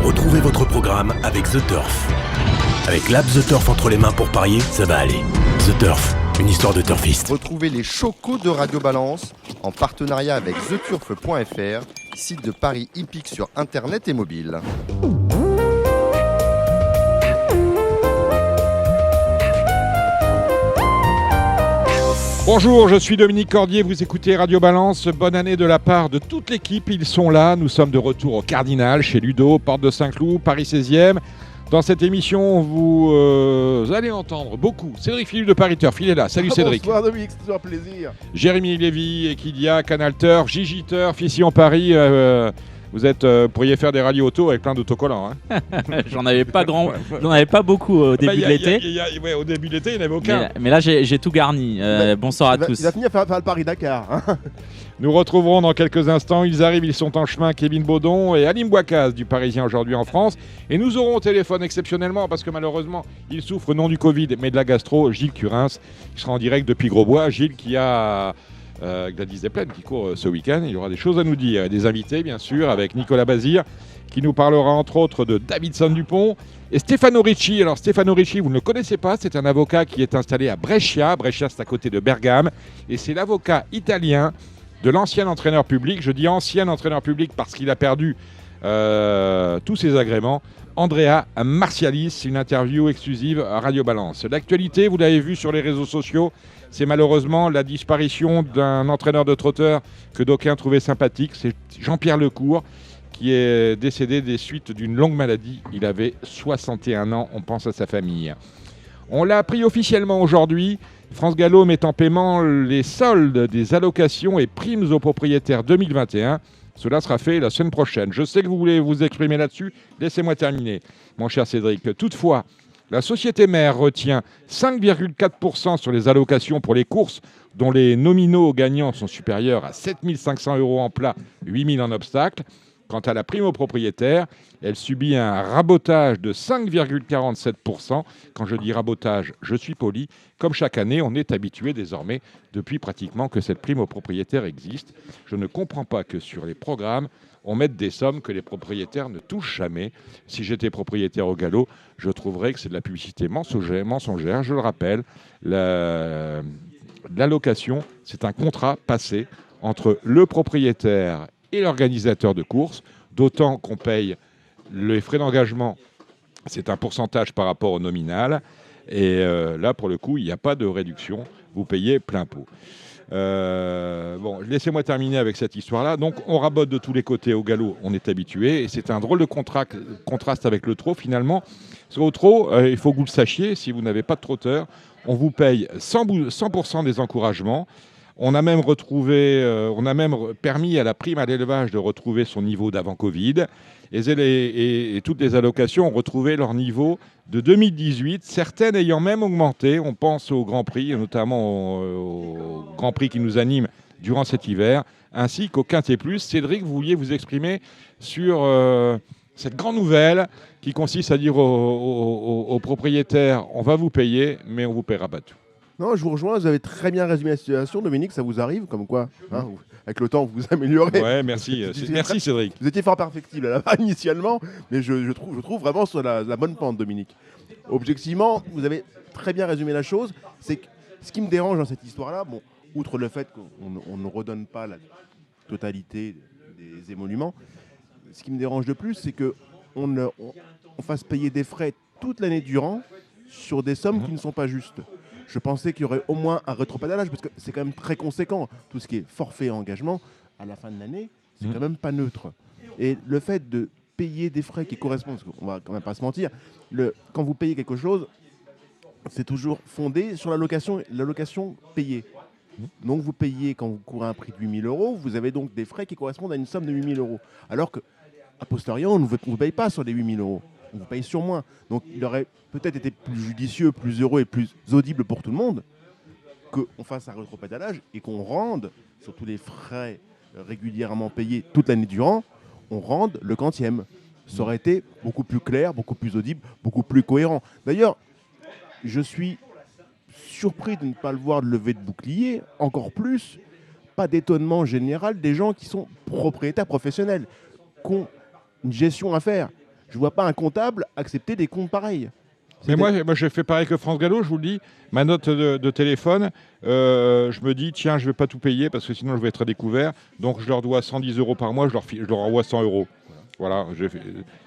Retrouvez votre programme avec The Turf. Avec l'app The Turf entre les mains pour parier, ça va aller. The Turf, une histoire de turfiste. Retrouvez les chocos de Radio Balance en partenariat avec theturf.fr, site de paris hippique sur internet et mobile. Bonjour, je suis Dominique Cordier, vous écoutez Radio Balance. Bonne année de la part de toute l'équipe, ils sont là. Nous sommes de retour au Cardinal, chez Ludo, porte de Saint-Cloud, Paris 16e. Dans cette émission, vous allez entendre beaucoup. Cédric Philippe de Paris Turf, il est là. Salut Cédric. Bonsoir Dominique, c'est toujours un plaisir. Jérémy Lévy, Equidia, Canal Turf, Gigi Turf, ici en Paris. Vous pourriez faire des rallyes auto avec plein d'autocollants. Hein. J'en avais pas beaucoup au début de l'été. Au début de l'été, il n'y en avait aucun. Mais là, j'ai tout garni. Bonsoir à tous. Il va finir par faire le Paris-Dakar. Hein. Nous retrouverons dans quelques instants. Ils arrivent, ils sont en chemin. Kevin Baudon et Alim Bouakaz du Parisien aujourd'hui en France. Et nous aurons au téléphone exceptionnellement, parce que malheureusement, il souffre non du Covid, mais de la gastro, Gilles Curins, qui sera en direct depuis Grosbois. Gilles qui a... Gladys Desplaines qui court ce week-end. Il y aura des choses à nous dire. Et des invités, bien sûr, avec Nicolas Bazir, qui nous parlera entre autres de Davidson Dupont et Stefano Ricci. Alors, Stefano Ricci, vous ne le connaissez pas, c'est un avocat qui est installé à Brescia. Brescia, c'est à côté de Bergame. Et c'est l'avocat italien de l'ancien entraîneur public. Je dis ancien entraîneur public parce qu'il a perdu tous ses agréments. Andrea Martialis, une interview exclusive à Radio Balance. L'actualité, vous l'avez vu sur les réseaux sociaux, c'est malheureusement la disparition d'un entraîneur de trotteurs que d'aucuns trouvaient sympathique. C'est Jean-Pierre Lecourt qui est décédé des suites d'une longue maladie. Il avait 61 ans, on pense à sa famille. On l'a appris officiellement aujourd'hui. France Gallo met en paiement les soldes des allocations et primes aux propriétaires 2021. Cela sera fait la semaine prochaine. Je sais que vous voulez vous exprimer là-dessus. Laissez-moi terminer, mon cher Cédric. Toutefois, la société mère retient 5,4% sur les allocations pour les courses dont les nominaux gagnants sont supérieurs à 7 500 € en plat, 8 000 en obstacle. Quant à la prime aux propriétaires, elle subit un rabotage de 5,47%. Quand je dis rabotage, je suis poli. Comme chaque année, on est habitué désormais, depuis pratiquement que cette prime aux propriétaires existe. Je ne comprends pas que sur les programmes, on mette des sommes que les propriétaires ne touchent jamais. Si j'étais propriétaire au galop, je trouverais que c'est de la publicité mensongère. Je le rappelle, l'allocation, c'est un contrat passé entre le propriétaire et l'organisateur de course, d'autant qu'on paye les frais d'engagement, c'est un pourcentage par rapport au nominal, et là, pour le coup, il n'y a pas de réduction, vous payez plein pot. Laissez-moi terminer avec cette histoire-là. Donc, on rabote de tous les côtés au galop, on est habitué, et c'est un drôle de contraste avec le trot, finalement. Sur le trot, il faut que vous le sachiez, si vous n'avez pas de trotteur, on vous paye 100% des encouragements. On a même permis à la prime à l'élevage de retrouver son niveau d'avant Covid. Et toutes les allocations ont retrouvé leur niveau de 2018, certaines ayant même augmenté. On pense au Grand Prix, notamment au Grand Prix qui nous anime durant cet hiver, ainsi qu'au Quintet Plus. Cédric, vous vouliez vous exprimer sur cette grande nouvelle qui consiste à dire aux propriétaires, on va vous payer, mais on vous paiera pas tout. Non, je vous rejoins, vous avez très bien résumé la situation. Dominique, ça vous arrive, comme quoi avec le temps, vous vous améliorez. Ouais, merci. Merci Cédric. Vous étiez fort perfectible là-bas initialement, mais je trouve vraiment sur la bonne pente, Dominique. Objectivement, vous avez très bien résumé la chose. C'est que ce qui me dérange dans cette histoire-là, bon, outre le fait qu'on ne redonne pas la totalité des émoluments, ce qui me dérange de plus, c'est qu'on fasse payer des frais toute l'année durant sur des sommes qui ne sont pas justes. Je pensais qu'il y aurait au moins un rétropédalage, parce que c'est quand même très conséquent. Tout ce qui est forfait et engagement, à la fin de l'année, c'est quand même pas neutre. Et le fait de payer des frais qui correspondent, parce qu'on va quand même pas se mentir, quand vous payez quelque chose, c'est toujours fondé sur l'allocation payée. Donc vous payez, quand vous courez un prix de 8 000 €, vous avez donc des frais qui correspondent à une somme de 8 000 €. Alors qu'à posteriori, on ne vous paye pas sur les 8 000 €. On vous paye sur moins. Donc il aurait peut-être été plus judicieux, plus heureux et plus audible pour tout le monde qu'on fasse un rétropédalage et qu'on rende, sur tous les frais régulièrement payés toute l'année durant, on rende le quantième. Ça aurait été beaucoup plus clair, beaucoup plus audible, beaucoup plus cohérent. D'ailleurs, je suis surpris de ne pas le voir lever de bouclier, encore plus, pas d'étonnement général des gens qui sont propriétaires professionnels, qui ont une gestion à faire. je vois pas un comptable accepter des comptes pareils. Mais moi, j'ai fait pareil que France Gallo, je vous le dis. Ma note de téléphone, je me dis, tiens, je ne vais pas tout payer parce que sinon je vais être à découvert. Donc je leur dois 110 € par mois, je leur envoie 100 €. Voilà.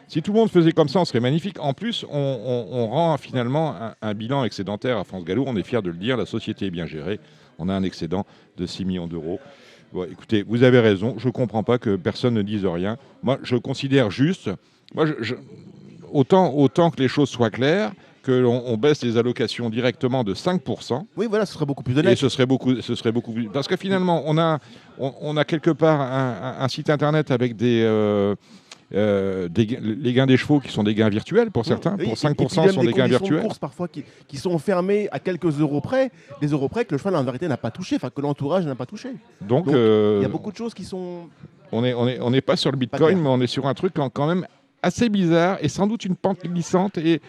Si tout le monde faisait comme ça, on serait magnifique. En plus, on rend finalement un bilan excédentaire à France Gallo. On est fiers de le dire, la société est bien gérée. On a un excédent de 6 millions d'euros. Bon, écoutez, vous avez raison, je ne comprends pas que personne ne dise rien. Moi, je considère juste... Autant que les choses soient claires, qu'on baisse les allocations directement de 5%. Oui, voilà, ce serait beaucoup plus honnête. Et ce serait beaucoup plus... Parce que finalement, on a quelque part un site internet avec les gains des chevaux qui sont des gains virtuels pour certains. Oui, pour 5% sont des gains virtuels. De course parfois qui sont fermés à quelques euros près, des euros près que le cheval en vérité n'a pas touché, enfin que l'entourage n'a pas touché. Donc il y a beaucoup de choses qui sont... On n'est pas sur le Bitcoin, mais on est sur un truc quand même assez bizarre et sans doute une pente glissante. Et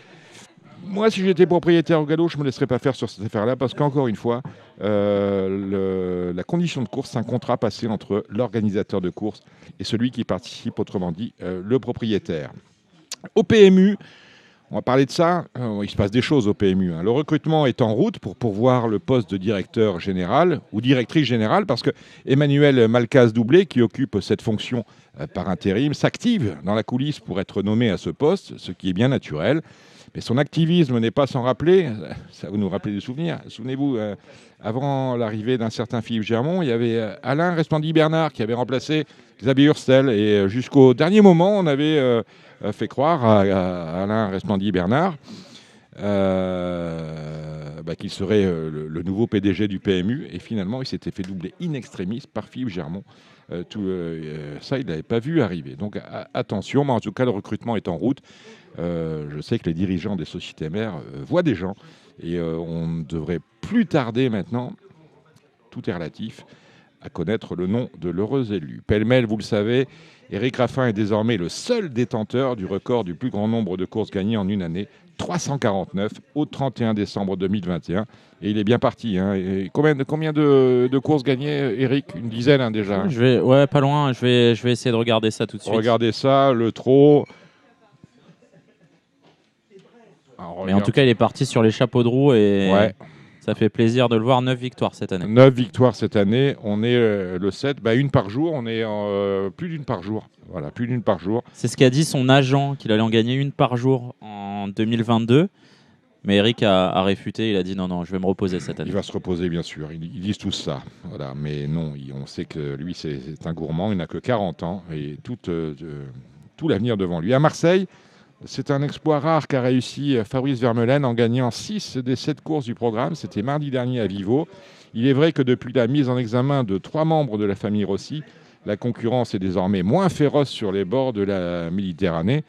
moi, si j'étais propriétaire au galop, je ne me laisserais pas faire sur cette affaire-là parce qu'encore une fois, la condition de course, c'est un contrat passé entre l'organisateur de course et celui qui participe, autrement dit, le propriétaire. Au PMU, on va parler de ça, il se passe des choses au PMU. Le recrutement est en route pour pourvoir le poste de directeur général ou directrice générale parce que Emmanuel Malcaz-Doublé, qui occupe cette fonction par intérim, s'active dans la coulisse pour être nommé à ce poste, ce qui est bien naturel. Mais son activisme n'est pas sans rappeler, ça va nous rappeler des souvenirs. Souvenez-vous, avant l'arrivée d'un certain Philippe Germont, il y avait Alain Resplandy-Bernard qui avait remplacé Xavier Hurstel. Et jusqu'au dernier moment, on avait fait croire à Alain Resplandy-Bernard qu'il serait le nouveau PDG du PMU. Et finalement, il s'était fait doubler in extremis par Philippe Germont. Ça, il ne l'avait pas vu arriver. Donc attention, mais en tout cas, le recrutement est en route. Je sais que les dirigeants des sociétés mères voient des gens et on ne devrait plus tarder maintenant, tout est relatif, à connaître le nom de l'heureux élu. Pêle-mêle, vous le savez, Éric Raffin est désormais le seul détenteur du record du plus grand nombre de courses gagnées en une année, 349 au 31 décembre 2021. Et il est bien parti. Et combien de courses gagnées, Éric? Une dizaine déjà. Pas loin. Je vais essayer de regarder ça tout de suite. Regardez ça, le trot. Mais en tout cas, il est parti sur les chapeaux de roue et ça fait plaisir de le voir. 9 victoires cette année. 9 victoires cette année. On est le 7, une par jour. On est plus d'une par jour. Voilà, plus d'une par jour. C'est ce qu'a dit son agent, qu'il allait en gagner une par jour en 2022. Mais Eric a réfuté, il a dit non, je vais me reposer cette année. Il va se reposer, bien sûr. Ils disent tous ça. Voilà. Mais non, on sait que lui, c'est un gourmand. Il n'a que 40 ans et tout l'avenir devant lui. À Marseille, c'est un exploit rare qu'a réussi Fabrice Vermeulen en gagnant 6 des 7 courses du programme. C'était mardi dernier à Vivo. Il est vrai que depuis la mise en examen de 3 membres de la famille Rossi, la concurrence est désormais moins féroce sur les bords de la Méditerranée.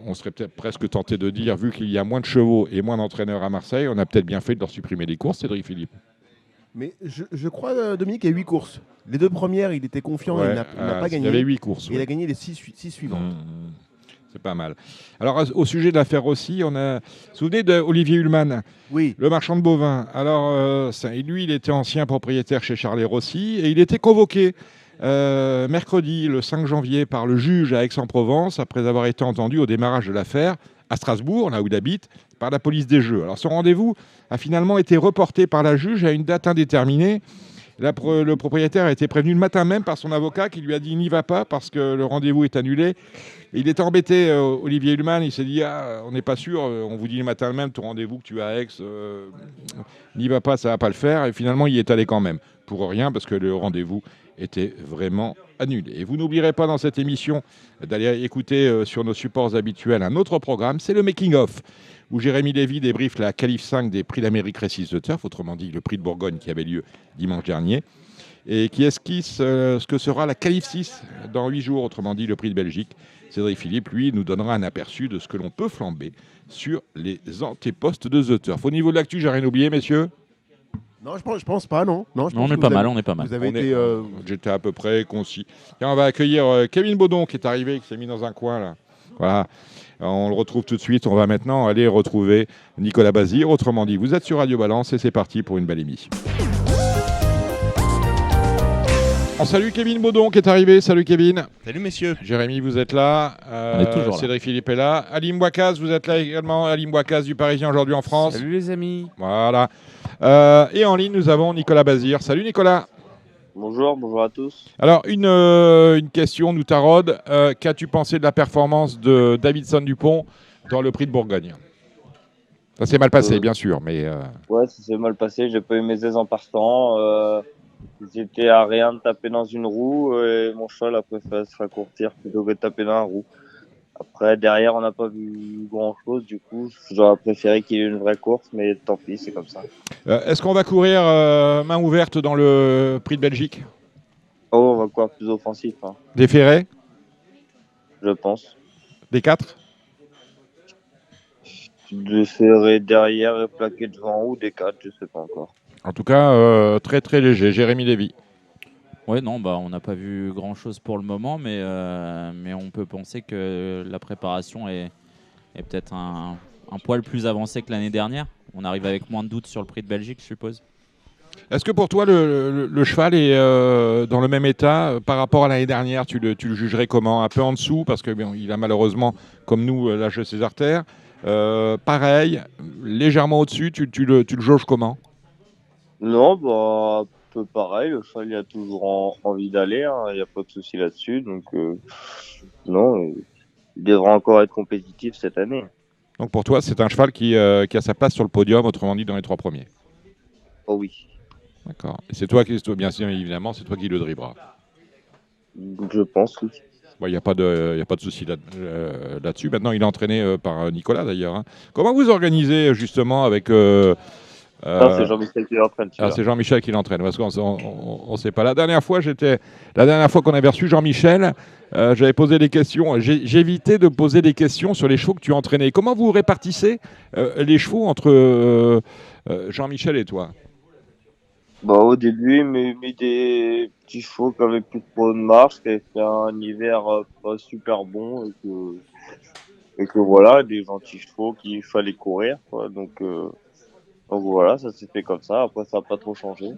On serait peut-être presque tenté de dire, vu qu'il y a moins de chevaux et moins d'entraîneurs à Marseille, on a peut-être bien fait de leur supprimer les courses, Cédric Philippe. Mais je crois, Dominique, il y a 8 courses. Les 2 premières, il était confiant, il n'a pas gagné. Il y avait 8 courses. Il a gagné les 6 suivantes. C'est pas mal. Alors, au sujet de l'affaire Rossi, vous vous souvenez d'Olivier Ullmann, le marchand de bovins. Alors, lui, il était ancien propriétaire chez Charlet Rossi et il était convoqué mercredi, le 5 janvier, par le juge à Aix-en-Provence, après avoir été entendu au démarrage de l'affaire à Strasbourg, là où il habite, par la police des jeux. Alors, son rendez-vous a finalement été reporté par la juge à une date indéterminée. Le propriétaire a été prévenu le matin même par son avocat qui lui a dit « n'y va pas parce que le rendez-vous est annulé ». Il était embêté, Olivier Ullmann, il s'est dit « on n'est pas sûr, on vous dit le matin même ton rendez-vous que tu as à Aix, n'y va pas, ça ne va pas le faire ». Et finalement, il y est allé quand même, pour rien, parce que le rendez-vous était vraiment annulé. Et vous n'oublierez pas dans cette émission d'aller écouter sur nos supports habituels un autre programme, c'est le Making of, où Jérémy Lévy débriefe la qualif 5 des prix d'Amérique Récise de Turf, autrement dit le prix de Bourgogne qui avait lieu dimanche dernier, et qui esquisse ce que sera la qualif 6 dans 8 jours, autrement dit le prix de Belgique. Cédric Philippe, lui, nous donnera un aperçu de ce que l'on peut flamber sur les antépostes de The Turf. Au niveau de l'actu, j'ai rien oublié, messieurs? Non, je pense pas, non. On est pas mal. Vous avez été... J'étais à peu près concis. Tiens, on va accueillir Kevin Baudon qui est arrivé, qui s'est mis dans un coin là. Voilà. On le retrouve tout de suite. On va maintenant aller retrouver Nicolas Bazir. Autrement dit, vous êtes sur Radio Balance et c'est parti pour une belle émission. On salue Kevin Baudon qui est arrivé. Salut Kevin. Salut messieurs. Jérémy, vous êtes là. On est toujours là. Cédric Philippe est là. Alim Bouakaz, vous êtes là également. Alim Bouakaz du Parisien aujourd'hui en France. Salut les amis. Voilà. Et en ligne, nous avons Nicolas Bazir. Salut Nicolas. Bonjour à tous. Alors, une question nous taraude. Qu'as-tu pensé de la performance de Davidson Dupont dans le prix de Bourgogne? Ça s'est mal passé, bien sûr, mais... Ouais, ça s'est mal passé. J'ai pas eu mes aises en partant. J'étais à rien de taper dans une roue et mon cheval a préféré se raccourcir plutôt que de taper dans la roue. Après, derrière, on n'a pas vu grand-chose. Du coup, j'aurais préféré qu'il y ait une vraie course, mais tant pis, c'est comme ça. Est-ce qu'on va courir main ouverte dans le prix de Belgique? Oh, on va courir plus offensif, hein, Des ferrets? je pense. Des 4? De serrer derrière et plaquer devant ou des 4, je sais pas encore. En tout cas, très très léger. Jérémy Lévy. Ouais, non, on n'a pas vu grand-chose pour le moment, mais on peut penser que la préparation est peut-être un poil plus avancée que l'année dernière. On arrive avec moins de doutes sur le prix de Belgique, je suppose. Est-ce que pour toi, le cheval est dans le même état par rapport à l'année dernière? Tu le jugerais comment? Un peu en dessous, parce qu'il a malheureusement, comme nous, l'âge de ses artères. Pareil, légèrement au-dessus, tu le jauges comment? Non, un peu pareil. Le cheval, il a toujours envie d'aller. Il n'y a pas de souci là-dessus. Donc, non, il devra encore être compétitif cette année. Donc pour toi, c'est un cheval qui a sa place sur le podium, autrement dit dans les 3 premiers. Oh oui, D'accord. Et c'est toi qui, bien sûr, évidemment, c'est toi qui le driveras. je pense, oui. Il n'y a pas de souci là-dessus. Maintenant, il est entraîné par Nicolas, d'ailleurs. Hein. Comment vous organisez, justement, avec... C'est Jean-Michel qui l'entraîne. c'est Jean-Michel qui l'entraîne, parce qu'on ne sait pas. La dernière fois qu'on avait reçu Jean-Michel, j'avais posé des questions. J'évitais de poser des questions sur les chevaux que tu entraînais. Comment vous répartissez les chevaux entre Jean-Michel et toi? Au début, il m'a mis des petits chevaux qui avaient plus trop de marche, qui avaient fait un hiver pas super bon, et que voilà, des gentils chevaux qu'il fallait courir, quoi. Donc voilà, ça s'est fait comme ça. Après, ça n'a pas trop changé.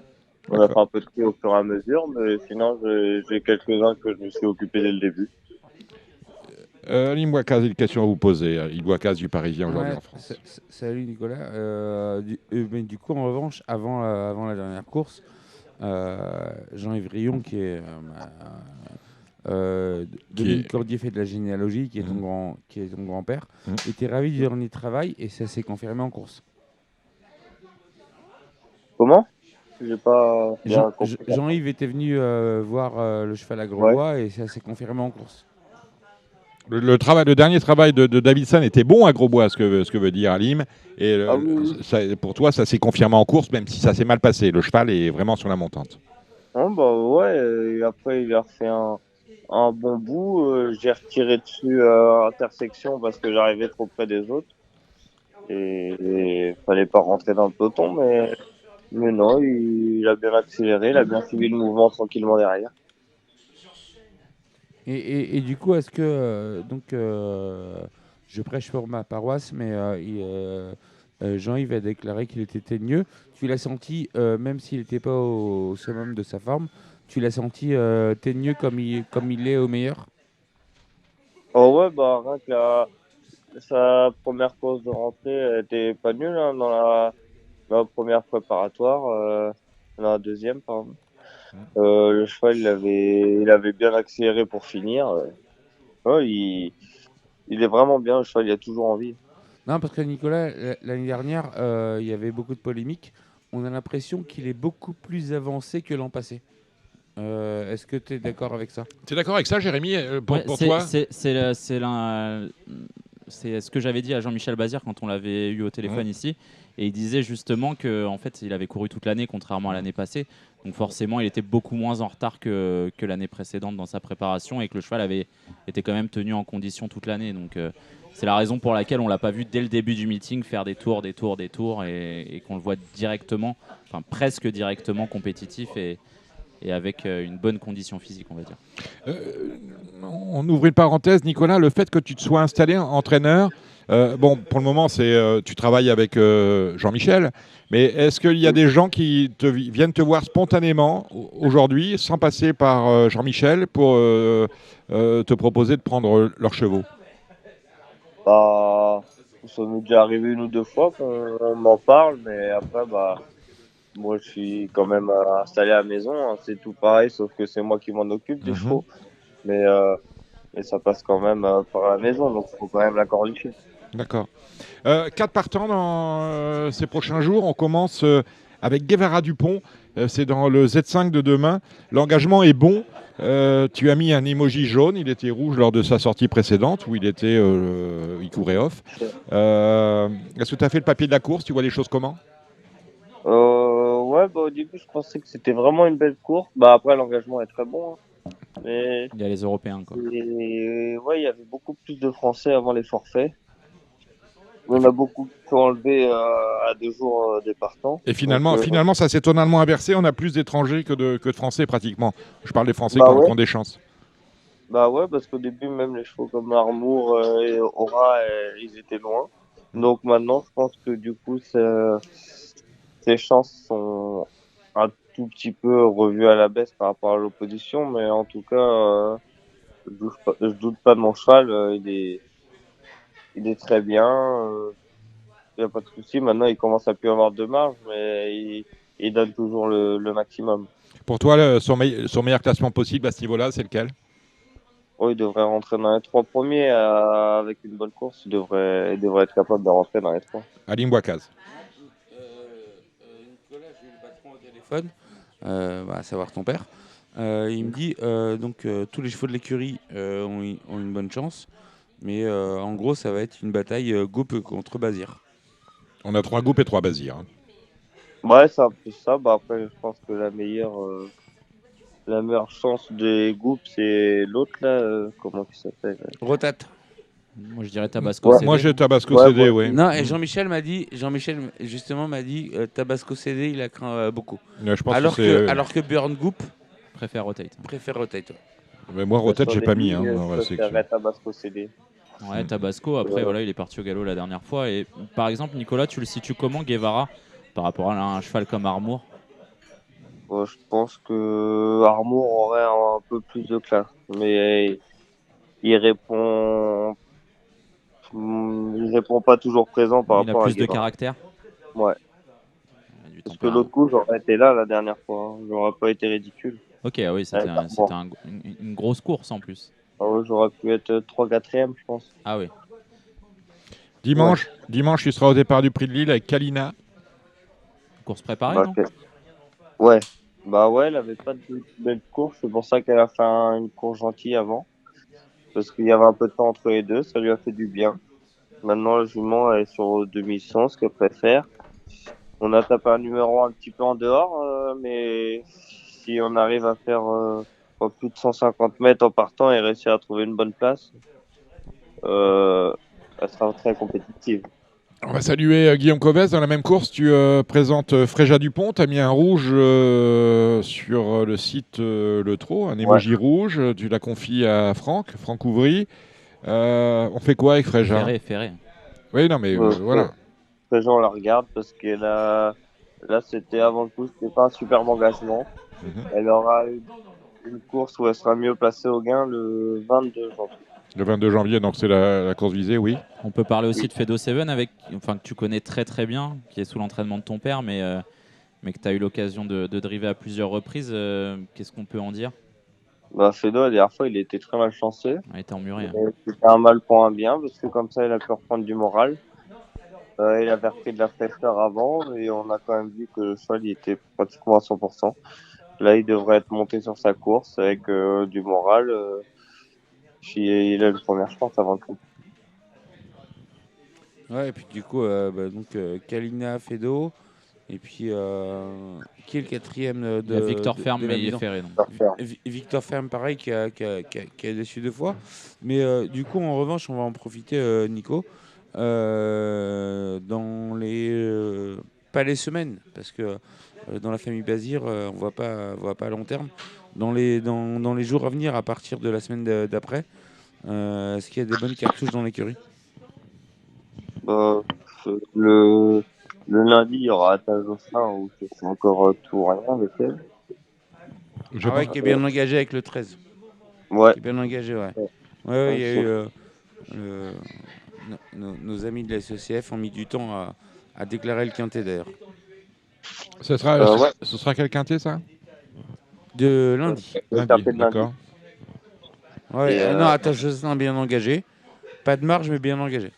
On a fait un peu de tri au fur et à mesure, mais sinon, j'ai quelques-uns que je me suis occupé dès le début. Alim Bouakaz, une question à vous poser. Alim Bouakaz du Parisien aujourd'hui en France. Salut Nicolas. Mais du coup, en revanche, avant la dernière course, Jean-Yves Rion, qui est Dominique Cordier fait de la généalogie, qui est ton grand-père, était ravi du dernier travail et ça s'est confirmé en course. Comment? J'ai pas bien compris. Jean-Yves était venu voir le cheval à Grosbois et ça s'est confirmé en course. Le dernier travail de Davidson était bon à Grosbois, ce que veut dire Alim. Et Oui. pour toi, ça s'est confirmé en course, même si ça s'est mal passé. Le cheval est vraiment sur la montante. Non, ouais, et après, il a refait un bon bout. J'ai retiré dessus à intersection parce que j'arrivais trop près des autres. Et fallait pas rentrer dans le peloton, mais non, il a bien accéléré, il a bien suivi le mouvement tranquillement derrière. Et du coup, est-ce que je prêche pour ma paroisse, mais Jean-Yves a déclaré qu'il était teigneux. Tu l'as senti, même s'il n'était pas au summum de sa forme, tu l'as senti teigneux comme il est au meilleur? Oh ouais, rien que sa première course de rentrée elle était pas nulle hein, dans la première préparatoire, dans la deuxième, pardon. Le cheval, il avait bien accéléré pour finir. Ouais, il est vraiment bien, le cheval, il a toujours envie. Non, parce que Nicolas, l'année dernière, il y avait beaucoup de polémiques. On a l'impression qu'il est beaucoup plus avancé que l'an passé. Est-ce que tu es d'accord avec ça? Tu es d'accord avec ça, Jérémy, pour toi? C'est ce que j'avais dit à Jean-Michel Bazir quand on l'avait eu au téléphone ici. Et il disait justement qu'en fait, il avait couru toute l'année, contrairement à l'année passée. Donc forcément, il était beaucoup moins en retard que l'année précédente dans sa préparation et que le cheval avait été quand même tenu en condition toute l'année. Donc c'est la raison pour laquelle on ne l'a pas vu dès le début du meeting faire des tours et qu'on le voit directement, enfin presque directement compétitif et avec une bonne condition physique, on va dire. On ouvre une parenthèse, Nicolas, le fait que tu te sois installé entraîneur, Bon, pour le moment, tu travailles avec Jean-Michel, mais est-ce qu'il y a des gens qui viennent te voir spontanément aujourd'hui, sans passer par Jean-Michel, pour te proposer de prendre leurs chevaux? Bah, ça m'est déjà arrivé une ou deux fois qu'on m'en parle, mais après, bah, moi, je suis quand même installé à la maison, hein. C'est tout pareil, sauf que c'est moi qui m'en occupe des Mhm. chevaux. Mais ça passe quand même par la maison, donc il faut quand même l'accord du chef. D'accord. 4 partants dans ces prochains jours. On commence avec Guevara Dupont. C'est dans le Z5 de demain. L'engagement est bon. Tu as mis un emoji jaune. Il était rouge lors de sa sortie précédente où il courait off. Est-ce que tu as fait le papier de la course? Tu vois les choses comment? Ouais, bah, au début, je pensais que c'était vraiment une belle course. Bah, après, l'engagement est très bon, hein. Mais Il y a les Européens, quoi. ouais, il y avait beaucoup plus de Français avant les forfaits. On a beaucoup qui sont enlevés à 2 jours des partants. Et Donc, finalement, ça s'est totalement inversé. On a plus d'étrangers que de Français pratiquement. Je parle des Français bah qui ouais, ont des chances. bah ouais, parce qu'au début, même les chevaux comme Armour et Aura, ils étaient loin. Donc maintenant, je pense que du coup, ces chances sont un tout petit peu revues à la baisse par rapport à l'opposition. Mais en tout cas, je doute pas de mon cheval. Il est très bien. Il n'y a pas de souci. Maintenant, il commence à plus avoir de marge, mais il donne toujours le maximum. Pour toi, son meilleur classement possible à ce niveau-là, c'est lequel? Oui, il devrait rentrer dans les 3 premiers avec une bonne course. Il devrait être capable de rentrer dans les 3. Alim Bouakaz. Nicolas, j'ai eu le patron au téléphone, à savoir ton père. Il me dit tous les chevaux de l'écurie ont une bonne chance, mais en gros, ça va être une bataille Goupe contre Bazir. On a 3 groupes et 3 basirs. Ouais, c'est un peu ça. Bah, après, je pense que la meilleure chance des groupes, c'est l'autre, là. Comment il s'appelle? Rotate. Moi, je dirais Tabasco Ouais. CD. Moi, j'ai Tabasco Ouais, CD, ouais. oui. Non, et Jean-Michel justement m'a dit Tabasco CD, il a craint beaucoup. Je pense Alors que Burn Goop Préfère Rotate. préfère Rotate. Ouais. Mais moi, Rotate, j'ai pas mis dans la Je sélection. préférerais Tabasco CD. Ouais, Tabasco, après, voilà, il est parti au galop la dernière fois. Et par exemple, Nicolas, tu le situes comment, Guevara, par rapport à un cheval comme Armour? Bon, je pense que Armour aurait un peu plus de classe. Mais il répond pas toujours présent par Il a rapport à plus de Guevara. caractère? Ouais. Il a du Parce que tempérament. l'autre coup, j'aurais été là la dernière fois, hein. J'aurais pas été ridicule. Ok, ah oui, c'était Ouais, bon. une grosse course en plus. Ah ouais, j'aurais pu être 3/4e, je pense. Ah oui. Dimanche, il sera au départ du Prix de Lille avec Kalina. Course préparée, Bah, non? ouais. Bah ouais, elle avait pas de belle course. C'est pour ça qu'elle a fait une course gentille avant. Parce qu'il y avait un peu de temps entre les deux. Ça lui a fait du bien. Maintenant, la jument elle est sur 2100, ce qu'elle préfère. On a tapé un numéro un petit peu en dehors. Mais si on arrive à faire plus de 150 mètres en partant et réussir à trouver une bonne place, euh, elle sera très compétitive. On va saluer Guillaume Covès. Dans la même course, tu présentes Fréja Dupont. Tu as mis un rouge sur le site Le Trot, un emoji rouge. Tu l'as confié à Franck Ouvry. On fait quoi avec Fréja? Ferré. Oui, non, mais voilà. Les gens la regardent parce que là, c'était avant le coup, c'était pas un superbe engagement. Mhm. Elle aura une course où elle sera mieux placée au gain le 22 janvier. Le 22 janvier, donc c'est la course visée, oui. On peut parler aussi de Fedo Seven, que tu connais très très bien, qui est sous l'entraînement de ton père, mais que tu as eu l'occasion de driver à plusieurs reprises. Qu'est-ce qu'on peut en dire? Bah, Fedo, la dernière fois, il était très mal chanceux. Il était emmuré. Mais c'était un mal pour un bien, parce que comme ça, il a pu reprendre du moral. Il avait repris de la fraîcheur avant, et on a quand même vu que le cheval, il était pratiquement à 100%. Là, il devrait être monté sur sa course avec du moral. Il a une première chance avant tout. Ouais, et puis du coup, Kalina, Fedo, et puis qui est le quatrième de Il y a Victor de- Ferme, de la mais il est maison. ferré. Donc. Victor Ferme, pareil, qui a déçu 2 fois. Mais du coup, en revanche, on va en profiter, Nico, dans les pas les semaines, parce que dans la famille Bazir, on voit pas à long terme. Dans les jours à venir, à partir de la semaine d'après, est-ce qu'il y a des bonnes cartouches dans l'écurie? Bah, le, le lundi, il y aura Tajossin où c'est encore tout ou rien avec elle. Je Ah ouais, pense- qui est bien engagé avec le 13. Ouais. Qui est bien engagé, ouais. Ouais. Ouais, il y a Ouais, eu. Nos amis de la SECF ont mis du temps à déclarer le quintet d'ailleurs. ouais. Ce sera quel quintet, ça? De lundi. Le Lundi, tapé de lundi. d'accord. Ouais, Et, non, attends, je suis bien engagé. Pas de marge, mais bien engagé.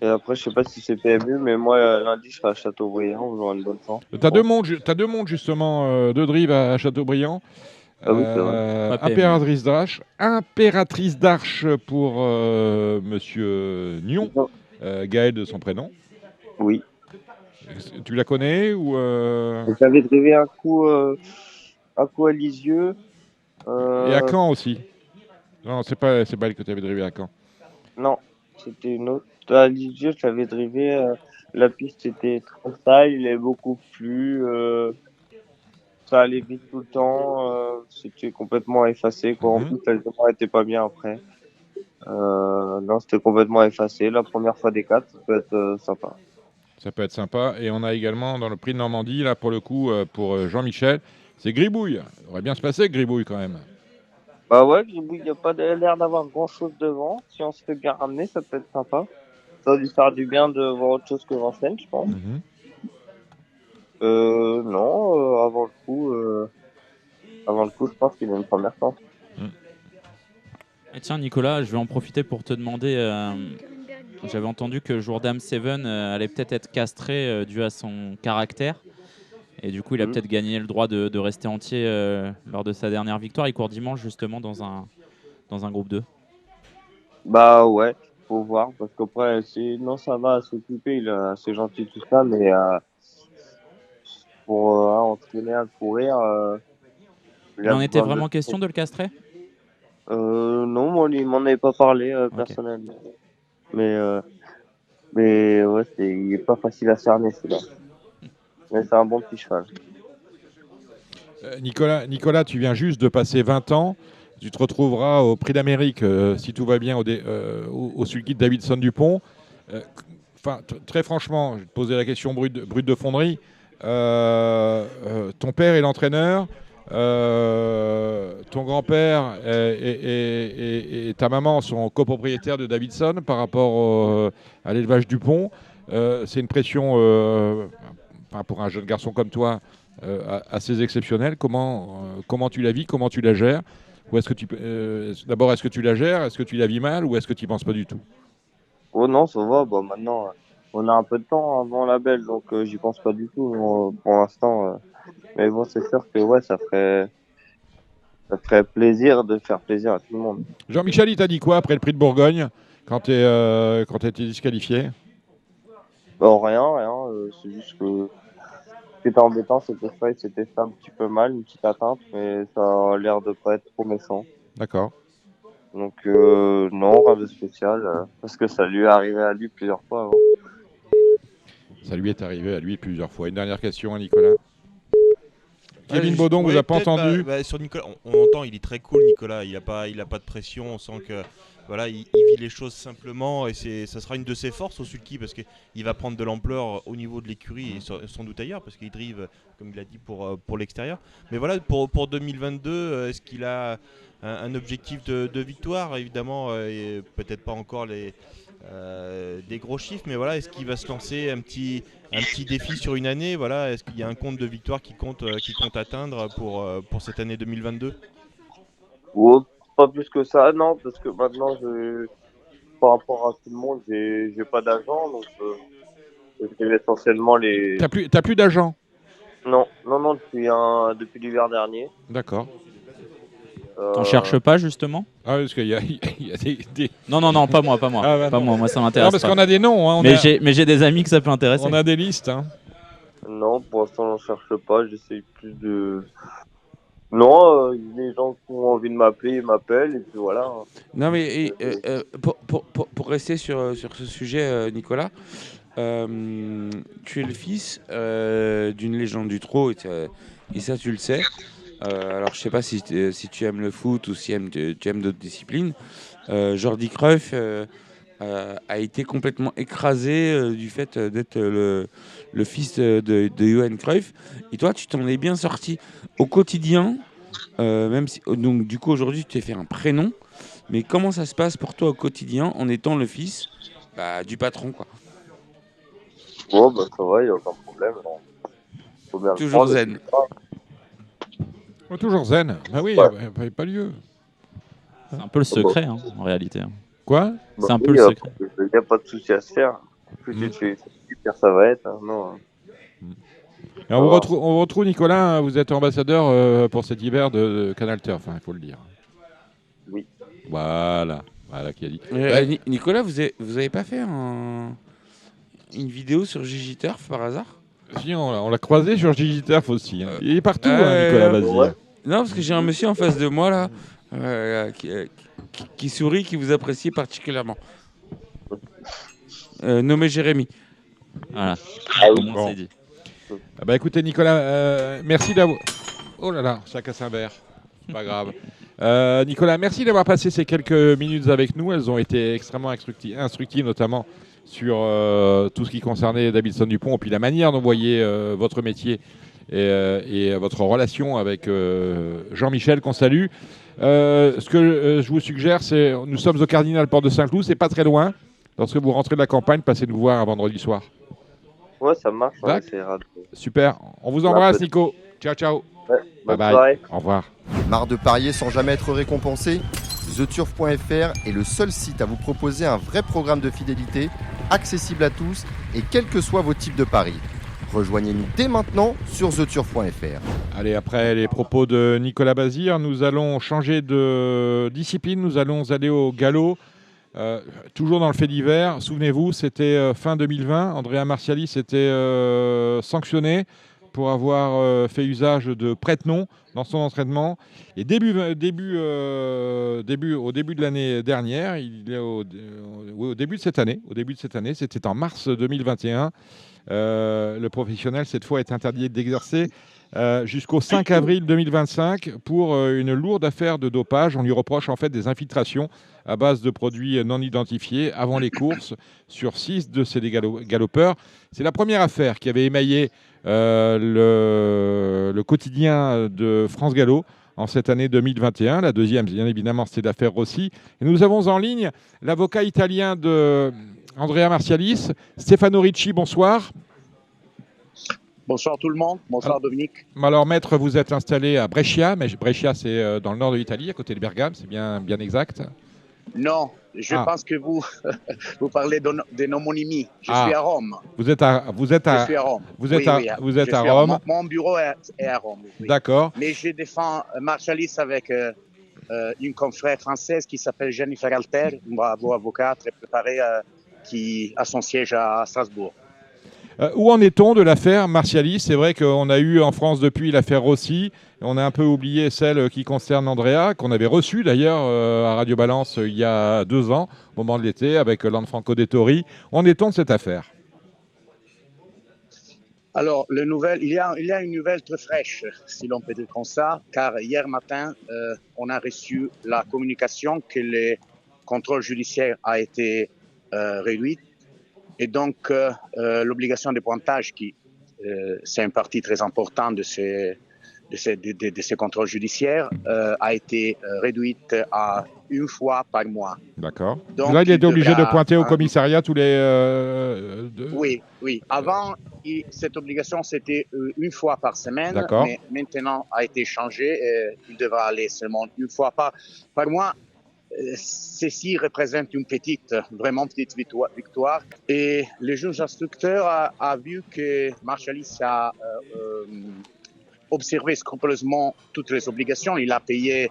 et après, je sais pas si c'est PMU, mais moi, lundi, je serai à Châteaubriand, j'aurai une bonne chance. T'as deux mondes, t'as deux mondes justement de drive à Châteaubriand. Ah oui, c'est vrai. Pas PMU. Impératrice d'Arche pour Monsieur Nion, Gaël de son prénom. Oui. Tu la connais ou J'avais drivé un coup à Lisieux. Et à Caen aussi. Non, c'est pas elle que tu avais drivé à Caen. Non, c'était une autre. À Lisieux, je l'avais drivé. La piste était très sale, il est beaucoup plu. Ça allait vite tout le temps. C'était complètement effacé, quoi. En Mhm. plus, la lumière était pas bien après. Non, c'était complètement effacé. La première fois des quatre, ça peut être sympa. Ça peut être sympa. Et on a également dans le prix de Normandie, là pour le coup, pour Jean-Michel, c'est Gribouille. Ça devrait bien se passer, Gribouille quand même. Bah ouais, il n'y a pas l'air d'avoir grand chose devant. Si on se fait bien ramener, ça peut être sympa. Ça va lui faire du bien de voir autre chose que Vincennes, je pense. Mhm. Non, avant le coup, je pense qu'il a une première chance. Et tiens, Nicolas, je vais en profiter pour te demander. J'avais entendu que Jourdam Seven allait peut-être être castré dû à son caractère. Et du coup, il a peut-être gagné le droit de rester entier lors de sa dernière victoire. Il court dimanche, justement, dans un groupe 2. Bah ouais, faut voir, parce qu'après, non, ça va s'occuper, il est assez gentil tout ça, mais pour entraîner à courir, Il en a était besoin vraiment question de le castrer? Non, moi, il m'en avait pas parlé personnellement. Mais ouais, il est pas facile à cerner celui-là. Mais c'est un bon petit cheval. Nicolas, tu viens juste de passer 20 ans. Tu te retrouveras au Prix d'Amérique, si tout va bien, au sulky de Davidson Dupont. Très franchement, je vais te poser la question brute de fonderie. Ton père est l'entraîneur. Ton grand-père et ta maman sont copropriétaires de Davidson par rapport à l'élevage Dupont. C'est une pression pour un jeune garçon comme toi assez exceptionnelle. Comment tu la vis, comment tu la gères? Ou d'abord, est-ce que tu la gères? Est-ce que tu la vis mal ou est-ce que tu n'y penses pas du tout? Oh non, ça va. Bah maintenant, on a un peu de temps avant la belle, donc j'y pense pas du tout pour l'instant. Mais bon, c'est sûr que ouais, ça ferait plaisir de faire plaisir à tout le monde. Jean-Michel, il t'a dit quoi après le Prix de Bourgogne quand tu as été disqualifié? Bah, rien. C'est juste que ce qui était embêtant, c'était ça, il s'était fait un petit peu mal, une petite atteinte, mais ça a l'air de pas être trop méchant. D'accord. Donc non, rien de spécial, parce que ça lui est arrivé à lui plusieurs fois avant. Ça lui est arrivé à lui plusieurs fois. Une dernière question à Nicolas. Kevin Baudon, vous ouais, a pas peut-être, entendu? Sur Nicolas, on entend, il est très cool, Nicolas. Il a pas de pression. On sent que voilà, il vit les choses simplement et ça sera une de ses forces au sulky parce qu'il va prendre de l'ampleur au niveau de l'écurie et sans doute ailleurs parce qu'il drive, comme il a dit, pour l'extérieur. Mais voilà, pour 2022, est-ce qu'il a un objectif de victoire? Évidemment, et peut-être pas encore des gros chiffres, mais voilà, est-ce qu'il va se lancer un petit défi sur une année? Voilà, est-ce qu'il y a un compte de victoire qui compte atteindre pour cette année 2022? Oh, pas plus que ça, non, parce que maintenant, par rapport à tout le monde, j'ai pas d'agent, donc je fais essentiellement les. T'as plus d'agent? Non, depuis l'hiver dernier. D'accord. T'en cherches pas, justement? Ah, parce qu'il y a des... Non, pas moi. Ah, bah, Pas non. moi, ça Non, m'intéresse parce pas. qu'on a des noms. Hein, Mais j'ai des amis que ça peut intéresser. on a des listes. Hein. Non, pour l'instant, j'en cherche pas. J'essaye plus de. Non, les gens qui ont envie de m'appeler, ils m'appellent, et puis voilà. Non, mais pour rester sur ce sujet, Nicolas, tu es le fils d'une légende du trot, et ça, tu le sais. Alors, je sais pas si tu aimes le foot ou si tu aimes d'autres disciplines. Jordi Cruyff a été complètement écrasé du fait d'être le fils de Johan Cruyff. Et toi, tu t'en es bien sorti au quotidien, même si donc du coup aujourd'hui tu t'es fait un prénom. Mais comment ça se passe pour toi au quotidien en étant le fils du patron, quoi? Bon, bah, ça va, il n'y a aucun problème. Faut bien le Toujours prendre, zen. Oh, toujours zen. Bah oui, Ouais. pas lieu. C'est un peu le secret, hein, en réalité. Hein. Quoi? C'est un peu le secret. Il n'y a pas de souci à se faire. Plus tu te fais super, ça va être. Hein, non. Et on vous retrouve, Nicolas, vous êtes ambassadeur pour cet hiver de Canal Turf, il faut le dire. Oui. Voilà qui a dit. Nicolas, vous avez pas fait une vidéo sur Gigi Turf par hasard? Si, on l'a croisé sur Gigi Turf aussi. Hein. Il est partout, Nicolas, vas-y. Ouais. Non, parce que j'ai un monsieur en face de moi là qui sourit, qui vous apprécie particulièrement. Nommé Jérémy. Voilà. Ah oui. Au moins, c'est dit. Ah bah écoutez, Nicolas, merci d'avoir... Oh là là, ça casse un verre. Pas grave. Nicolas, merci d'avoir passé ces quelques minutes avec nous. Elles ont été extrêmement instructives, notamment sur tout ce qui concernait Davidson Dupont, et puis la manière dont vous voyez votre métier et votre relation avec Jean-Michel, qu'on salue. Ce que je vous suggère, c'est, nous sommes au Cardinal Porte de Saint-Cloud, c'est pas très loin. Lorsque vous rentrez de la campagne, passez nous voir un vendredi soir. Ouais, ça marche. Ouais, D'accord. c'est rare. Super. On vous embrasse, Nico. Ciao, ciao. Ouais, Bye bonne bye. soirée. Au revoir. Marre de parier sans jamais être récompensé? TheTurf.fr est le seul site à vous proposer un vrai programme de fidélité, accessible à tous et quels que soient vos types de paris. Rejoignez-nous dès maintenant sur TheTurf.fr. Allez, après les propos de Nicolas Bazir, nous allons changer de discipline. Nous allons aller au galop. Toujours dans le fait divers. Souvenez-vous, c'était fin 2020. Andrea Marcialis était sanctionné pour avoir fait usage de prête-nom dans son entraînement. Et au début de l'année dernière, au début de cette année, c'était en mars 2021, le professionnel, cette fois, est interdit d'exercer jusqu'au 5 avril 2025 pour une lourde affaire de dopage. On lui reproche en fait des infiltrations à base de produits non identifiés avant les courses sur 6 de ces galopeurs. C'est la première affaire qui avait émaillé le quotidien de France Gallo en cette année 2021. La deuxième, bien évidemment, c'était l'affaire Rossi. Et nous avons en ligne l'avocat italien de Andrea Marcialis, Stefano Ricci. Bonsoir. Bonsoir tout le monde, bonsoir Dominique. Alors maître, vous êtes installé à Brescia, mais Brescia c'est dans le nord de l'Italie, à côté de Bergame, c'est bien exact? Non, je pense que vous parlez d'une homonymie. Je suis à Rome. Je suis à Rome. Vous êtes à Rome. Mon bureau est à Rome. Oui. D'accord. Mais je défends Marcialis avec une confrère française qui s'appelle Jennifer Alter, une bravo avocate très préparée qui a son siège à Strasbourg. Où en est-on de l'affaire Marcialis? C'est vrai qu'on a eu en France depuis l'affaire Rossi. On a un peu oublié celle qui concerne Andrea, qu'on avait reçue d'ailleurs à Radio Balance il y a 2 ans, au moment de l'été, avec Lanfranco Dettori. Où en est-on de cette affaire? Alors, il y a une nouvelle très fraîche, si l'on peut dire comme ça, car hier matin, on a reçu la communication que le contrôle judiciaire a été réduit. Et donc, l'obligation de pointage, c'est une partie très importante de ces contrôles judiciaires, a été réduite à 1 fois par mois. D'accord. Donc, là, il était obligé de pointer au commissariat tous les... Oui. Avant, cette obligation, c'était 1 fois par semaine. D'accord. Mais maintenant, a été changé. Il devra aller seulement 1 fois par mois. Ceci représente vraiment petite victoire. Et le juge instructeur a vu que Marcialis a observé scrupuleusement toutes les obligations. Il a payé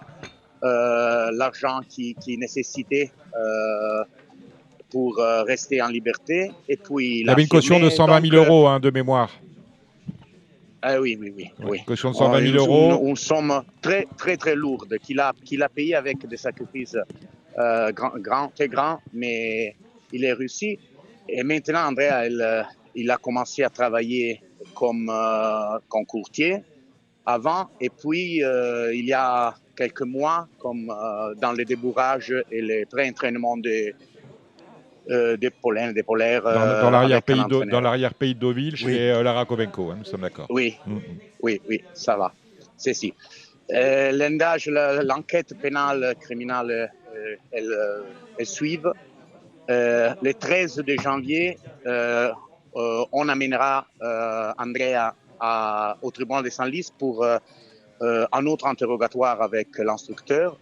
l'argent qui nécessitait pour rester en liberté. Et puis il avait une caution de 120 000 euros de mémoire. Oui. Caution de 120 000 euros. Une somme très, très, très lourde qu'il a payé avec des sacrifices très grands, mais il est réussi. Et maintenant, Andrea, il a commencé à travailler comme courtier avant. Et puis, il y a quelques mois, comme dans le débourrage et le pré-entraînement des pollens, des polaires. Dans avec un l'arrière-pays entraîneur. de Deauville, chez Lara Kovenko, hein, nous sommes d'accord. Oui, Mm. oui, ça va. C'est si. L'enquête pénale criminelle, elle suit. Le 13 de janvier, on amènera Andrea au tribunal de Senlis pour un autre interrogatoire avec l'instructeur.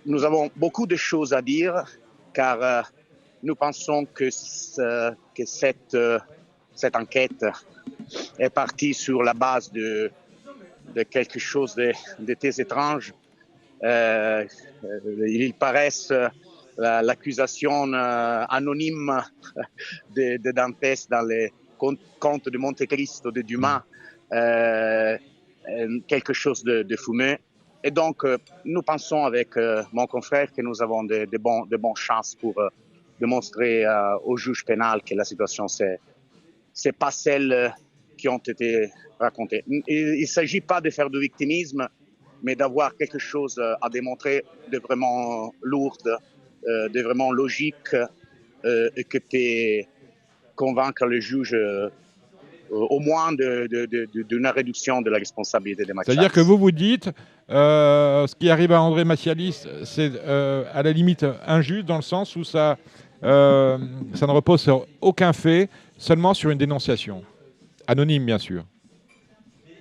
Nous avons beaucoup de choses à dire car nous pensons que cette enquête est partie sur la base de quelque chose de très étrange. Il paraissent l'accusation anonyme de Dantès dans les contes de Monte Cristo de Dumas, quelque chose de fumeux. Et donc, nous pensons avec mon confrère que nous avons de bonnes chances pour démontrer au juge pénal que la situation, c'est pas celle qui ont été racontées. Il ne s'agit pas de faire du victimisme, mais d'avoir quelque chose à démontrer de vraiment lourd, de vraiment logique, et que peut convaincre le juge au moins d'une réduction de la responsabilité des Maxialis. C'est-à-dire que vous dites, ce qui arrive à André Macialis, c'est à la limite injuste dans le sens où ça ne repose sur aucun fait, seulement sur une dénonciation. Anonyme, bien sûr.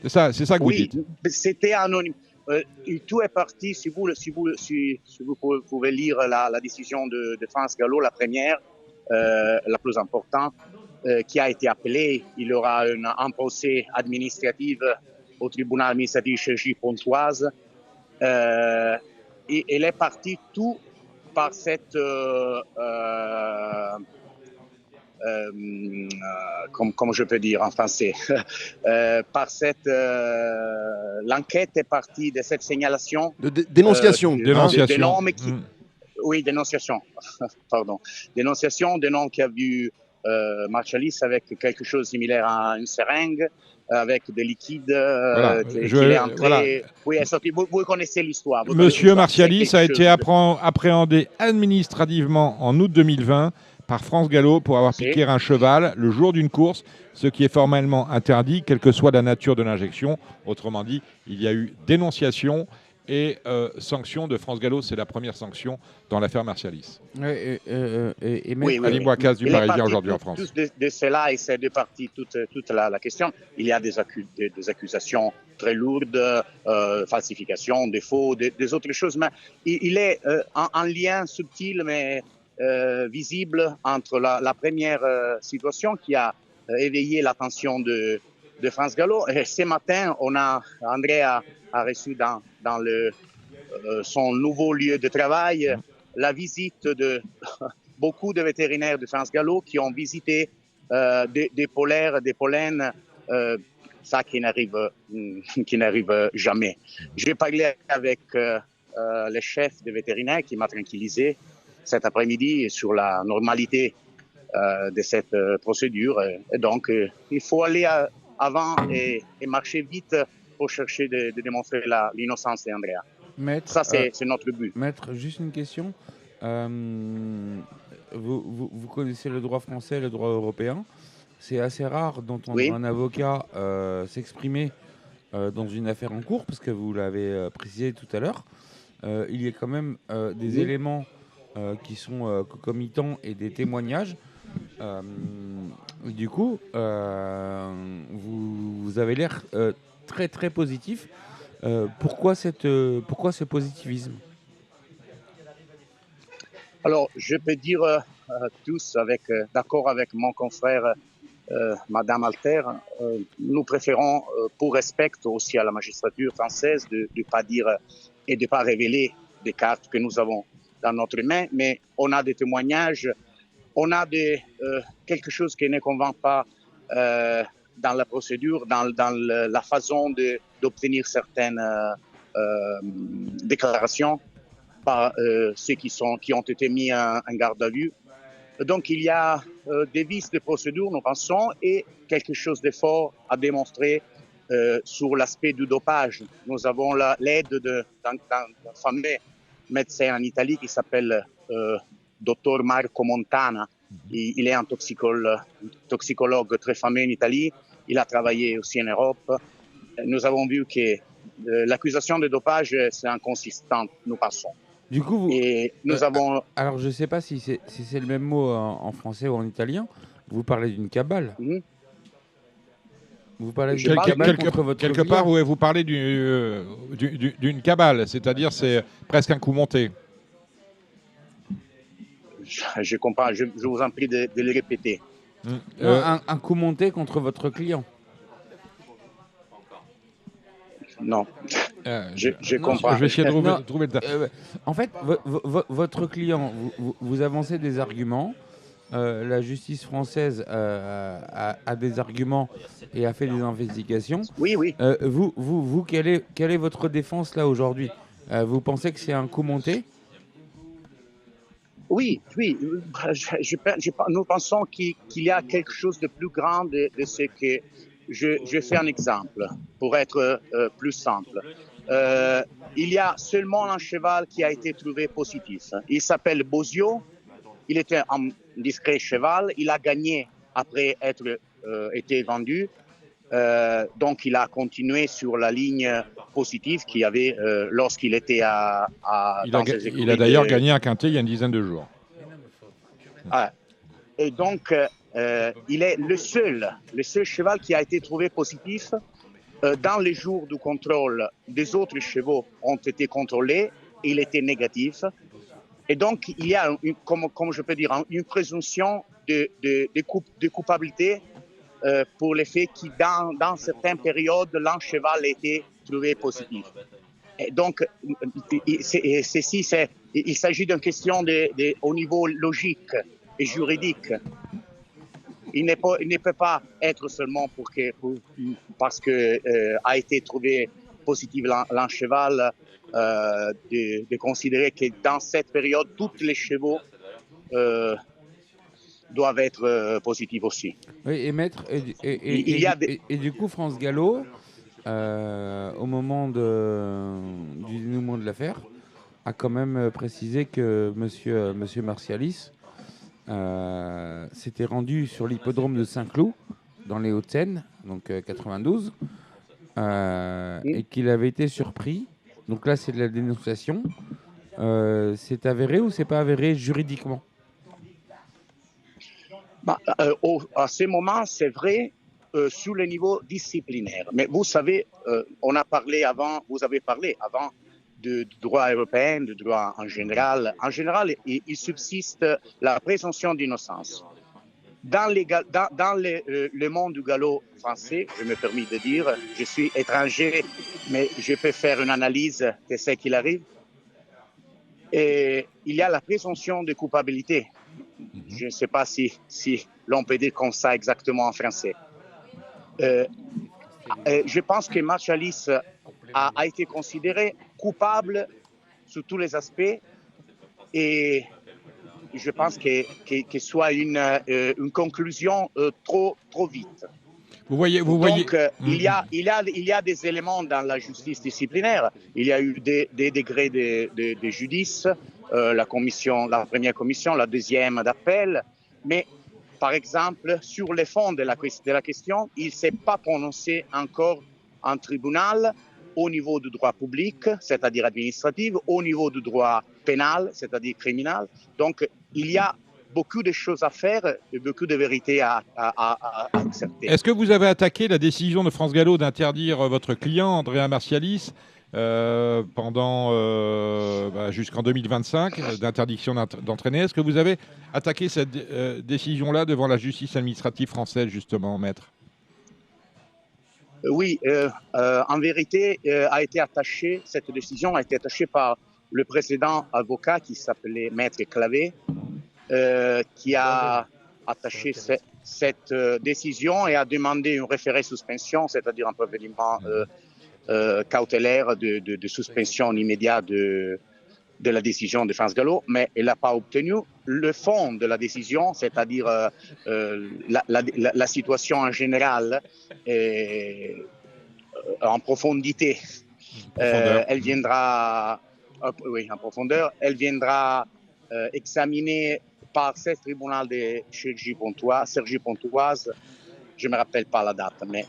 C'est ça que vous dites. Oui, c'était anonyme. Tout est parti, si vous pouvez lire la décision de France Gallo, la première, la plus importante, qui a été appelée. Il y aura un procès administratif au tribunal administratif J. Pontoise. Et elle est partie tout par cette... comme je peux dire en français, par cette l'enquête est partie de cette signalation de dénonciation, de l'homme qui, oui, dénonciation, pardon, dénonciation d'un homme qui a vu Macialis avec quelque chose de similaire à une seringue, avec des liquides qu'il est entré. Voilà. Oui, vous connaissez l'histoire. Monsieur Macialis a été appréhendé administrativement en août 2020 par France Gallo pour avoir piqué un cheval le jour d'une course, ce qui est formellement interdit, quelle que soit la nature de l'injection. Autrement dit, il y a eu dénonciation et sanction de France Gallo. C'est la première sanction dans l'affaire Macialis. Ali Bouakas du Parisien aujourd'hui en France. De cela, et c'est de partie toute la question. Il y a des accusations très lourdes, falsification, défaut, des autres choses, mais il est un lien subtil, mais visible entre la première situation qui a éveillé l'attention de France Gallo. Et ce matin, André a reçu dans son nouveau lieu de travail la visite de beaucoup de vétérinaires de France Gallo qui ont visité des polaires, des pollens, ça qui n'arrive jamais. J'ai parlé avec le chef de vétérinaire qui m'a tranquillisé cet après-midi sur la normalité de cette procédure. Et donc, il faut aller avant et marcher vite pour chercher de démontrer l'innocence d'Andrea. Maître, ça, c'est notre but. Maître, juste une question. Vous connaissez le droit français, le droit européen. C'est assez rare d'entendre un avocat s'exprimer dans une affaire en cours, parce que vous l'avez précisé tout à l'heure. Il y a quand même des éléments qui sont concomitants et des témoignages. Du coup, vous avez l'air très très positif. Pourquoi ce positivisme? Alors, je peux dire d'accord avec mon confrère Madame Alter, nous préférons, pour respect aussi à la magistrature française, de ne pas dire et de ne pas révéler des cartes que nous avons dans notre main, mais on a des témoignages, on a quelque chose qui ne convainc pas dans la procédure, dans la façon d'obtenir certaines déclarations par ceux qui ont été mis en garde à vue. Donc il y a des vices de procédure, nous pensons, et quelque chose de fort à démontrer sur l'aspect du dopage. Nous avons l'aide d'un fameux médecin en Italie qui s'appelle Dr Marco Montana, Il est un toxicologue très fameux en Italie. Il a travaillé aussi en Europe. Nous avons vu que l'accusation de dopage, c'est inconsistant, nous pensons. Du coup, vous, Et nous avons... alors je ne sais pas si c'est le même mot en français ou en italien. Vous parlez d'une cabale. Mhm. Vous parlez Je d'une parle cabale contre votre Quelque client. part, ouais, vous parlez d'une cabale, c'est-à-dire c'est presque un coup monté. Je comprends, je vous en prie de le répéter. Non, un coup monté contre votre client. Non, je Non, comprends. Je vais essayer de Non, trouver le terme. En fait, votre client, vous avancez des arguments. La justice française a des arguments et a fait des investigations. Oui, oui. Vous, quelle est votre défense là aujourd'hui? Vous pensez que c'est un coup monté? Oui, oui. Nous pensons qu'il y a quelque chose de plus grand de ce que je fais un exemple pour être plus simple. Il y a seulement un cheval qui a été trouvé positif. Il s'appelle Bosio. Il était un discret cheval. Il a gagné après être été vendu. Donc, il a continué sur la ligne positive qu'il y avait lorsqu'il était Il a d'ailleurs gagné un quintet il y a une dizaine de jours. Et donc, il est le seul cheval qui a été trouvé positif. Dans les jours du contrôle, des autres chevaux ont été contrôlés. Il était négatif. Et donc, il y a, comme je peux dire, une présomption de culpabilité pour le fait que dans certaines périodes, l'un cheval a été trouvé positif. Et donc, il s'agit d'une question au niveau logique et juridique. Il ne peut pas être seulement parce que a été trouvé positif l'un cheval de considérer que dans cette période, tous les chevaux doivent être positifs aussi. Oui, et maître, et du coup, France Gallo, au moment du dénouement de l'affaire, a quand même précisé que monsieur Martialis s'était rendu sur l'hippodrome de Saint-Cloud, dans les Hauts-de-Seine, donc 92, et qu'il avait été surpris. Donc là, c'est de la dénonciation. C'est avéré ou c'est pas avéré juridiquement? À ce moment, c'est vrai sur le niveau disciplinaire. Mais vous savez, vous avez parlé avant du droit européen, du droit en général. En général, il subsiste la présomption d'innocence. Dans le monde du galop français, je me permets de dire, je suis étranger, mais je peux faire une analyse de ce qu'il arrive. Et il y a la présomption de culpabilité. Je ne sais pas si l'on peut dire comme ça exactement en français. Je pense que Martialis a été considéré coupable sous tous les aspects et je pense que soit une conclusion trop vite. Vous voyez. Donc, il y a des éléments dans la justice disciplinaire. Il y a eu des degrés de judice, la première commission, la deuxième d'appel. Mais, par exemple, sur le fond de la question, il ne s'est pas prononcé encore en tribunal au niveau du droit public, c'est-à-dire administratif, au niveau du droit pénal, c'est-à-dire criminel. Donc, il y a beaucoup de choses à faire et beaucoup de vérités à accepter. Est-ce que vous avez attaqué la décision de France Gallo d'interdire votre client, Andrea Martialis, jusqu'en 2025, d'interdiction d'entraîner? Est-ce que vous avez attaqué cette décision-là devant la justice administrative française, justement, maître? Oui, en vérité, cette décision a été attachée par le précédent avocat qui s'appelait Maître Clavé, qui a attaché cette décision et a demandé un référé suspension, c'est-à-dire un préveniment cautelaire de suspension immédiate de la décision de France Gallo, mais elle n'a pas obtenu le fond de la décision, c'est-à-dire la situation en général en profondité. Elle viendra en profondeur. Elle viendra examiner par ce tribunal de Cergy-Pontoise. Je ne me rappelle pas la date, mais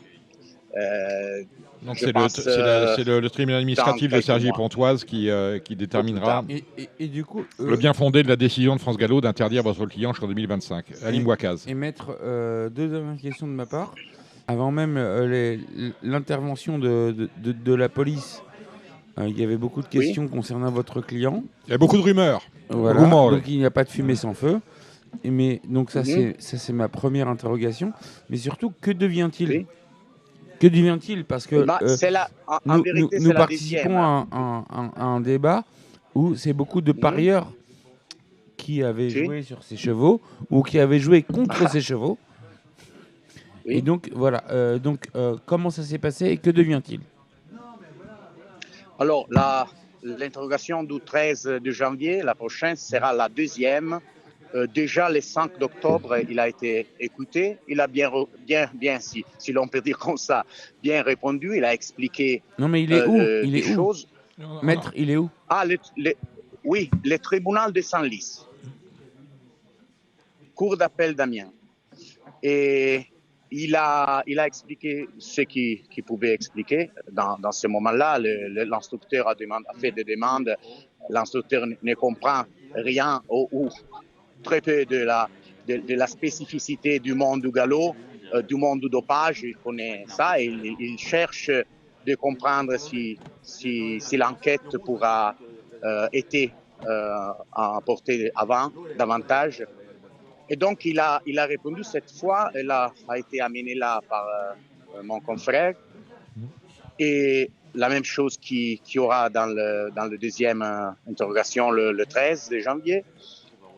Donc je c'est pense, le tribunal administratif dans de quelques mois. Cergy-Pontoise qui déterminera Et du coup, le bien fondé de la décision de France Gallo d'interdire votre client jusqu'en 2025. Alim Bouakaz. Et maître, deux dernières questions de ma part. Avant même l'intervention de la police, il y avait beaucoup de questions concernant votre client. Il y a beaucoup de rumeurs. Voilà. Rumeurs, Donc il n'y a pas de fumée sans feu. Mais donc ça c'est ma première interrogation. Mais surtout, que devient-il ? Que devient-il ? Parce que nous participons à un débat où c'est beaucoup de parieurs qui avaient joué sur ces chevaux ou qui avaient joué contre ces chevaux. Et donc voilà. Comment ça s'est passé et que devient-il ? Alors, l'interrogation du 13 de janvier, la prochaine, sera la deuxième. Déjà, le 5 octobre, il a été écouté. Il a bien si l'on peut dire comme ça, bien répondu. Il a expliqué non, mais il est où il est choses. Où Maître, il est où ? Ah, oui, le tribunal de Senlis. Cour d'appel d'Amiens. Et il a expliqué ce qu'il pouvait expliquer. Dans ce moment-là, l'instructeur a fait des demandes. L'instructeur ne comprend rien ou très peu de la spécificité du monde du galop, du monde du dopage. Il connaît ça et il cherche de comprendre si l'enquête pourra être apportée avant davantage. Et donc, il a répondu cette fois. Elle a été amenée là par mon confrère. Et la même chose qu'il y aura dans le deuxième interrogation le 13 de janvier.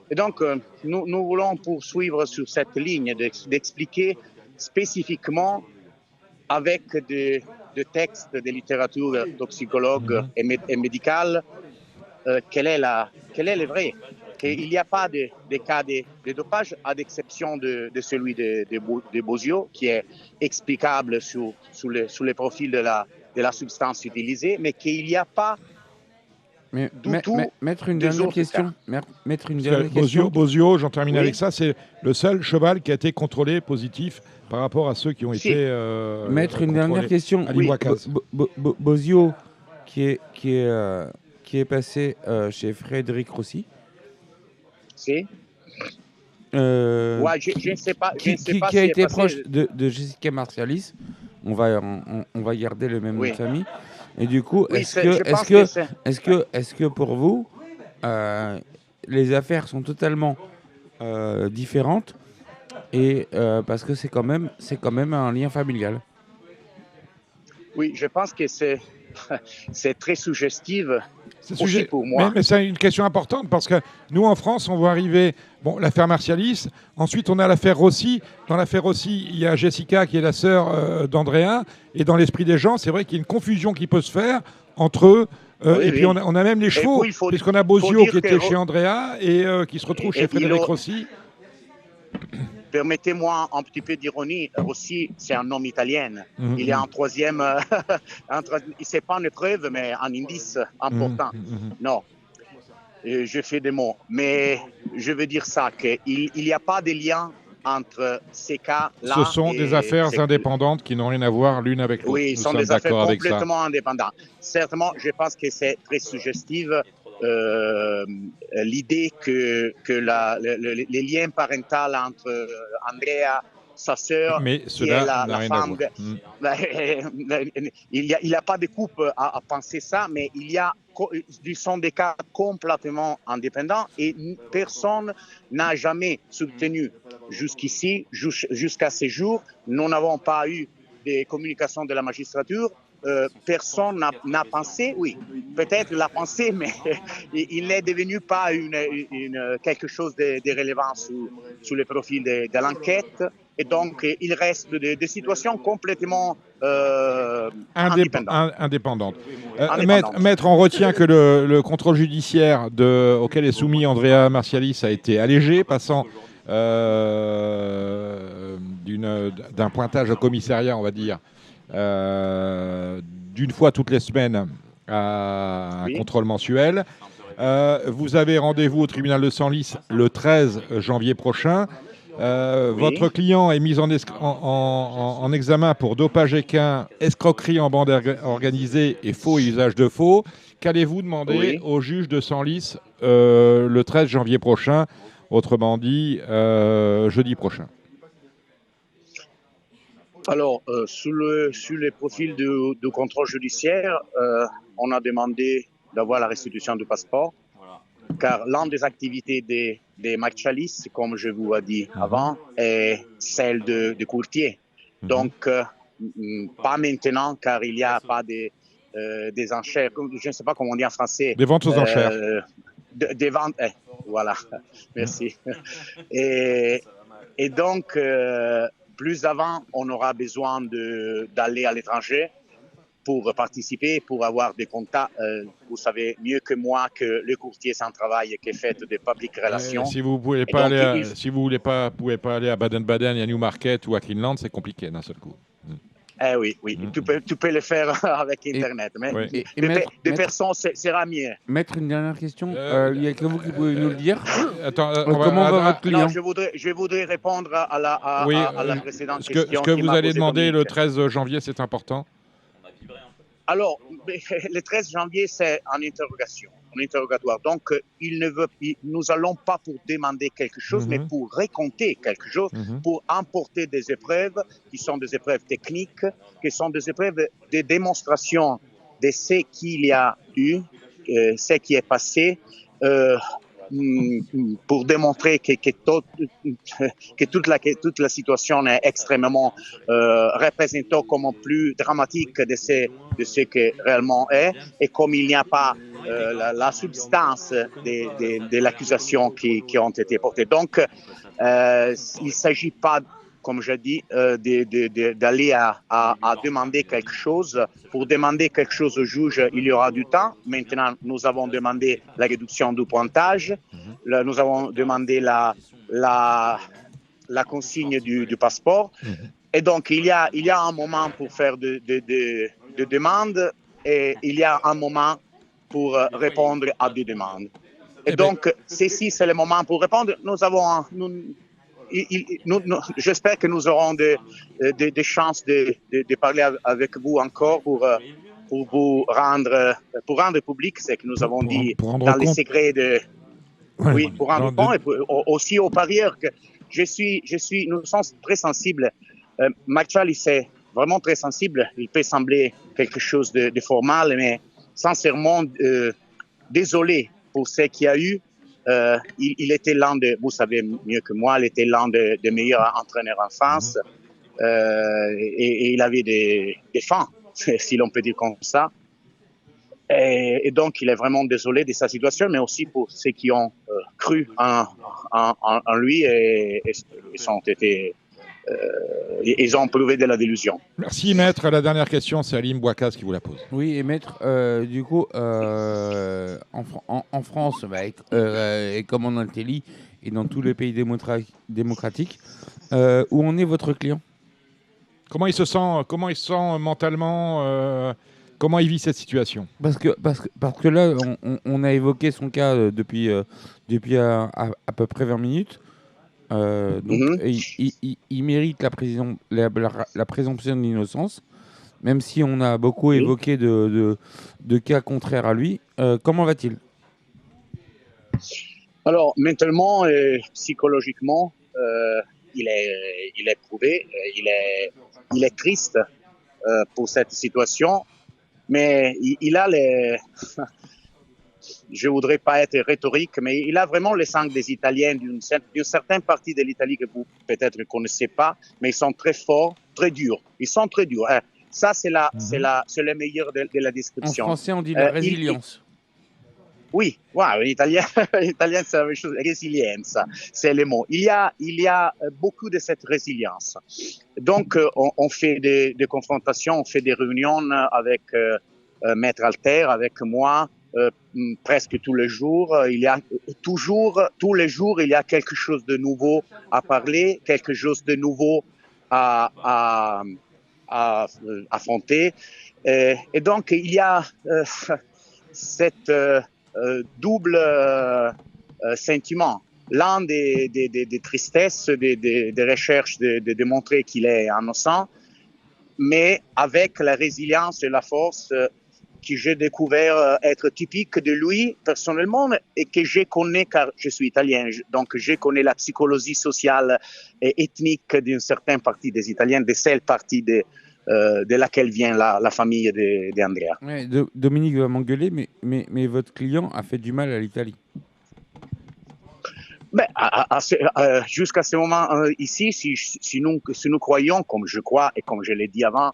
Et donc, nous voulons poursuivre sur cette ligne d'expliquer spécifiquement avec des textes de littérature toxicologue et médicale quel est le vrai. Il n'y a pas de cas de dopage, à l'exception de celui de Bozio, qui est explicable sous le profil de la substance utilisée, mais qu'il n'y a pas Mettre une dernière question. Mettre une dernière question. Bozio, j'en termine avec ça, c'est le seul cheval qui a été contrôlé positif par rapport à ceux qui ont été mettre une dernière question. Bozio, qui est passé chez Frédéric Rossi. Si. Je ne sais pas. Qui a été proche de Jessica Marcialis. On va garder le même nom de famille. Et du coup, est-ce que pour vous, les affaires sont totalement différentes et parce que c'est quand même un lien familial. Oui, je pense que c'est très suggestif. Pour moi. Mais c'est une question importante parce que nous, en France, on voit arriver l'affaire Marcialis. Ensuite, on a l'affaire Rossi. Dans l'affaire Rossi, il y a Jessica qui est la sœur d'Andrea. Et dans l'esprit des gens, c'est vrai qu'il y a une confusion qui peut se faire entre eux. Puis on a même les chevaux, puisqu'on a Bozio qui était chez Andrea et qui se retrouve chez Frédéric Rossi. Permettez-moi un petit peu d'ironie. Rossi, c'est un nom italien. Il y a un troisième. C'est pas une preuve, mais un indice important. Non, je fais des mots. Mais je veux dire ça, qu'il n'y a pas de lien entre ces cas-là. Ce sont des affaires indépendantes qui n'ont rien à voir l'une avec l'autre. Oui, ce sont des affaires complètement indépendantes. Certainement, je pense que c'est très suggestif. L'idée que les liens parentaux entre Andrea, sa sœur, mais et la femme, il n'y a pas de couple à penser ça, mais ce sont des cas complètement indépendants et personne n'a jamais soutenu jusqu'ici, jusqu'à ce jour. Nous n'avons pas eu de communication de la magistrature. Personne n'a pensé, oui, peut-être l'a pensé, mais il n'est devenu pas quelque chose de relevant sur le profil de l'enquête. Et donc, il reste des situations complètement indépendantes. Maître, on retient que le contrôle judiciaire auquel est soumis Andrea Marcialis a été allégé, passant d'un pointage au commissariat, on va dire, d'une fois toutes les semaines à un contrôle mensuel. Vous avez rendez-vous au tribunal de Senlis le 13 janvier prochain. Votre client est mis en examen pour dopage équin, escroquerie en bande organisée et faux et usage de faux. Qu'allez-vous demander au juge de Senlis le 13 janvier prochain, autrement dit jeudi prochain? Alors, sur le profil du contrôle judiciaire, on a demandé d'avoir la restitution du passeport, car l'une des activités des Makchalis, comme je vous ai dit avant, est celle de courtier. Donc, pas maintenant, car il n'y a pas des enchères, je ne sais pas comment on dit en français. Des ventes aux enchères. Des ventes, voilà, merci. Et donc, plus avant, on aura besoin d'aller à l'étranger pour participer, pour avoir des contacts. Vous savez mieux que moi que le courtier, c'est un travail qui est fait de public relations. Si vous pouvez pas pouvez pas aller à Baden-Baden et à Newmarket ou à Greenland, c'est compliqué d'un seul coup. Oui. Tu peux le faire avec Internet, mais des personnes, sera mieux. Maître, une dernière question. Il y a que vous qui pouvez nous le dire. Attends, comment va votre client? Non, je voudrais répondre à la précédente question. Ce que vous allez demander le 13 janvier, c'est important. Alors, le 13 janvier, c'est un interrogatoire. Donc, nous n'allons pas pour demander quelque chose, mais pour raconter quelque chose, pour emporter des épreuves qui sont des épreuves techniques, qui sont des épreuves de démonstration de ce qu'il y a eu, ce qui est passé, pour démontrer que toute la situation est extrêmement représentée comme plus dramatique de ce que réellement est, et comme il n'y a pas la substance de l'accusation qui ont été portées. Donc, il ne s'agit pas, comme je dis, d'aller à demander quelque chose. Pour demander quelque chose au juge, il y aura du temps. Maintenant, nous avons demandé la réduction du pointage. Nous avons demandé la consigne du passeport. Et donc, il y a un moment pour faire de demandes et il y a un moment pour répondre à des demandes. Et donc, ceci, c'est le moment pour répondre. J'espère que nous aurons des chances de parler avec vous encore pour vous rendre public ce que nous avons dit dans les secrets pour rendre compte, et aussi aux parieurs que nous sommes très sensibles. Makchalis est vraiment très sensible. Il peut sembler quelque chose de formal, mais sincèrement, désolé pour ce qu'il y a eu. Il était l'un vous savez mieux que moi, il était l'un des meilleurs entraîneurs en France, et il avait des fans, si l'on peut dire comme ça. Et donc, il est vraiment désolé de sa situation, mais aussi pour ceux qui ont cru en lui et ils ont prouvé de la délusion. Merci, maître. La dernière question, c'est Alim Bouakaz qui vous la pose. Oui, et maître, du coup, en France, et comme en Altélie et dans tous les pays démocratiques, où en est votre client? Comment il se sent mentalement comment il vit cette situation? Parce que là, on a évoqué son cas depuis à peu près 20 minutes. Donc, il mérite la présomption d'innocence, même si on a beaucoup évoqué de cas contraires à lui. Comment va-t-il? Alors, mentalement et psychologiquement, il est prouvé, il est triste pour cette situation, mais il a je voudrais pas être rhétorique, mais il a vraiment le sang des Italiens, d'une certaine partie de l'Italie que vous peut-être ne connaissez pas, mais ils sont très forts, très durs. Ils sont très durs. Ça, c'est le meilleur de la description. En français, on dit la résilience. Oui, l'italien, c'est la même chose. Résilience, c'est le mot. Il y a beaucoup de cette résilience. Donc, on fait des confrontations, on fait des réunions avec Maître Alter, avec moi, presque tous les jours. Il y a tous les jours, il y a quelque chose de nouveau à parler, quelque chose de nouveau à affronter. Et donc, il y a cette double sentiment. L'un des tristesses, des recherches de démontrer qu'il est innocent, mais avec la résilience et la force que j'ai découvert être typique de lui personnellement et que je connais car je suis italien. Donc je connais la psychologie sociale et ethnique d'une certaine partie des Italiens, de celle partie de laquelle vient la famille d'Andrea. Ouais, Dominique va m'engueuler, mais votre client a fait du mal à l'Italie. Ben, jusqu'à ce moment ici, si nous croyons, comme je crois et comme je l'ai dit avant,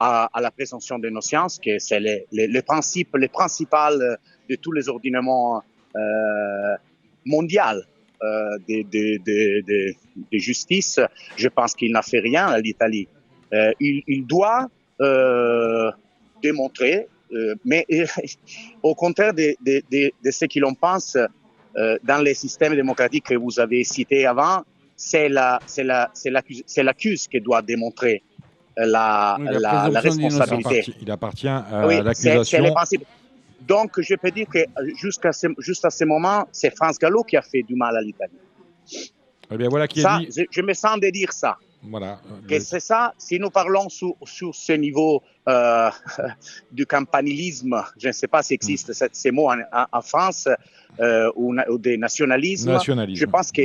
à la présomption d'innocence, que c'est le principal de tous les ordonnements mondiaux de justice, je pense qu'il n'a fait rien à l'Italie. Il doit démontrer, mais au contraire de ce que l'on pense dans les systèmes démocratiques que vous avez cités avant, c'est l'accuse qui doit démontrer la responsabilité. Il appartient à Oui, l'accusation. c'est le principe. Donc, je peux dire que jusqu'à ce moment, c'est France Gallo qui a fait du mal à l'Italie. Eh bien, voilà qui est Ça, dit. je me sens de dire ça. Voilà. Que c'est ça, si nous parlons sur ce niveau du campanilisme, je ne sais pas s'il existe ces mots en France, ou des nationalismes, je pense que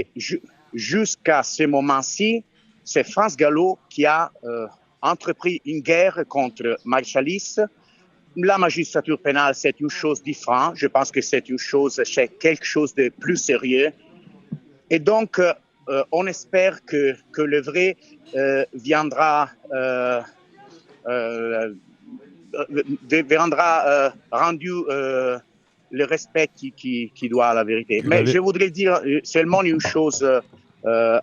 jusqu'à ce moment-ci, c'est France Gallo qui a entrepris une guerre contre Marchalis. La magistrature pénale, c'est une chose différente. Je pense que c'est quelque chose de plus sérieux. Et donc, on espère que le vrai viendra rendu le respect qui doit à la vérité. Mais je voudrais dire seulement une chose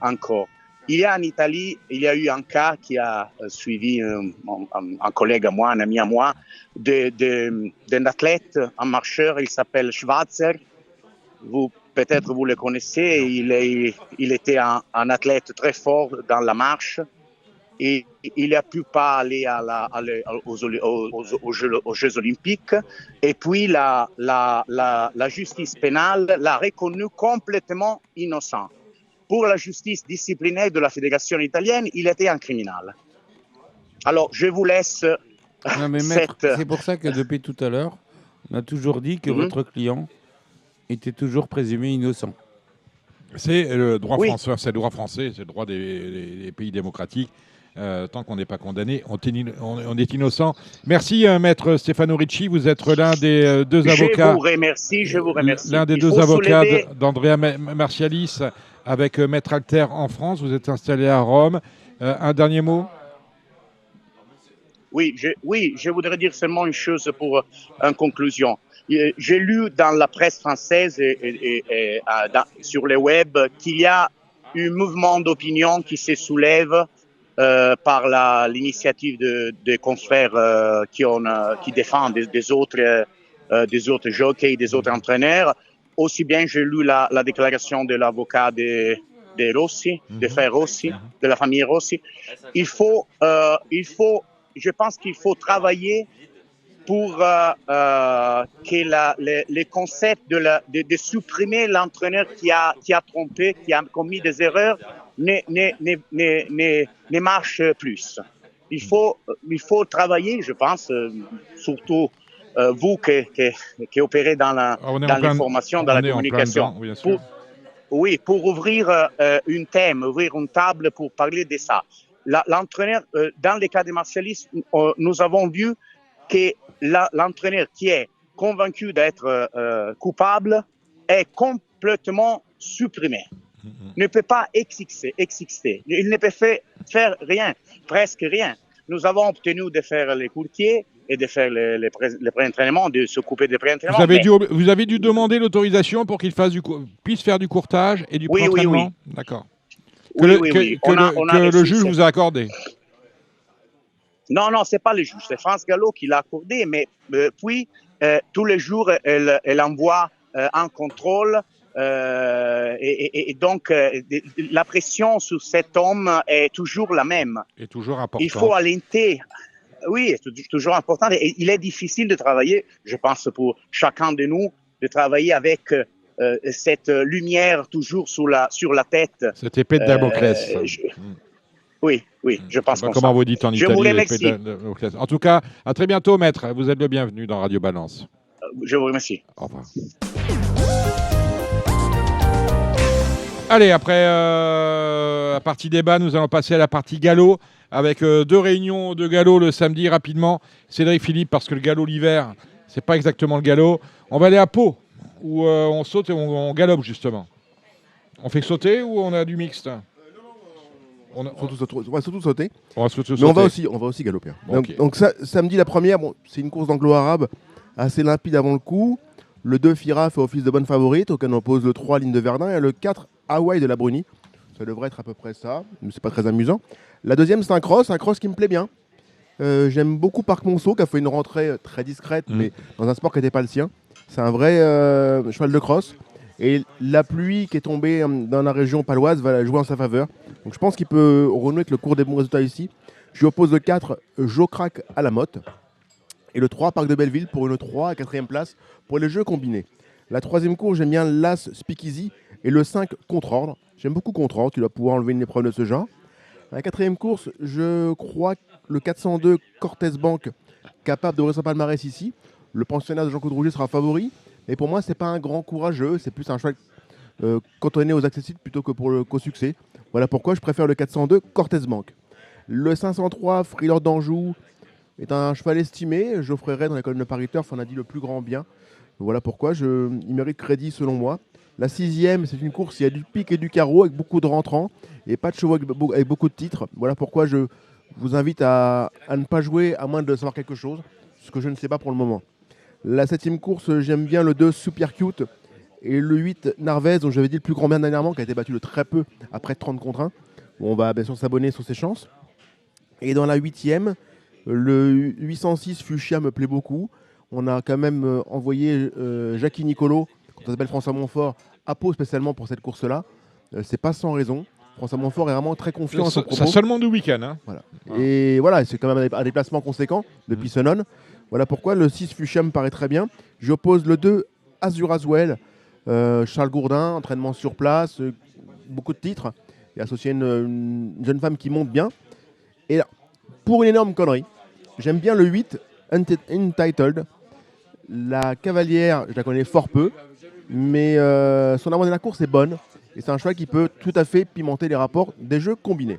encore. Il y a en Italie, il y a eu un cas qui a suivi un collègue à moi, un ami à moi, d'un athlète, un marcheur, il s'appelle Schwarzer. Peut-être vous le connaissez, il était un athlète très fort dans la marche et il n'a pu pas aller aux Jeux Olympiques. Et puis la justice pénale l'a reconnu complètement innocent. Pour la justice disciplinaire de la fédération italienne, il était un criminel. Alors, je vous laisse... Non, mais maître, c'est pour ça que depuis tout à l'heure, on a toujours dit que votre client était toujours présumé innocent. C'est le droit français, c'est le droit français, c'est le droit des pays démocratiques. Tant qu'on n'est pas condamné, on est innocent. Merci, maître Stefano Ricci. Vous êtes l'un des deux avocats. Je vous remercie. L'un des deux avocats d'Andrea Marchalis avec Maître Alter en France. Vous êtes installé à Rome. Un dernier mot ? Oui, je voudrais dire seulement une chose pour en conclusion. J'ai lu dans la presse française et sur le web qu'il y a un mouvement d'opinion qui se soulève par l'initiative des confrères qui défendent des autres jockeys, des autres entraîneurs. Aussi bien, j'ai lu la déclaration de l'avocat de Rossi, de frère Rossi, de la famille Rossi. Je pense qu'il faut travailler pour que le concept de supprimer l'entraîneur qui a trompé, qui a commis des erreurs, ne marche plus. Il faut travailler, je pense, surtout vous qui opérez dans l'information, dans la communication, pour ouvrir une thème, ouvrir une table pour parler de ça. L'entraîneur, dans le cas de Marchalis, nous avons vu que l'entraîneur qui est convaincu d'être coupable est complètement supprimé. Ne peut pas exister. Il ne peut faire rien, presque rien. Nous avons obtenu de faire les courtiers et de faire les pré-entraînements, de s'occuper des pré-entraînements. Vous avez dû demander l'autorisation pour qu'il puisse faire du courtage et du pré-entraînement ? Oui. D'accord. Que le juge vous a accordé. Non, c'est pas le juge, c'est France Gallo qui l'a accordé, mais puis tous les jours elle envoie un contrôle et donc la pression sur cet homme est toujours la même. Et toujours importante. Il faut Oui, c'est toujours important. Et il est difficile de travailler, je pense, pour chacun de nous, de travailler avec cette lumière toujours sur la tête. Cette épée de Damoclès. Oui, je pense Je sais pas comme comment ça. vous dites en Je vous Italie, l'épée remercie. de Damoclès. En tout cas, à très bientôt, maître. Vous êtes le bienvenu dans Radio Balance. Je vous remercie. Au revoir. Allez, après la partie débat, nous allons passer à la partie galop avec 2 réunions de galop le samedi rapidement. Cédric Philippe, parce que le galop l'hiver, c'est pas exactement le galop. On va aller à Pau, où on saute et on galope justement. On fait sauter ou on a du mixte? On va surtout sauter. On va surtout Mais sauter. on va aussi galoper. Bon, ok. Donc samedi, la première, c'est une course d'anglo-arabe assez limpide avant le coup. Le 2, Fira, fait office de bonne favorite, auquel on oppose le 3, Ligne de Verdun, et le 4, Hawaï de la Bruni. Ça devrait être à peu près ça, mais c'est pas très amusant. La deuxième, c'est un cross qui me plaît bien. J'aime beaucoup Parc Monceau, qui a fait une rentrée très discrète, mais dans un sport qui n'était pas le sien. C'est un vrai cheval de cross. Et la pluie qui est tombée dans la région paloise va jouer en sa faveur. Donc je pense qu'il peut renouer avec le cours des bons résultats ici. Je lui oppose le 4, Jocrac à la Motte. Et le 3, Parc de Belleville, pour une 3 à 4e place pour les jeux combinés. La troisième course, j'aime bien l'As Speakeasy et le 5, Contre-Ordre. J'aime beaucoup Contre-Ordre, tu dois pouvoir enlever une épreuve de ce genre. La quatrième course, je crois le 402, Cortez Bank, capable d'ouvrir son palmarès ici. Le pensionnaire de Jean-Claude Rouget sera favori. Mais pour moi, ce n'est pas un grand courageux, c'est plus un cheval cantonné aux accessibles plutôt qu'au succès. Voilà pourquoi je préfère le 402 Cortez Bank. Le 503 Freelord d'Anjou est un cheval estimé. Geoffrey Ray dans la colonne de Paris Turf en a dit le plus grand bien. Voilà pourquoi il mérite crédit selon moi. La 6e, c'est une course, il y a du pic et du carreau avec beaucoup de rentrants et pas de chevaux avec beaucoup de titres. Voilà pourquoi je vous invite à ne pas jouer à moins de savoir quelque chose, ce que je ne sais pas pour le moment. La 7e course, j'aime bien le 2 Super Cute et le 8 Narvez, dont j'avais dit le plus grand bien dernièrement, qui a été battu de très peu après 30 contre 1. On va bien sûr s'abonner sur ses chances. Et dans la 8e, le 806 Fuchsia me plaît beaucoup. On a quand même envoyé Jackie Nicolo, quand on s'appelle François Montfort, à Pau spécialement pour cette course-là. C'est pas sans raison. François Montfort est vraiment très confiant. Ça seulement du week-end. Hein. Voilà. Et voilà, c'est quand même un déplacement conséquent depuis Senon. Voilà pourquoi le 6 Fuchsia me paraît très bien. J'oppose le 2 Azurazwell, Charles Gourdin, entraînement sur place, beaucoup de titres, et associé à une jeune femme qui monte bien. Et là, pour une énorme connerie, j'aime bien le 8 Untitled. La cavalière, je la connais fort peu, mais son avance de la course est bonne. Et c'est un cheval qui peut tout à fait pimenter les rapports des jeux combinés.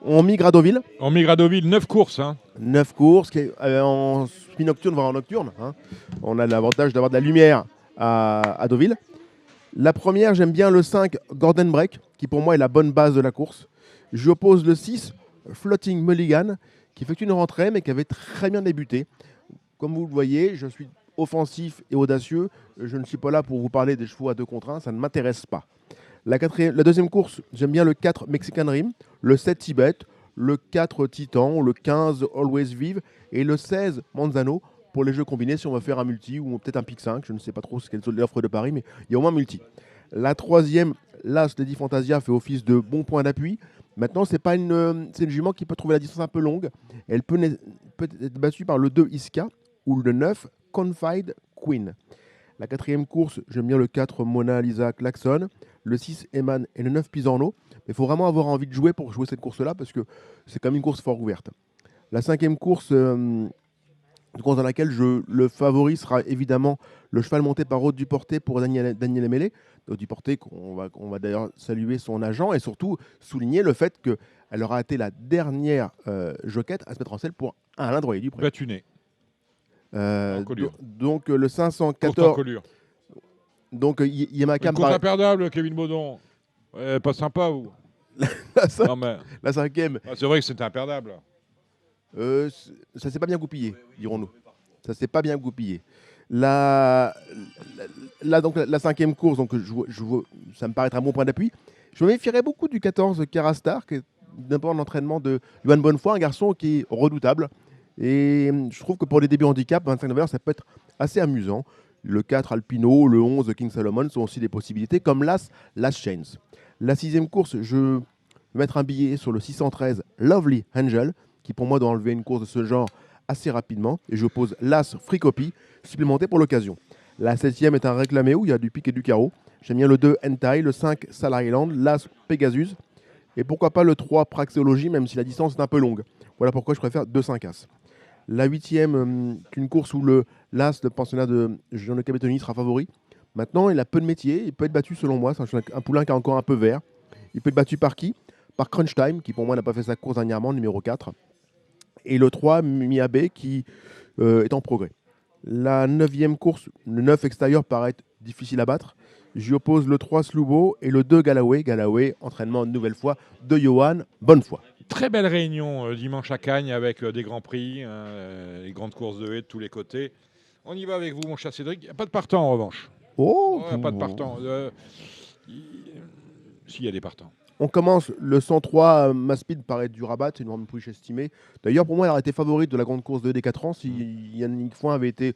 On migre à Deauville. On migre à Deauville, 9 courses. Hein. 9 courses, en semi-nocturne, voire en nocturne. Hein. On a l'avantage d'avoir de la lumière à Deauville. La première, j'aime bien le 5, Gordon Break, qui pour moi est la bonne base de la course. Je lui oppose le 6, Floating Mulligan, qui effectue une rentrée, mais qui avait très bien débuté. Comme vous le voyez, je suis offensif et audacieux. Je ne suis pas là pour vous parler des chevaux à 2 contre 1, ça ne m'intéresse pas. La deuxième course, j'aime bien le 4 Mexican Rim, le 7 Tibet, le 4 Titan, le 15 Always Vive et le 16 Manzano pour les jeux combinés si on va faire un multi ou peut-être un pic 5. Je ne sais pas trop ce qu'est l'offre de Paris, mais il y a au moins multi. La troisième, l'As Lady Fantasia fait office de bon point d'appui. Maintenant, c'est une jument qui peut trouver la distance un peu longue. Elle peut être battue par le 2 Iska ou le 9 Confide Queen. La quatrième course, j'aime bien le 4 Mona Lisa Klaxon, le 6 Eman et le 9 Pisorno. Mais il faut vraiment avoir envie de jouer pour jouer cette course-là parce que c'est quand même une course fort ouverte. La cinquième course, dans laquelle le favori sera évidemment le cheval monté par Aude Duporté pour Daniel Emelé. Aude Duporté, on va d'ailleurs saluer son agent et surtout souligner le fait qu'elle aura été la dernière joquette à se mettre en selle pour Alain Droyer-Dupré. Batuné. Donc le 514. Donc Yemaka me paraît imperdable, Kevin Baudon. Pas sympa ou La cinquième. Ah, c'est vrai que c'était imperdable. Ça s'est pas bien goupillé, dirons-nous. Ça s'est pas bien goupillé. La cinquième course, donc ça me paraît être un bon point d'appui. Je me méfierais beaucoup du 14 Karastar, qui est d'abord l'entraînement de Yoann Bonnefoy, un garçon qui est redoutable. Et je trouve que pour les débuts handicap, 25 novembre, ça peut être assez amusant. Le 4 Alpino, le 11 King Solomon sont aussi des possibilités, comme l'As Last Chance. La sixième course, je vais mettre un billet sur le 613 Lovely Angel, qui pour moi doit enlever une course de ce genre assez rapidement. Et j'oppose l'As Free Copy, supplémenté pour l'occasion. La 7e est un réclamé où il y a du pique et du carreau. J'aime bien le 2 Hentai, le 5 Salaryland, l'As Pegasus. Et pourquoi pas le 3 Praxéologie, même si la distance est un peu longue. Voilà pourquoi je préfère 2-5 As. La 8e, une course où l'As, le pensionnaire de Jean-Luc Cabetoni, sera favori. Maintenant, il a peu de métier, il peut être battu selon moi. C'est un poulain qui est encore un peu vert. Il peut être battu par qui? Par Crunch Time, qui pour moi n'a pas fait sa course dernièrement, numéro 4. Et le 3, Miabe, qui est en progrès. La 9e course, le 9 extérieur paraît être difficile à battre. J'y oppose le 3 Slubo et le 2 Galloway. Galloway, entraînement une nouvelle fois de Johan. Bonne foi. Très belle réunion dimanche à Cagnes avec des grands prix, les grandes courses de haies de tous les côtés. On y va avec vous, mon cher Cédric. Il n'y a pas de partant en revanche. Oh, Pas de partant. S'il y a des partants. On commence le 103 Maspid paraît du Rabat, c'est une grande pouliche estimée. D'ailleurs, pour moi, elle aurait été favorite de la grande course de des 4 ans si Yannick Foin avait été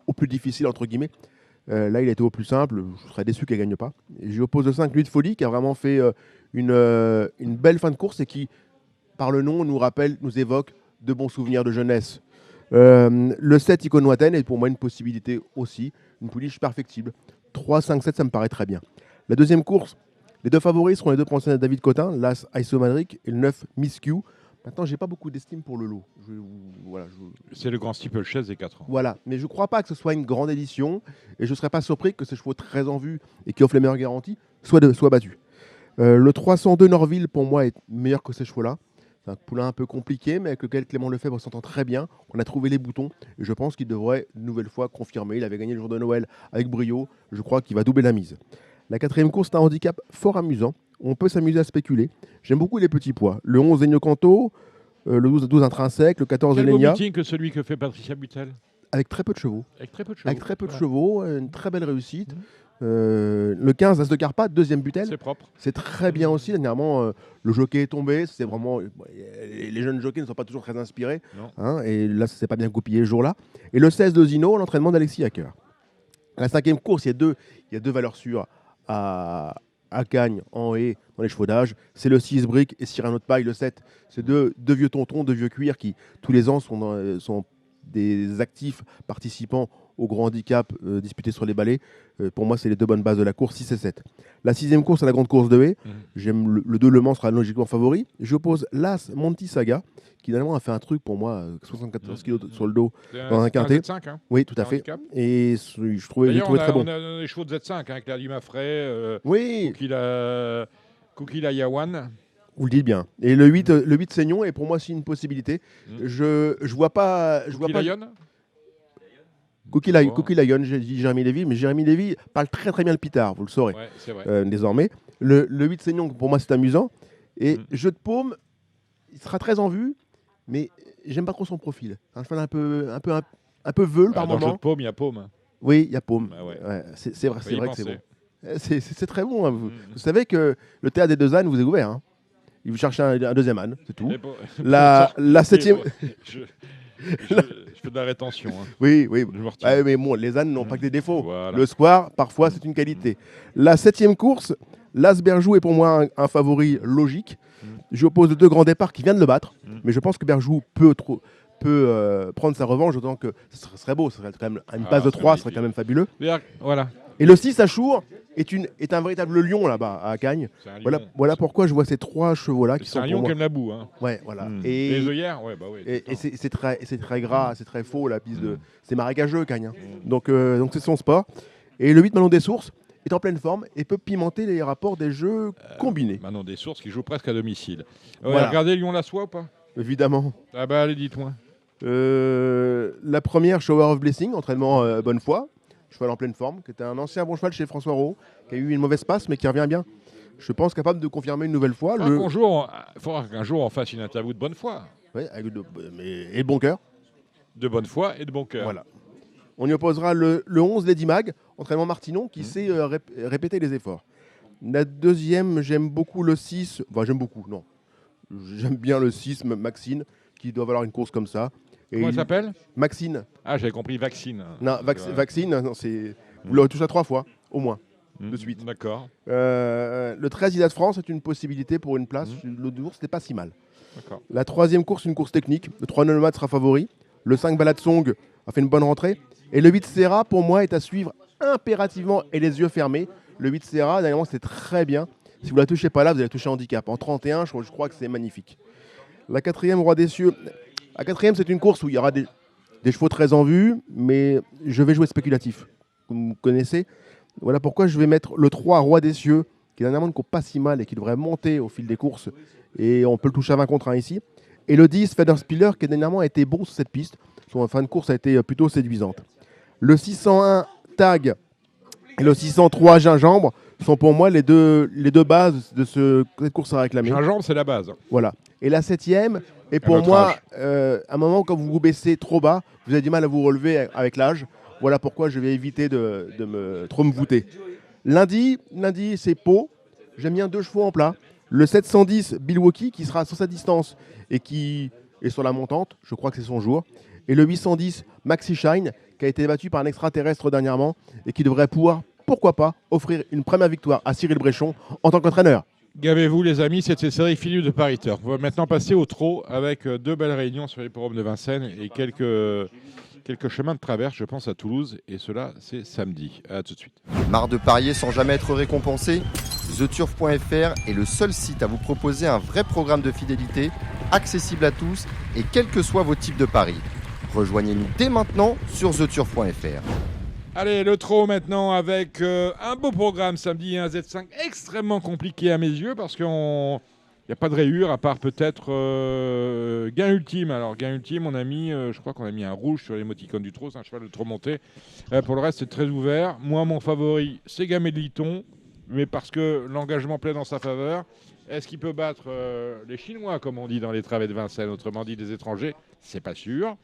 au plus difficile, entre guillemets. Là, il a été au plus simple. Je serais déçu qu'elle ne gagne pas. Et j'y oppose le 5 Nuit de Folie qui a vraiment fait une belle fin de course et qui, par le nom, nous évoque de bons souvenirs de jeunesse. Le 7 Iconouaten est pour moi une possibilité aussi. Une pouliche perfectible. 3, 5, 7, ça me paraît très bien. La deuxième course, les deux favoris seront les deux pensionnaires de David Cotin, l'As Isomadric et le 9 Miss Q. Maintenant, j'ai pas beaucoup d'estime pour le lot. C'est le grand steeplechase des 4 ans. Voilà, mais je ne crois pas que ce soit une grande édition et je ne serais pas surpris que ces chevaux très en vue et qui offrent les meilleures garanties soient battus. Le 302 Norville, pour moi, est meilleur que ces chevaux-là. C'est un poulain un peu compliqué, mais avec lequel Clément Lefebvre s'entend très bien. On a trouvé les boutons et je pense qu'il devrait une nouvelle fois confirmer. Il avait gagné le jour de Noël avec brio. Je crois qu'il va doubler la mise. La 4e course, c'est un handicap fort amusant. On peut s'amuser à spéculer. J'aime beaucoup les petits poids. Le 11 Ennio Canto, le 12 Intrinsèque, le 14 Quel Elenia. beau meeting que celui que fait Patricia Butel. Avec très peu de chevaux. Avec très peu de chevaux. Avec très peu de chevaux, une très belle réussite. Le 15 As de Carpath, 2e Butel. C'est propre. C'est très bien aussi. Dernièrement, le jockey est tombé. C'est vraiment les jeunes jockeys ne sont pas toujours très inspirés. Hein, et là, ça s'est pas bien goupillé ce jour-là. Et le 16 de Zino, l'entraînement d'Alexis Hacker. La 5e course, il y a deux valeurs sûres à Cagnes, en haie, dans les chevaux d'âge. C'est le 6 Brick et Cyrano de Paille, le 7. C'est deux vieux tontons, deux vieux cuirs qui, tous les ans, sont des actifs participants au grand handicap disputé sur les balais. Pour moi, c'est les deux bonnes bases de la course, 6 et 7. La 6e course, c'est la grande course de haie. J'aime le 2 Le Mans sera logiquement favori. J'oppose l'As Monty Saga, qui finalement a fait un truc pour moi, 74 kg sur le dos dans un quintet. Z5, hein. Oui, tout à fait. Et je trouvais très bon. On a des chevaux de Z5 avec Claire Mafray, oui. Kukila Yawan. Vous le dites bien. Et le 8 Seignon est pour moi aussi une possibilité. Je vois pas. Cookie Lion, j'ai dit Jérémy Lévy, mais Jérémy Lévy parle très très bien le pitard, vous le saurez. Ouais, c'est vrai. Désormais. Le 8 Seignon, pour moi, c'est amusant. Et Jeu de Paume, il sera très en vue, mais j'aime pas trop son profil. Un cheval un peu veule par moment. Dans Jeu de Paume, il y a Paume. Oui, il y a Paume. Ah ouais. Ouais, c'est vrai, c'est vrai que c'est bon. penser. C'est très bon. Hein. Vous savez que le théâtre des 2 ânes vous est ouvert. Hein. Il vous cherche un deuxième âne, c'est tout. La 7e. Je fais de la rétention. Hein. Oui. Ouais, mais bon, les ânes n'ont pas que des défauts. Voilà. Le soir, parfois, c'est une qualité. La 7e course, l'As Berjou est pour moi un favori logique. J'oppose de 2 grands départs qui viennent de le battre. Mais je pense que Berjou peut prendre sa revanche, d'autant que ce serait beau. Ce serait quand même une passe de 3, ce serait quand même fabuleux. Voilà. Et le 6 Achour est un véritable lion là-bas à Cagnes. Voilà pourquoi je vois ces 3 chevaux-là qui sont. C'est un lion qui aime la boue. Hein. Ouais, voilà. Et les œillères, et c'est très gras, c'est très faux la piste de. C'est marécageux Cagnes. Hein. Donc c'est son sport. Et le 8 Manon des Sources est en pleine forme et peut pimenter les rapports des jeux combinés. Manon des Sources qui joue presque à domicile. Voilà. Regardez Lyon-la-Soie ou pas? Évidemment. Ah bah allez, dites-moi. La première, Shower of Blessing, entraînement bonne foi. Cheval en pleine forme, qui était un ancien bon cheval chez François Roux, qui a eu une mauvaise passe, mais qui revient bien. Je pense capable de confirmer une nouvelle fois. Il faudra qu'un jour on fasse une interview de bonne foi. Oui, et de bon cœur. De bonne foi et de bon cœur. Voilà. On y opposera le 11 Lady Mag, entraînement Martinon, qui sait répéter les efforts. La 2e, j'aime beaucoup le 6. Enfin, j'aime beaucoup, non. J'aime bien le 6, Maxine, qui doit valoir une course comme ça. Comment elle s'appelle? Maxine. Ah, j'avais compris Vaccine. Non, Vaccine, non, c'est... Vous l'aurez touché 3 fois, au moins. de suite. D'accord. Le 13 Ida de France est une possibilité pour une place. L'autre jour, c'était pas si mal. D'accord. La troisième course, une course technique. Le 3 Nomad sera favori. Le 5 Balade Song a fait une bonne rentrée. Et le 8 Serra, pour moi, est à suivre impérativement et les yeux fermés. Le 8 Serra, dernièrement, c'est très bien. Si vous la touchez pas là, vous allez toucher handicap. En 31, je crois que c'est magnifique. La quatrième, Roi des Cieux. La quatrième, c'est une course où il y aura des chevaux très en vue, mais je vais jouer spéculatif. Comme vous connaissez. Voilà pourquoi je vais mettre le 3, Roi des Cieux, qui est dernièrement ne court pas si mal et qui devrait monter au fil des courses. Et on peut le toucher à 20 contre 1 ici. Et le 10, Feather Spiller, qui dernièrement a été bon sur cette piste. Son fin de course a été plutôt séduisante. Le 601, Tag, et le 603, Gingembre, sont pour moi les deux bases de cette course à réclamer. Gingembre, c'est la base. Voilà. Et la 7e est pour moi, à un moment, quand vous vous baissez trop bas, vous avez du mal à vous relever avec l'âge. Voilà pourquoi je vais éviter de trop me voûter. Lundi, c'est Pau. J'aime bien 2 chevaux en plat. Le 710, Milwaukee, qui sera sur sa distance et qui est sur la montante. Je crois que c'est son jour. Et le 810, Maxi Shine, qui a été battu par un extraterrestre dernièrement et qui devrait pouvoir, pourquoi pas, offrir une première victoire à Cyril Bréchon en tant qu'entraîneur. Gavez-vous les amis, c'était série Philippe de Paris Turf. On va maintenant passer au trot avec 2 belles réunions sur l'hippodrome de Vincennes et quelques chemins de traverse, je pense à Toulouse, et cela c'est samedi. À tout de suite. Marre de parier sans jamais être récompensé? TheTurf.fr est le seul site à vous proposer un vrai programme de fidélité, accessible à tous et quels que soient vos types de paris. Rejoignez-nous dès maintenant sur TheTurf.fr. Allez, le trot maintenant avec un beau programme samedi, un Z5 extrêmement compliqué à mes yeux parce qu'il n'y a pas de rayure à part peut-être Gain Ultime. Alors Gain Ultime, on a mis, je crois qu'on a mis un rouge sur l'émoticône du trot, c'est un cheval de trot monté. Pour le reste, c'est très ouvert. Moi, mon favori, c'est Gaméliton, mais parce que l'engagement plaît dans sa faveur. Est-ce qu'il peut battre les Chinois, comme on dit dans les travées de Vincennes, autrement dit des étrangers? C'est pas sûr.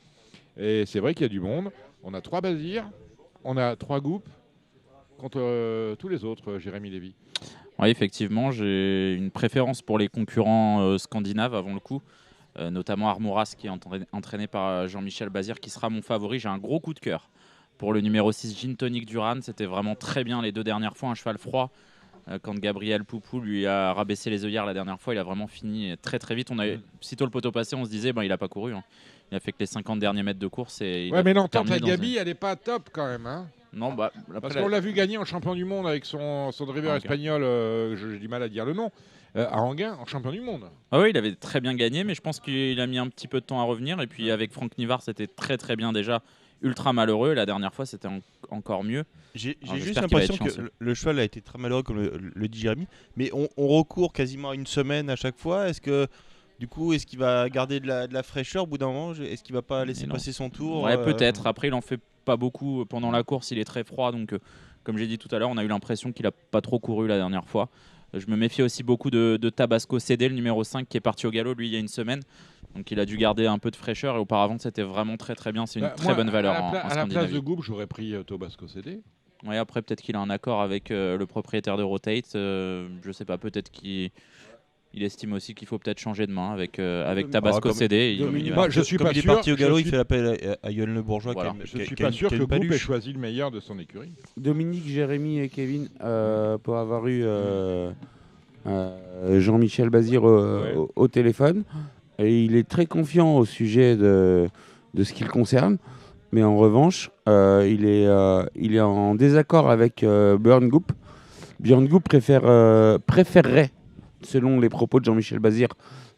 Et c'est vrai qu'il y a du monde. On a 3 Bazirs. On a 3 Goupes contre tous les autres, Jérémy Lévy. Oui, effectivement, j'ai une préférence pour les concurrents scandinaves avant le coup, notamment Armoras qui est entraîné par Jean-Michel Bazir qui sera mon favori. J'ai un gros coup de cœur pour le numéro 6 Gin Tonic Duran. C'était vraiment très bien les 2 dernières fois, un cheval froid. Quand Gabriel Poupou lui a rabaissé les œillères la dernière fois, il a vraiment fini très très vite. Sitôt le poteau passé, on se disait il n'a pas couru. Hein. Il a fait que les 50 derniers mètres de course. Et mais l'entente avec Gabi, elle n'est pas top quand même. Hein. Non, parce qu'on l'a vu gagner en champion du monde avec son driver espagnol, j'ai du mal à dire le nom, à Anguin, en champion du monde. Ah oui, il avait très bien gagné, mais je pense qu'il a mis un petit peu de temps à revenir. Et puis avec Franck Nivard, c'était très très bien déjà. Ultra malheureux. La dernière fois, c'était encore mieux. J'ai juste l'impression que le cheval a été très malheureux, comme le dit Jérémy. Mais on recourt quasiment à une semaine à chaque fois. Est-ce qu'il va garder de la fraîcheur au bout d'un moment? Est-ce qu'il va pas laisser passer son tour? Ouais, peut-être. Après, il en fait pas beaucoup pendant la course. Il est très froid. Donc, comme j'ai dit tout à l'heure, on a eu l'impression qu'il a pas trop couru la dernière fois. Je me méfie aussi beaucoup de Tabasco CD, le numéro 5, qui est parti au galop, lui, il y a une semaine. Donc il a dû garder un peu de fraîcheur et auparavant c'était vraiment très très bien. C'est une très bonne valeur en Scandinavie. À la place de Goup, j'aurais pris Tabasco CD. Ouais, après peut-être qu'il a un accord avec le propriétaire de Rotate. Je sais pas, peut-être qu'il estime aussi qu'il faut peut-être changer de main avec Tabasco CD. Je suis pas sûr. Il est parti au galop, il fait l'appel à Yoann Le Bourgeois. Voilà. Je suis pas sûr que Goup ait choisi le meilleur de son écurie. Dominique, Jérémy et Kevin, pour avoir eu Jean-Michel Bazir au téléphone. Et il est très confiant au sujet de ce qui le concerne. Mais en revanche, il est en désaccord avec Björn Goop. Björn Goop préférerait, selon les propos de Jean-Michel Bazir,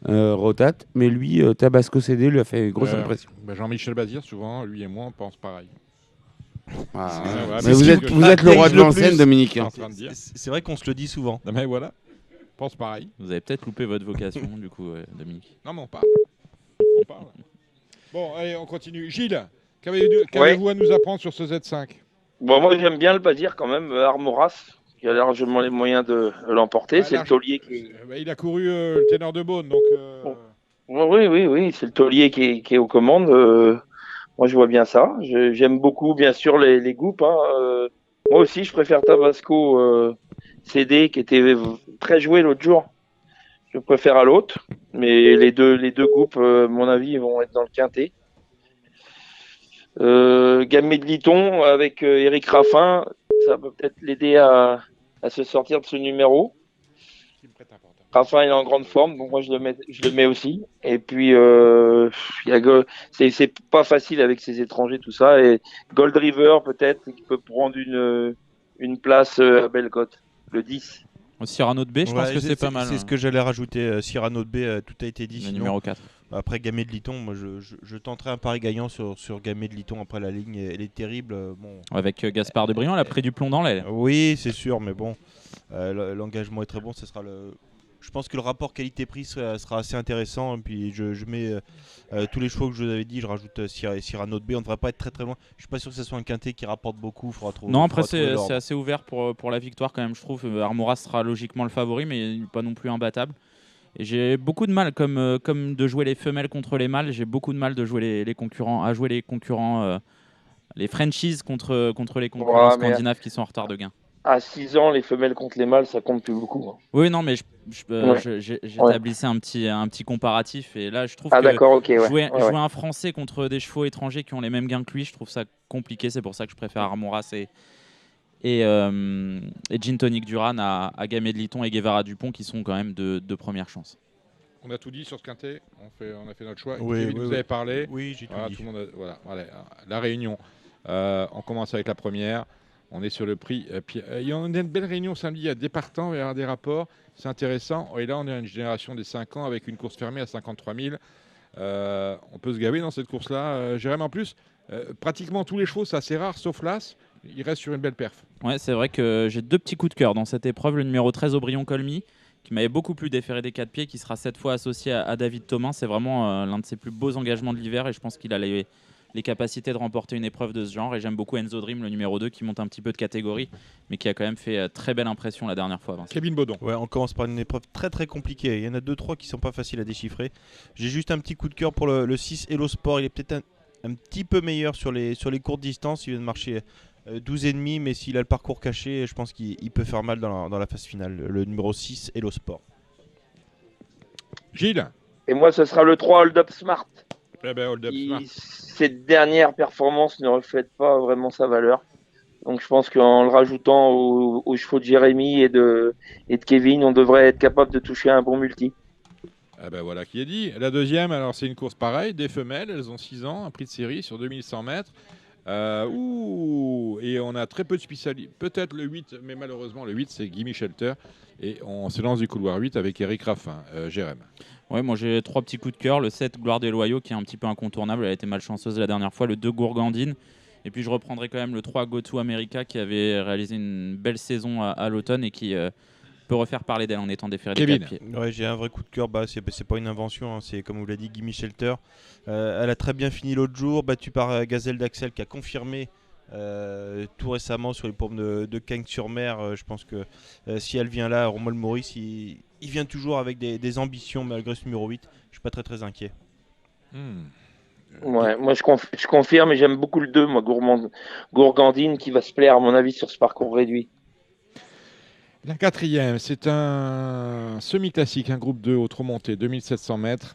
Rotate. Mais lui, Tabasco CD lui a fait une grosse impression. Jean-Michel Bazir, souvent, lui et moi, on pense pareil. Mais vous êtes le roi de Vincennes, Dominique. C'est vrai qu'on se le dit souvent. Mais voilà. Pense pareil. Vous avez peut-être loupé votre vocation, du coup, Dominique. Non, mais on parle. Bon, allez, on continue. Gilles, qu'avez-vous à nous apprendre sur ce Z5? Bon, moi, j'aime bien le Bazir quand même, Armoras, qui a largement les moyens de l'emporter. C'est le taulier qui... il a couru le ténor de Beaune, donc... Oui, c'est le taulier qui est aux commandes. Moi, je vois bien ça. J'aime beaucoup, bien sûr, les Goupes. Hein. Moi aussi, je préfère Tabasco CD, qui était très joué l'autre jour. Je préfère à l'autre. Mais les deux Goupes, à mon avis, vont être dans le quintet. Gamay de Liton avec Eric Raffin, ça peut peut-être l'aider à à se sortir de ce numéro. Rafa il est en grande forme, donc moi je le mets aussi. Et puis c'est pas facile avec ces étrangers tout ça. Et Gold River peut-être qui peut prendre une place à belle cote, le 10. Cyrano de B, je pense que c'est pas mal. C'est ce que j'allais rajouter. Cyrano de B, tout a été dit. Le Sinon, numéro 4. Après Gamay de Liton, moi je tenterai un pari gagnant sur Gamay de Liton. Après la ligne, elle est terrible. Bon. Avec Gaspard de Briand, elle a pris du plomb dans l'aile. Oui, c'est sûr, mais bon, l'engagement est très bon. Ce sera je pense que le rapport qualité-prix sera assez intéressant. Et puis je mets tous les chevaux que je vous avais dit, je rajoute Cyrano de B. On ne devrait pas être très très loin. Je suis pas sûr que ce soit un quintet qui rapporte beaucoup. Non, après c'est assez ouvert pour la victoire quand même, je trouve. Armora sera logiquement le favori, mais pas non plus imbattable. Et j'ai beaucoup de mal, comme de jouer les femelles contre les mâles, j'ai beaucoup de mal de jouer les concurrents, les franchises contre les concurrents scandinaves qui sont en retard de gain. À 6 ans, les femelles contre les mâles, ça compte plus beaucoup. Hein. Oui, non, mais j'établissais un petit comparatif. Et là, je trouve que jouer un Français contre des chevaux étrangers qui ont les mêmes gains que lui, je trouve ça compliqué. C'est pour ça que je préfère Armoras et Gin Tonic Duran à Gamay de Liton et Guevara Dupont, qui sont quand même de première chance. On a tout dit sur ce quintet, on a fait notre choix. Oui, vous avez parlé. Oui, j'ai tout dit. Tout le monde la réunion. On commence avec la première. On est sur le prix. Il y a une belle réunion samedi. Il y a des partants, il y a des rapports. C'est intéressant. Et là, on est à une génération des 5 ans avec une course fermée à 53 000. On peut se gaver dans cette course-là. Jérém, en plus, pratiquement tous les chevaux, c'est assez rare, sauf l'As. Il reste sur une belle perf. Ouais, c'est vrai que j'ai 2 petits coups de cœur dans cette épreuve. Le numéro 13, Aubryon-Colmy, qui m'avait beaucoup plu, déféré des 4 pieds, qui sera cette fois associé à David Thomas. C'est vraiment l'un de ses plus beaux engagements de l'hiver. Et je pense qu'il a les capacités de remporter une épreuve de ce genre. Et j'aime beaucoup Enzo Dream, le numéro 2, qui monte un petit peu de catégorie, mais qui a quand même fait très belle impression la dernière fois. Vincent. Kevin Baudon. Ouais, on commence par une épreuve très très compliquée. Il y en a 2-3 qui sont pas faciles à déchiffrer. J'ai juste un petit coup de cœur pour le 6 Hello Sport. Il est peut-être un petit peu meilleur sur les courtes distances. Il vient de marcher 12,5, mais s'il a le parcours caché, je pense qu'il peut faire mal dans la phase finale. Le numéro 6 Hello Sport. Gilles. Et moi, ce sera le 3 Hold Up Smart. Hold Up Smart. Cette dernière performance ne reflète pas vraiment sa valeur. Donc je pense qu'en le rajoutant aux chevaux de Jérémy et de Kevin, on devrait être capable de toucher un bon multi. Voilà qui est dit. La deuxième, alors c'est une course pareille, des femelles, elles ont 6 ans, un prix de série sur 2100 mètres. Et on a très peu de spécialistes. Peut-être le 8, mais malheureusement le 8 c'est Gimme Shelter. Et on se lance du couloir 8 avec Eric Raffin. Jérém. Ouais, moi j'ai 3 petits coups de cœur. Le 7, Gloire des Loyaux, qui est un petit peu incontournable. Elle a été malchanceuse la dernière fois. Le 2, Gourgandine. Et puis je reprendrai quand même le 3, Go To America, qui avait réalisé une belle saison à l'automne et qui peut refaire parler d'elle en étant déférée des 4 pieds. Ouais, j'ai un vrai coup de cœur. C'est pas une invention. Hein. C'est comme vous l'a dit, Gimme Shelter. Elle a très bien fini l'autre jour, battue par Gazelle d'Axel, qui a confirmé tout récemment sur les paumes de Cagnes-sur-Mer. Je pense que si elle vient là, Romuald Maurice, il vient toujours avec des ambitions malgré ce numéro 8. Je suis pas très très inquiet. Ouais, moi je confirme et j'aime beaucoup le 2, moi, Gourgandine, qui va se plaire à mon avis sur ce parcours réduit. La quatrième, c'est un semi-classique, un groupe 2 autre montée, 2700 mètres.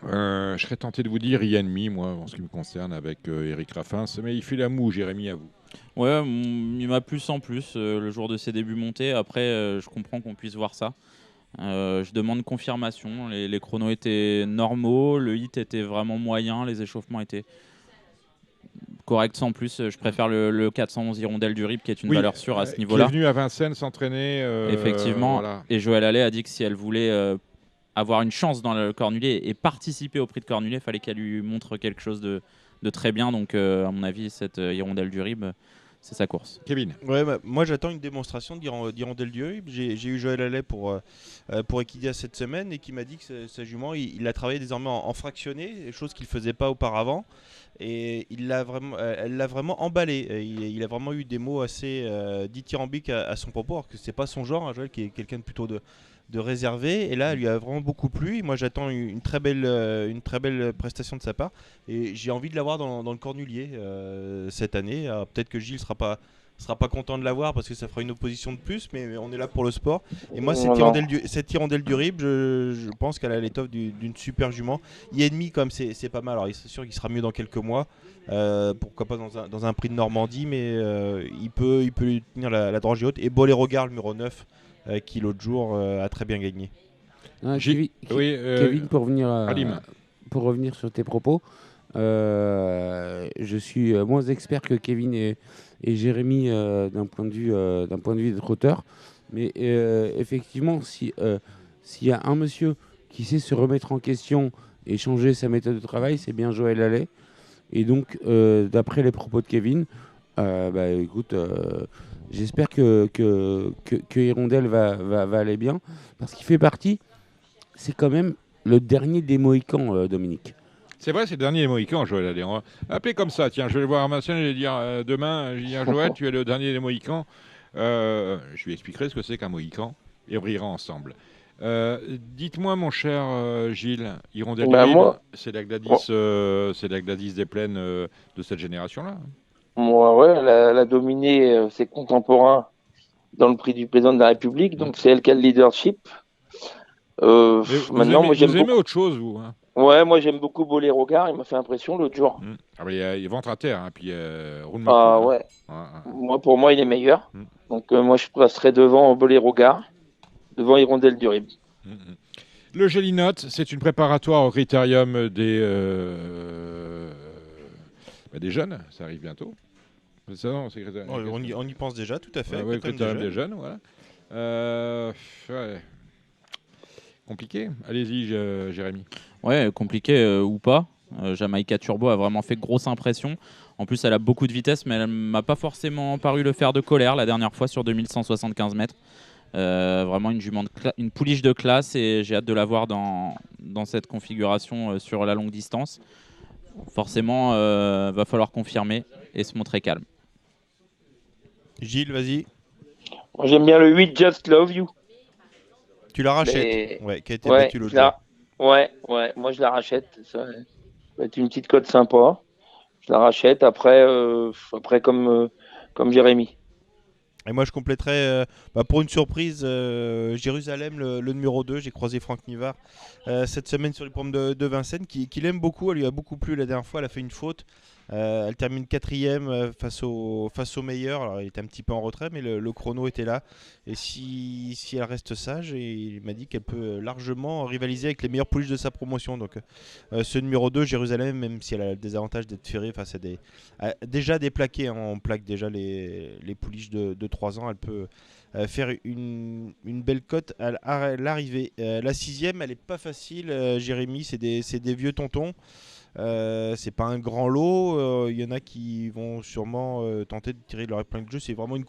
Je serais tenté de vous dire Yanmi, moi, en ce qui me concerne, avec Eric Raffin. Mais il fait la moue, Jérémy, à vous. Ouais, il m'a plus en plus le jour de ses débuts montés. Après, je comprends qu'on puisse voir ça. Je demande confirmation. Les chronos étaient normaux, le hit était vraiment moyen, les échauffements étaient corrects sans plus. Je préfère le 411 Hirondelle du RIP, qui est une valeur sûre à ce niveau-là. Qui est venu à Vincennes s'entraîner. Effectivement. Voilà. Et Joël Allais a dit que si elle voulait avoir une chance dans le Cornulier et participer au prix de Cornulier, il fallait qu'elle lui montre quelque chose de très bien. Donc, à mon avis, cette Hirondelle du RIB, c'est sa course. Kevin. Ouais, moi j'attends une démonstration d'Hirondelle du RIB. J'ai eu Joël Allais pour Equidia cette semaine et qui m'a dit que sa jument, il a travaillé désormais en fractionné, chose qu'il ne faisait pas auparavant. Et elle l'a vraiment emballé. Il a vraiment eu des mots assez dithyrambiques à son propos, alors que c'est pas son genre, hein, Joël, qui est quelqu'un de plutôt de réservé, et là elle lui a vraiment beaucoup plu. Moi j'attends une très belle prestation de sa part et j'ai envie de l'avoir dans le Cornulier cette année. Alors, peut-être que Gilles sera pas sera pas content de l'avoir parce que ça fera une opposition de plus, mais on est là pour le sport. Et moi, Non. cette hirondelle du Rib, je pense qu'elle a l'étoffe d'une super jument. Ennemi, comme c'est pas mal. Alors, c'est sûr qu'il sera mieux dans quelques mois. Pourquoi pas dans un prix de Normandie, mais il peut lui tenir la dragée haute. Et Boléro-Gare, le numéro 9, qui l'autre jour a très bien gagné. Kevin, pour revenir sur tes propos, je suis moins expert que Kevin et Jérémy d'un point de vue des trotteurs, mais effectivement, s'il y a un monsieur qui sait se remettre en question et changer sa méthode de travail, c'est bien Joël Allais. Et donc, d'après les propos de Kevin, écoute, j'espère que Hirondelle va aller bien, parce qu'il fait partie, c'est quand même le dernier des Mohicans, Dominique. C'est vrai, c'est le dernier des Mohicans, Joël Allais. On va appeler comme ça. Tiens, je vais le voir à Marseille, je vais dire demain, je vais dire Joël, tu es le dernier des Mohicans. Je lui expliquerai ce que c'est qu'un Mohican et on brillera ensemble. Dites-moi, mon cher Gilles, Hirondelle du Rib, c'est la Gladys des plaines de cette génération-là. Moi, ouais, elle a dominé ses contemporains dans le prix du président de la République, donc c'est elle qui a le leadership. Maintenant, vous aimez autre chose, vous, hein? Ouais, moi j'aime beaucoup Boléro-Gare, il m'a fait impression l'autre jour. Il ventre à terre, hein, puis roulement. Ah ouais. Pour moi, il est meilleur. Donc moi, je passerai devant Boléro-Gare, devant Hirondelle du Rib. Le Gélinote, c'est une préparatoire au critérium des jeunes. Ça arrive bientôt. C'est ça, non, on y pense déjà, tout à fait. Le critérium des jeunes, voilà. Compliqué. Allez-y, Jérémy. Ouais, compliqué ou pas. Jamaïca Turbo a vraiment fait grosse impression. En plus, elle a beaucoup de vitesse, mais elle m'a pas forcément paru le faire de colère la dernière fois sur 2175 mètres. Vraiment une pouliche de classe, et j'ai hâte de la voir dans cette configuration sur la longue distance. Forcément, va falloir confirmer et se montrer calme. Gilles, vas-y. Moi, j'aime bien le 8 Just Love You. Tu la rachètes, qui a été battu l'autre jour. Ouais, moi je la rachète. Ça va être une petite cote sympa. Je la rachète après comme Jérémy. Et moi je compléterais pour une surprise Jérusalem, le numéro 2. J'ai croisé Franck Nivard cette semaine sur les pommes de Vincennes, qui l'aime beaucoup. Elle lui a beaucoup plu la dernière fois. Elle a fait une faute. Elle termine 4e face au meilleur. Alors, elle était un petit peu en retrait, mais le chrono était là. Et si elle reste sage, il m'a dit qu'elle peut largement rivaliser avec les meilleures pouliches de sa promotion. Donc, ce numéro 2, Jérusalem, même si elle a le désavantage d'être ferrée face à déjà des plaqués, hein, on plaque déjà les pouliches de 3 ans. Elle peut faire une belle cote à l'arrivée. La 6e, elle n'est pas facile, Jérémy. C'est des vieux tontons. C'est pas un grand lot. Il y en a qui vont sûrement tenter de tirer leur épingle de jeu. C'est vraiment une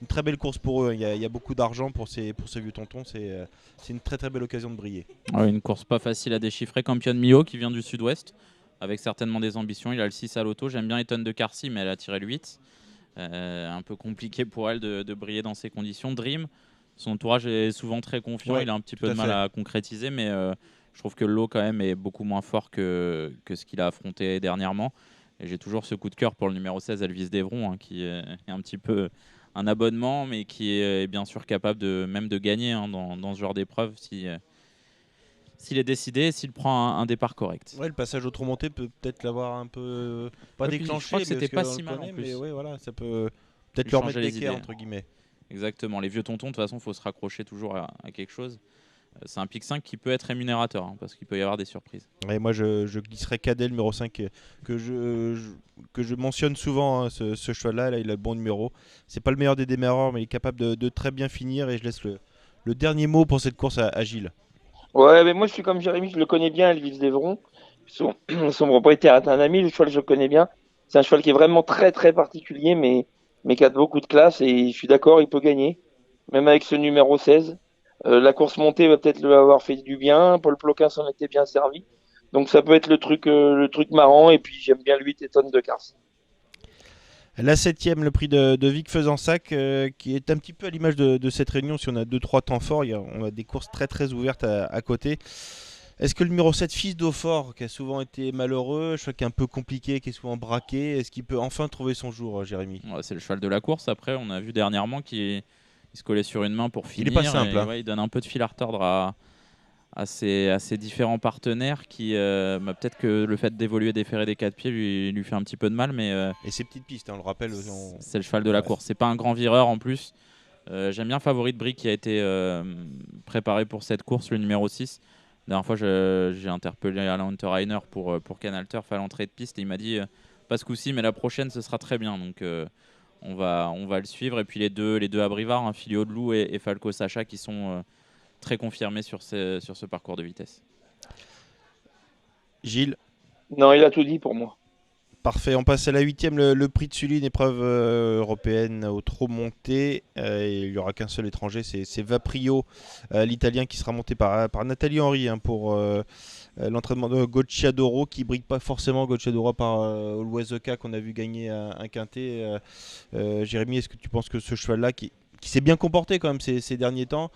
très belle course pour eux. Il y a beaucoup d'argent pour ces vieux tontons. C'est une très très belle occasion de briller. Une course pas facile à déchiffrer. Campion Mio qui vient du sud-ouest, avec certainement des ambitions. Il a le 6 à l'auto. J'aime bien Eton de Carcy, mais elle a tiré le 8. Un peu compliqué pour elle de briller dans ces conditions. Dream, son entourage est souvent très confiant. Il a un petit peu de mal à concrétiser, mais je trouve que le lot quand même est beaucoup moins fort que ce qu'il a affronté dernièrement. Et j'ai toujours ce coup de cœur pour le numéro 16, Elvis Devron, qui est un petit peu un abonnement, mais qui est bien sûr capable même de gagner dans ce genre d'épreuve s'il est décidé, s'il prend un départ correct. Ouais, le passage au trot monté peut peut-être l'avoir un peu pas déclenché. Je crois que c'était pas si mal en plus. Mais voilà, ça peut peut-être leur mettre d'équerre entre guillemets. Exactement. Les vieux tontons, de toute façon, il faut se raccrocher toujours à quelque chose. C'est un pic 5 qui peut être rémunérateur, parce qu'il peut y avoir des surprises. Et moi, je glisserais Cadet, le numéro 5, que je mentionne souvent, hein, ce cheval-là. Là, il a le bon numéro. C'est pas le meilleur des démarreurs, mais il est capable de très bien finir. Et je laisse le dernier mot pour cette course à Gilles. Ouais, mais moi, je suis comme Jérémy, je le connais bien, Elvis Devron. Son propriétaire est un ami, le cheval, je le connais bien. C'est un cheval qui est vraiment très, très particulier, mais qui a beaucoup de classe. Et je suis d'accord, il peut gagner, même avec ce numéro 16. La course montée va peut-être lui avoir fait du bien. Paul Ploquin s'en était bien servi. Donc ça peut être le truc marrant. Et puis j'aime bien le 8 Eton de Carcy. La 7e, le prix de Vic Fezensac, qui est un petit peu à l'image de cette réunion. Si on a 2-3 temps forts, on a des courses très très ouvertes à côté. Est-ce que le numéro 7, Fils d'Aufort, qui a souvent été malheureux, je crois qu'il est un peu compliqué, qui est souvent braqué, est-ce qu'il peut enfin trouver son jour, Jérémy? Ouais, c'est le cheval de la course. Après, on a vu dernièrement qu'il se collait sur une main pour finir. Il est pas simple. Et, il donne un peu de fil à retordre à ses différents partenaires qui, peut-être que le fait d'évoluer des ferrets des 4 pieds lui fait un petit peu de mal. Mais, et ses petites pistes, on le rappelle. C'est le cheval de la course. C'est pas un grand vireur en plus. J'aime bien Favori de Brick qui a été préparé pour cette course, le numéro 6. La dernière fois, j'ai interpellé Alain Unterreiner pour Canal Turf à l'entrée de piste et il m'a dit pas ce coup-ci, mais la prochaine ce sera très bien. Donc on va le suivre. Et puis les deux à Brivard, hein, Filio de Loup et Falco Sacha qui sont très confirmés sur ce parcours de vitesse. Gilles? Non, il a tout dit pour moi. Parfait, on passe à la 8e, le prix de Sully, une épreuve européenne au trot monté. Il n'y aura qu'un seul étranger, c'est Vaprio, l'Italien, qui sera monté par Nathalie Henry pour l'entraînement de Gocciadoro, qui ne brigue pas forcément Gocciadoro par Olwezeka qu'on a vu gagner un quintet. Jérémy, est-ce que tu penses que ce cheval-là, qui s'est bien comporté quand même ces derniers temps,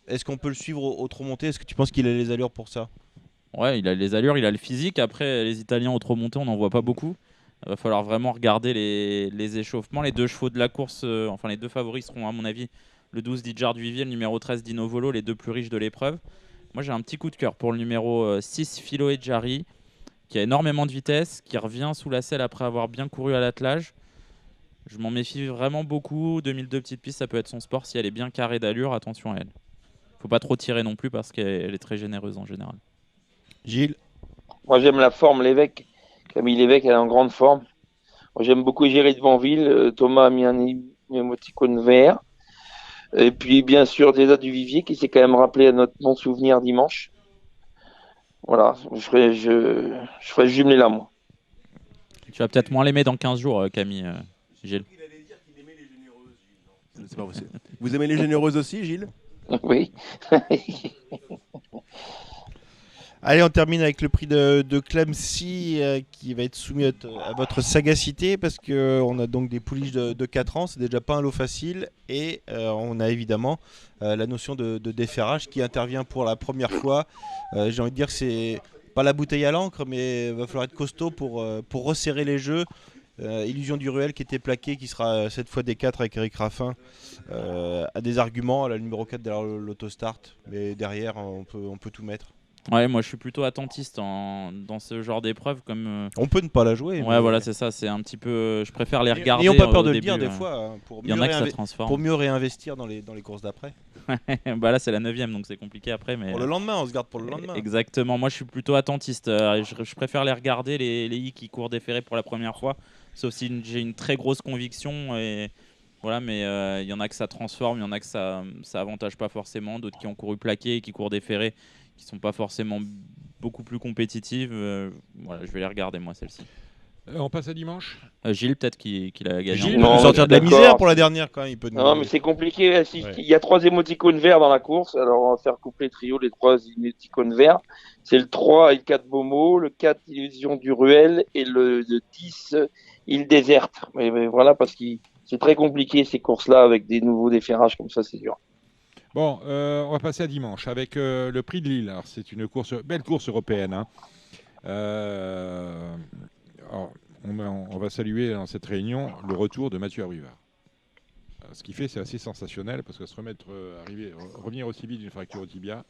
est-ce qu'on peut le suivre au trot monté? Est-ce que tu penses qu'il a les allures pour ça? Ouais, il a les allures, il a le physique. Après, les Italiens au trot monté, on n'en voit pas beaucoup. Il va falloir vraiment regarder les échauffements. Les deux chevaux de la course, enfin les deux favoris seront à mon avis le 12 Dijard Vivier, le numéro 13 Dino Volo, les deux plus riches de l'épreuve. Moi j'ai un petit coup de cœur pour le numéro 6 Philo et Jarry, qui a énormément de vitesse, qui revient sous la selle après avoir bien couru à l'attelage. Je m'en méfie vraiment beaucoup. 2002 petite piste, ça peut être son sport si elle est bien carrée d'allure. Attention à elle. Faut pas trop tirer non plus parce qu'elle est très généreuse en général. Gilles? Moi, j'aime la forme Lévesque. Camille Lévesque, elle est en grande forme. Moi, j'aime beaucoup Géry de Banville. Thomas a mis un émoticône vert. Et puis, bien sûr, Désa du Vivier, qui s'est quand même rappelé à notre bon souvenir dimanche. Voilà, je ferai jumeler là, moi. Tu vas peut-être moins l'aimer dans 15 jours, Camille, Gilles. Il allait dire qu'il aimait les généreuses, Gilles. Non, c'est pas possible. Vous aimez les généreuses aussi, Gilles? Oui. Allez, on termine avec le prix de Clemcy qui va être soumis à votre sagacité parce qu'on a donc des pouliches de 4 ans, c'est déjà pas un lot facile et on a évidemment la notion de déferrage qui intervient pour la première fois. J'ai envie de dire que c'est pas la bouteille à l'encre, mais il va falloir être costaud pour resserrer les jeux. Illusion du Ruel qui était plaqué, qui sera cette fois des 4 avec Eric Raffin, a des arguments à la numéro 4 derrière l'autostart, mais derrière on peut tout mettre. Ouais, moi je suis plutôt attentiste dans ce genre d'épreuve. On peut ne pas la jouer. Ouais, voilà, c'est ça. C'est un petit peu. Je préfère les regarder. N'ayons pas peur de le début, dire des fois, hein, il y en a que ça transforme. pour mieux réinvestir dans les courses d'après. Bah là, c'est la 9e, donc c'est compliqué après. Mais pour le lendemain, on se garde pour le lendemain. Exactement. Moi, je suis plutôt attentiste. Je préfère les regarder, les I qui courent des ferrets pour la première fois. Sauf si j'ai une très grosse conviction. Et voilà, mais il y en a que ça transforme, il y en a que ça avantage pas forcément. D'autres qui ont couru plaqué et qui courent des ferrets qui sont pas forcément beaucoup plus compétitives. Voilà, je vais les regarder, moi, celle-ci. On passe à dimanche. Gilles, peut-être qu'il a gagné. Gilles peut sortir de la misère pour la dernière quand même. Il peut non, mais c'est compliqué. Il y a 3 émoticônes verts dans la course. Alors, on va faire coupler trio les 3 émoticônes verts. C'est le 3, il 4 Beaumont, le 4, Illusion du Ruel, et le 10, Île Déserte. Mais voilà, parce que c'est très compliqué ces courses-là avec des nouveaux déferrages comme ça, c'est dur. Bon, on va passer à dimanche avec le prix de Lille. Alors, c'est une belle course européenne. Hein. Alors, on va saluer dans cette réunion le retour de Mathieu Abrivard. Ce qu'il fait, c'est assez sensationnel parce que revenir aussi vite d'une fracture au tibia.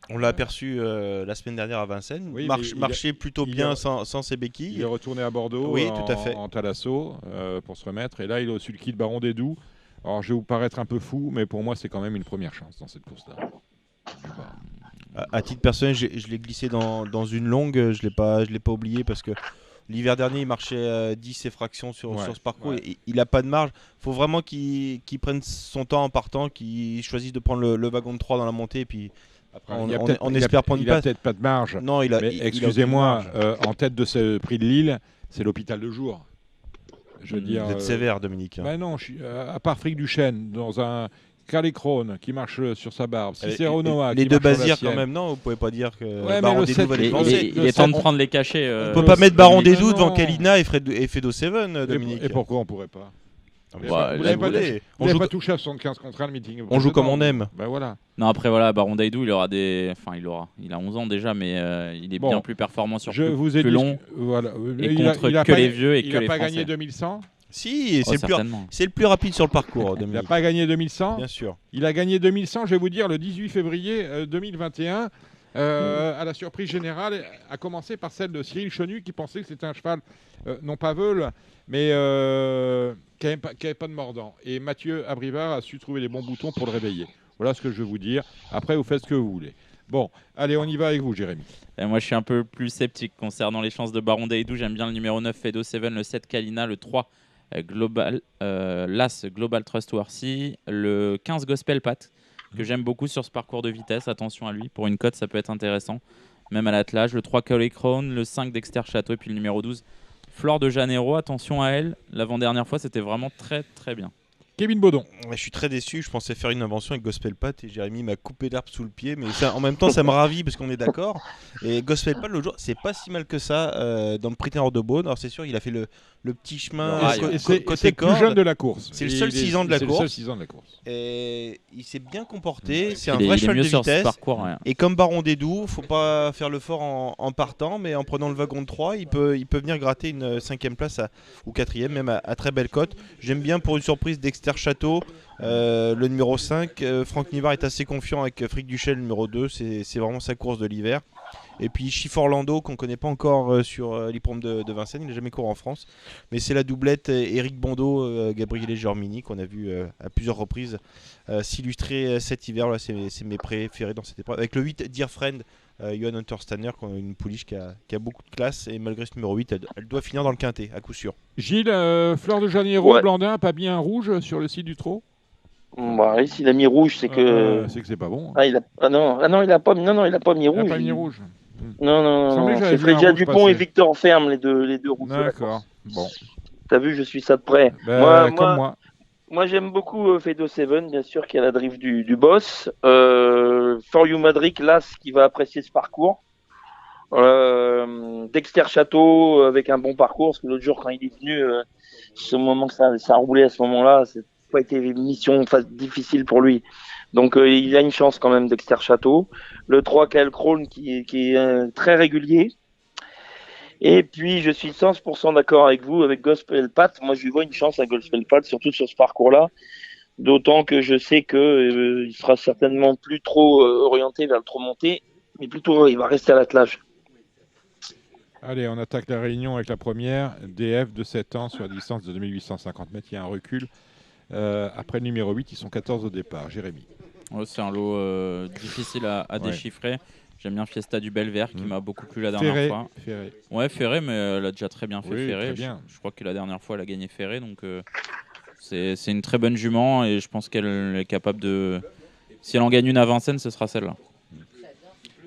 On l'a aperçu la semaine dernière à Vincennes. Oui, marchait plutôt bien sans ses béquilles. Il est retourné à Bordeaux tout à fait. en Thalasso pour se remettre. Et là, il est au sulky de Baron des Doubs. Alors, je vais vous paraître un peu fou, mais pour moi, c'est quand même une première chance dans cette course-là. À titre personnel, je l'ai glissé dans une longue. Je l'ai pas oublié parce que l'hiver dernier, il marchait 10 et fractions sur ce parcours. Ouais. Il n'a pas de marge. Il faut vraiment qu'il prenne son temps en partant, qu'il choisisse de prendre le wagon de 3 dans la montée. Et puis après, on espère prendre une place. Il n'a peut-être pas de marge. Non, excusez-moi, en tête de ce prix de Lille, c'est l'hôpital de jour. Je veux dire, vous êtes sévère, Dominique. Ben non, à part Frick Duchesne, dans un Calécrone qui marche sur sa barbe, Cicero Noah. Les deux Bazirs quand même, non? Vous pouvez pas dire que Baron des Doubs va les lancer. Il est temps de prendre les cachets. On peut pas mettre Baron des Doubs devant Kalina et Fedo Seven, Dominique. Et pourquoi on pourrait pas? Vous Ouais, l'avez pas, écoutez, vous l'avez pas touché à 75 contre 1 le meeting. On joue comme on précédent. aime. Ben voilà. Non, après, voilà, Baron Daidou, il a 11 ans déjà, mais il est Bon, bien plus performant sur Je plus, vous ai plus dit. long. Voilà. Et contre que les vieux et il que a les pas Français. gagné 2100. Si, Oh, certainement. c'est le plus rapide sur le parcours, Il n'a Dominique. pas gagné 2100. Bien sûr. Il a gagné 2100, je vais vous dire, le 18 février 2021. À la surprise générale, à commencer par celle de Cyril Chenu, qui pensait que c'était un cheval, non pas veule, mais qui n'avait pas de mordant. Et Mathieu Abrivard a su trouver les bons boutons pour le réveiller. Voilà ce que je veux vous dire. Après, vous faites ce que vous voulez. Bon, allez, on y va avec vous, Jérémy. Et moi, je suis un peu plus sceptique concernant les chances de Baron Daidou. J'aime bien le numéro 9, Fedo 7, le 7, Kalina, le 3, l'As, Global Trustworthy, le 15, Gospel Pat, que j'aime beaucoup sur ce parcours de vitesse. Attention à lui. Pour une cote, ça peut être intéressant. Même à l'attelage. Le 3, Coley Crown, le 5, Dexter Château, et puis le numéro 12, Flore de Janeiro. Attention à elle. L'avant-dernière fois, c'était vraiment très, très bien. Kevin Baudon. Je suis très déçu, je pensais faire une invention avec Gospel Pat et Jérémy m'a coupé l'herbe sous le pied, mais ça, en même temps ça me ravit parce qu'on est d'accord. Et Gospel Pat l'autre jour, c'est pas si mal que ça dans le Prétendant de Beaune. Alors c'est sûr, il a fait le petit chemin C'est côté le plus corde. jeune de la course. C'est le seul 6 ans de la C'est le course. seul 6 ans de la course. Et il s'est bien comporté, c'est un Il est vrai cheval mieux de sur ce vitesse. parcours, ouais. Et comme Baron Daidou, faut pas faire le fort en partant, mais en prenant le wagon de 3, il peut venir gratter une 5e place ou 4e, même à très belle cote. J'aime bien pour une surprise Dexter Château, le numéro 5. Franck Nivard est assez confiant avec Frick Duchel, le numéro 2, c'est vraiment sa course de l'hiver. Et puis Chiffre Orlando, qu'on ne connaît pas encore sur l'hippodrome de Vincennes, il n'a jamais couru en France. Mais c'est la doublette Éric Bondo, Gabriele Germini, qu'on a vu à plusieurs reprises s'illustrer cet hiver. Là, c'est mes préférés dans cette épreuve. Avec le 8, Dear Friend, Johan Untersteiner, qui a une pouliche qui a beaucoup de classe. Et malgré ce numéro 8, elle doit finir dans le quintet, à coup sûr. Gilles, Fleur de Janeiro, Ouais. Blandin, pas bien rouge sur le site du trot. Bah, oui, s'il a mis rouge, c'est que. C'est que c'est pas bon. Ah, il a pas mis Il rouge. n'a pas mis rouge. Non, Il semblait que j'avais c'est vu un Frédia rouge Dupont passer. et Victor Ferme, les deux rouges. de la D'accord. course. Bon. T'as vu, je suis ça de près. Comme moi. Moi, j'aime beaucoup Fedo 7, bien sûr, qui a la drift du boss. For You Madrid, là, qui va apprécier ce parcours. Dexter Château, avec un bon parcours, parce que l'autre jour, quand il est venu, ce moment que ça a roulé à ce moment-là, c'est pas été une mission difficile pour lui. Donc, il a une chance quand même, Dexter Château. Le 3, Kyle Krohn, qui est très régulier. Et puis, je suis 100% d'accord avec vous, avec Gospel Pat. Moi, je lui vois une chance à Gospel Pat, surtout sur ce parcours-là. D'autant que je sais que il sera certainement plus trop orienté vers le trop monté, mais plutôt il va rester à l'attelage. Allez, on attaque la réunion avec la première. DF de 7 ans sur la distance de 2850 mètres. Il y a un recul. Après le numéro 8, ils sont 14 au départ. Jérémy. Ouais, c'est un lot difficile à déchiffrer. J'aime bien Fiesta du Belvert qui m'a beaucoup plu la dernière fois. Ferré. Ouais, Ferré, mais elle a déjà très bien fait Oui, Ferré. très bien. Je crois que la dernière fois, elle a gagné Ferré. Donc, c'est une très bonne jument et je pense qu'elle est capable de. Si elle en gagne une à Vincennes, ce sera celle-là.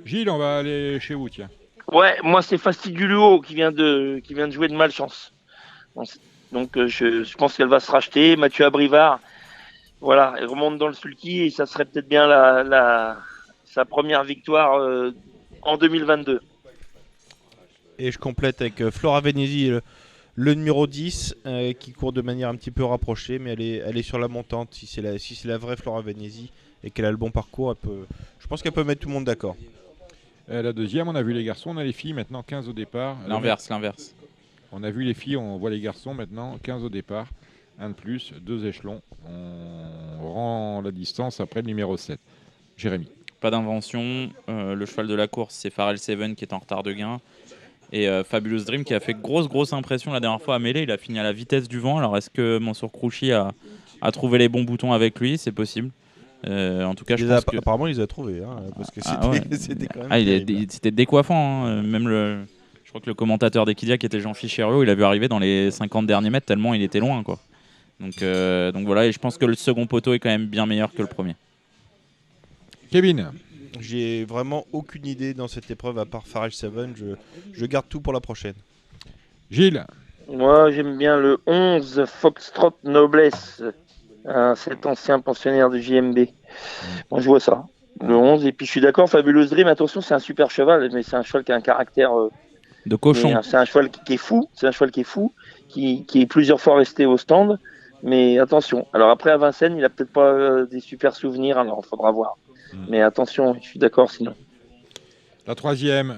Gilles, on va aller chez vous, tiens. Ouais, moi c'est Fastiduluo qui vient de jouer de malchance. Donc je pense qu'elle va se racheter. Mathieu Abrivard, voilà, elle remonte dans le sulky et ça serait peut-être bien sa première victoire en 2022. Et je complète avec Flora Venezi, le numéro 10, qui court de manière un petit peu rapprochée, mais elle est sur la montante. Si c'est la vraie Flora Venezi et qu'elle a le bon parcours, je pense qu'elle peut mettre tout le monde d'accord. La deuxième, on a vu les garçons, on a les filles, maintenant 15 au départ. L'inverse. On a vu les filles, on voit les garçons maintenant, 15 au départ. Un de plus, 2 échelons. On rend la distance après le numéro 7. Jérémy. Pas d'invention. Le cheval de la course, c'est Pharrell Seven qui est en retard de gain. Et Fabulous Dream qui a fait grosse impression la dernière fois à Mêlée. Il a fini à la vitesse du vent. Alors est-ce que Mansour Krouchi a trouvé les bons boutons avec lui? C'est possible. En tout cas, apparemment, il les a trouvés. Parce que c'était quand même. C'était décoiffant. Même je crois que le commentateur d'Equidia, qui était Jean Ficherio, il a vu arriver dans les 50 derniers mètres tellement il était loin, quoi. Donc voilà, et je pense que le second poteau est quand même bien meilleur que le premier. Kevin. J'ai vraiment aucune idée dans cette épreuve à part Pharrell Seven. Je garde tout pour la prochaine. Gilles. Moi, j'aime bien le 11 Foxtrot Noblesse. Cet ancien pensionnaire de JMB. Moi, je vois ça. Le 11. Et puis, je suis d'accord, Fabulous Dream, attention, c'est un super cheval, mais c'est un cheval qui a un caractère de cochon. C'est un cheval qui est fou. C'est un cheval qui est fou, qui est plusieurs fois resté au stand. Mais attention. Alors après, à Vincennes, il a peut-être pas des super souvenirs. Alors, il faudra voir. Mais attention, je suis d'accord sinon. La troisième,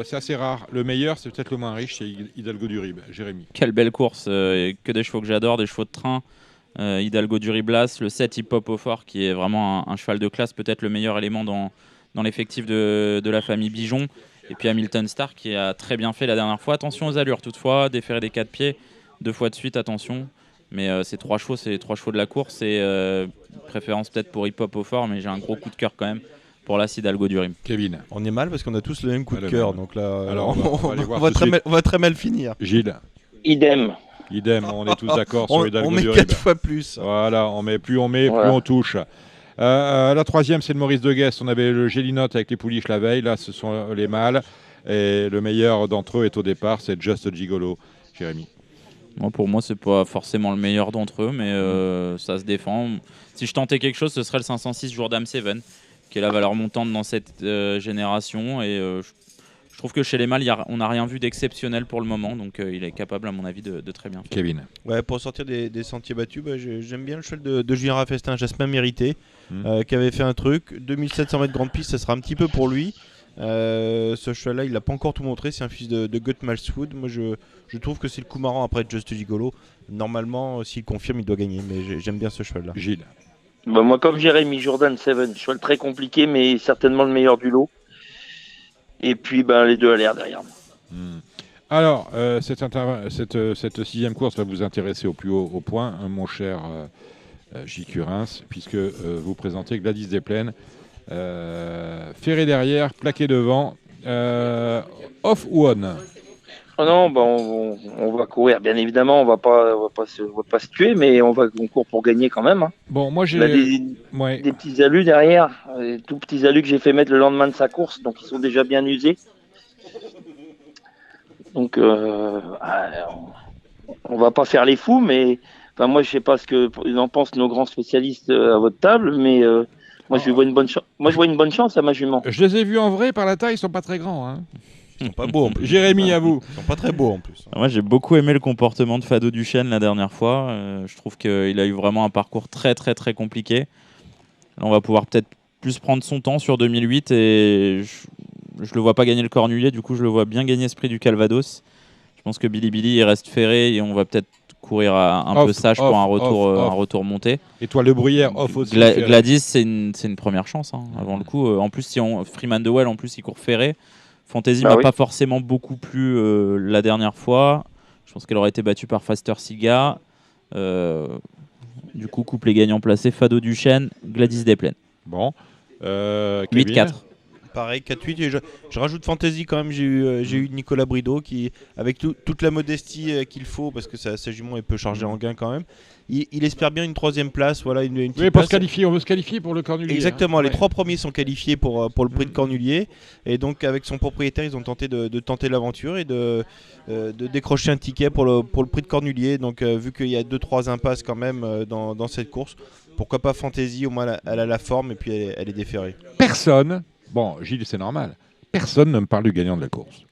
c'est assez rare. Le meilleur, c'est peut-être le moins riche, c'est Hidalgo du Rib. Jérémy. Quelle belle course. Que des chevaux que j'adore, des chevaux de train. Hidalgo du Riblas, le 7 Hip Hop au fort, qui est vraiment un cheval de classe, peut-être le meilleur élément dans l'effectif de la famille Bijon. Et puis Hamilton Star, qui a très bien fait la dernière fois. Attention aux allures, toutefois, déféré des 4 pieds, 2 fois de suite, attention. Mais c'est 3 chevaux, c'est les 3 chevaux de la course. Et préférence peut-être pour Hip Hop au fort, mais j'ai un gros coup de cœur quand même pour la Hidalgo du Rib. Kevin. On est mal parce qu'on a tous le même coup de le cœur. même. Donc là, Alors, on va très mal finir. Gilles. Idem, on est tous d'accord sur Hidalgo On met du 4 Rib. fois plus. Voilà, on met plus Voilà. plus on touche. La troisième, c'est le Maurice de Guest. On avait le Gélinote avec les pouliches la veille. Là, ce sont les mâles. Et le meilleur d'entre eux est au départ, c'est Just Gigolo. Jérémy. Pour moi, c'est pas forcément le meilleur d'entre eux, mais ça se défend. Si je tentais quelque chose, ce serait le 506 Jourdam 7, qui est la valeur montante dans cette génération. Et je trouve que chez les mâles, on n'a rien vu d'exceptionnel pour le moment, donc il est capable, à mon avis, de très bien faire. Kevin. Ouais, pour sortir des sentiers battus, j'aime bien le cheval de Julien Raffestin, Jasmin Mérité, qui avait fait un truc. 2700 mètres grande piste, ça sera un petit peu pour lui. Ce cheval-là, il n'a pas encore tout montré. C'est un fils de Gut Malswood. Moi, je trouve que c'est le coup marrant après Just Gigolo. Normalement, s'il confirme, il doit gagner. Mais j'aime bien ce cheval-là. Gilles. Bah, moi, comme Jérémy, Jordan 7, cheval très compliqué, mais certainement le meilleur du lot. Et puis, les deux à l'air derrière. Alors, cette sixième course va vous intéresser au plus haut point, hein, mon cher J. Curins, puisque vous présentez Gladys Desplaines. Ferré derrière, plaqué devant, off ou on? Oh non, on va courir, bien évidemment, on va pas se tuer, mais on court pour gagner quand même. Hein. Bon, moi j'ai On a des petits alus derrière, des tout petits alus que j'ai fait mettre le lendemain de sa course, donc ils sont déjà bien usés. Donc on va pas faire les fous, mais moi je sais pas ce que en pensent nos grands spécialistes à votre table, mais moi je vois une bonne chance à ma jument. Je les ai vus en vrai, par la taille, ils sont pas très grands. Hein. Ils sont pas beaux en plus. Jérémy, à vous. Ils sont pas très beaux en plus. Moi, j'ai beaucoup aimé le comportement de Fado Duchesne la dernière fois. Je trouve qu'il a eu vraiment un parcours très très très compliqué. Là, on va pouvoir peut-être plus prendre son temps sur 2008 et je le vois pas gagner le Cornulier. Du coup, je le vois bien gagner ce prix du Calvados. Je pense que Billy il reste ferré et on va peut-être courir un peu sage pour un retour monté. Et toi, le Bruyère, off aussi. Gladys, c'est une première chance avant le coup. En plus, si Freeman de Well, en plus, il court ferré. Fantasy m'a pas forcément beaucoup plu la dernière fois. Je pense qu'elle aurait été battue par Faster Siga. Du coup, couple les gagnants placés, Fado Duchesne, Gladys Desplaines. Bon. 8-4. Pareil, 4-8. Et je rajoute Fantasy quand même. J'ai eu Nicolas Brideau qui, avec toute la modestie qu'il faut, parce que sa jument est peu chargée en gain quand même, il espère bien une troisième place. Voilà, une petite oui, pour se qualifier, on veut se qualifier pour le Cornulier. Exactement, hein. les 3 premiers sont qualifiés pour le prix de Cornulier. Et donc, avec son propriétaire, ils ont tenté de tenter l'aventure et de décrocher un ticket pour le prix de Cornulier. Donc, vu qu'il y a 2-3 impasses quand même dans cette course, pourquoi pas Fantasy, au moins elle a la forme et puis elle est déférée. Personne, bon, Gilles, c'est normal, personne ne me parle du gagnant de la course.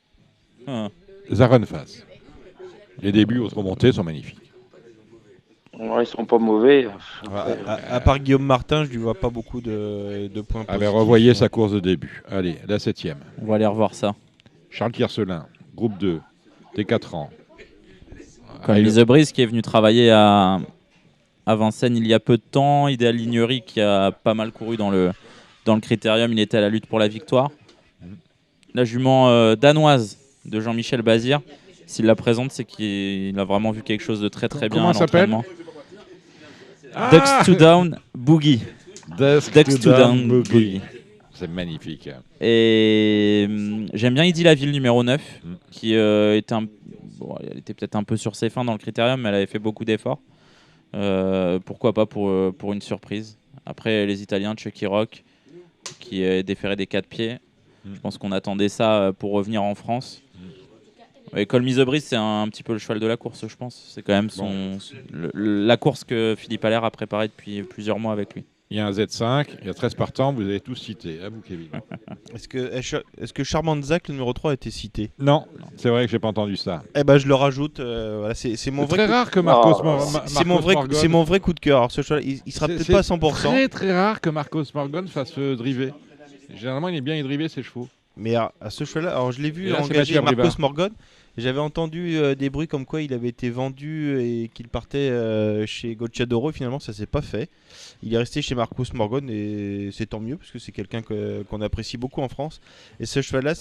Zaron Fass. Les débuts aux remontées sont magnifiques. Ouais, ils sont pas mauvais. À part Guillaume Martin, je lui vois pas beaucoup de points positifs. Ah ben, revoyez sa course de début. Allez, la 7e. On va aller revoir ça. Charles Tiercelin, groupe 2, T4 ans. Comme Lise Brice qui est venu travailler à Vincennes il y a peu de temps. Idéal Lignery qui a pas mal couru dans le critérium. Il était à la lutte pour la victoire. La jument danoise de Jean-Michel Bazir, s'il la présente, c'est qu'il a vraiment vu quelque chose de très très bien. Comment ça s'appelle? Ducks to Down Boogie. Ducks to Down Boogie. C'est magnifique. Et j'aime bien Idy Laville numéro 9, qui elle était peut-être un peu sur ses fins dans le critérium, mais elle avait fait beaucoup d'efforts. Pourquoi pas pour une surprise. Après, les Italiens, Chucky Rock, qui est déféré des 4 pieds. Je pense qu'on attendait ça pour revenir en France. Et Colmise de Brise, c'est un petit peu le cheval de la course, je pense. C'est quand même la course que Philippe Allaire a préparée depuis plusieurs mois avec lui. Il y a un Z5, il y a 13 partants, vous avez tous cité. À vous, Kevin. Est-ce que Charmant Zach, le numéro 3, a été cité? Non, c'est vrai que j'ai pas entendu ça. Eh ben, je le rajoute. Voilà, c'est mon C'est vrai très rare que Marcos C'est Morgan. mon vrai coup de cœur. Alors, ce cheval, il sera peut-être pas à 100%. C'est très rare que Marcos Morgan fasse driver. Généralement, il est bien driver ses chevaux. Mais à ce cheval-là, alors je l'ai Et vu là, c'est engager Mathieu Abrivard. Marcos Morgan. J'avais entendu des bruits comme quoi il avait été vendu et qu'il partait chez Gocciadoro. Finalement, ça s'est pas fait. Il est resté chez Marcos Morgan et c'est tant mieux parce que c'est quelqu'un qu'on apprécie beaucoup en France. Et ce cheval-là,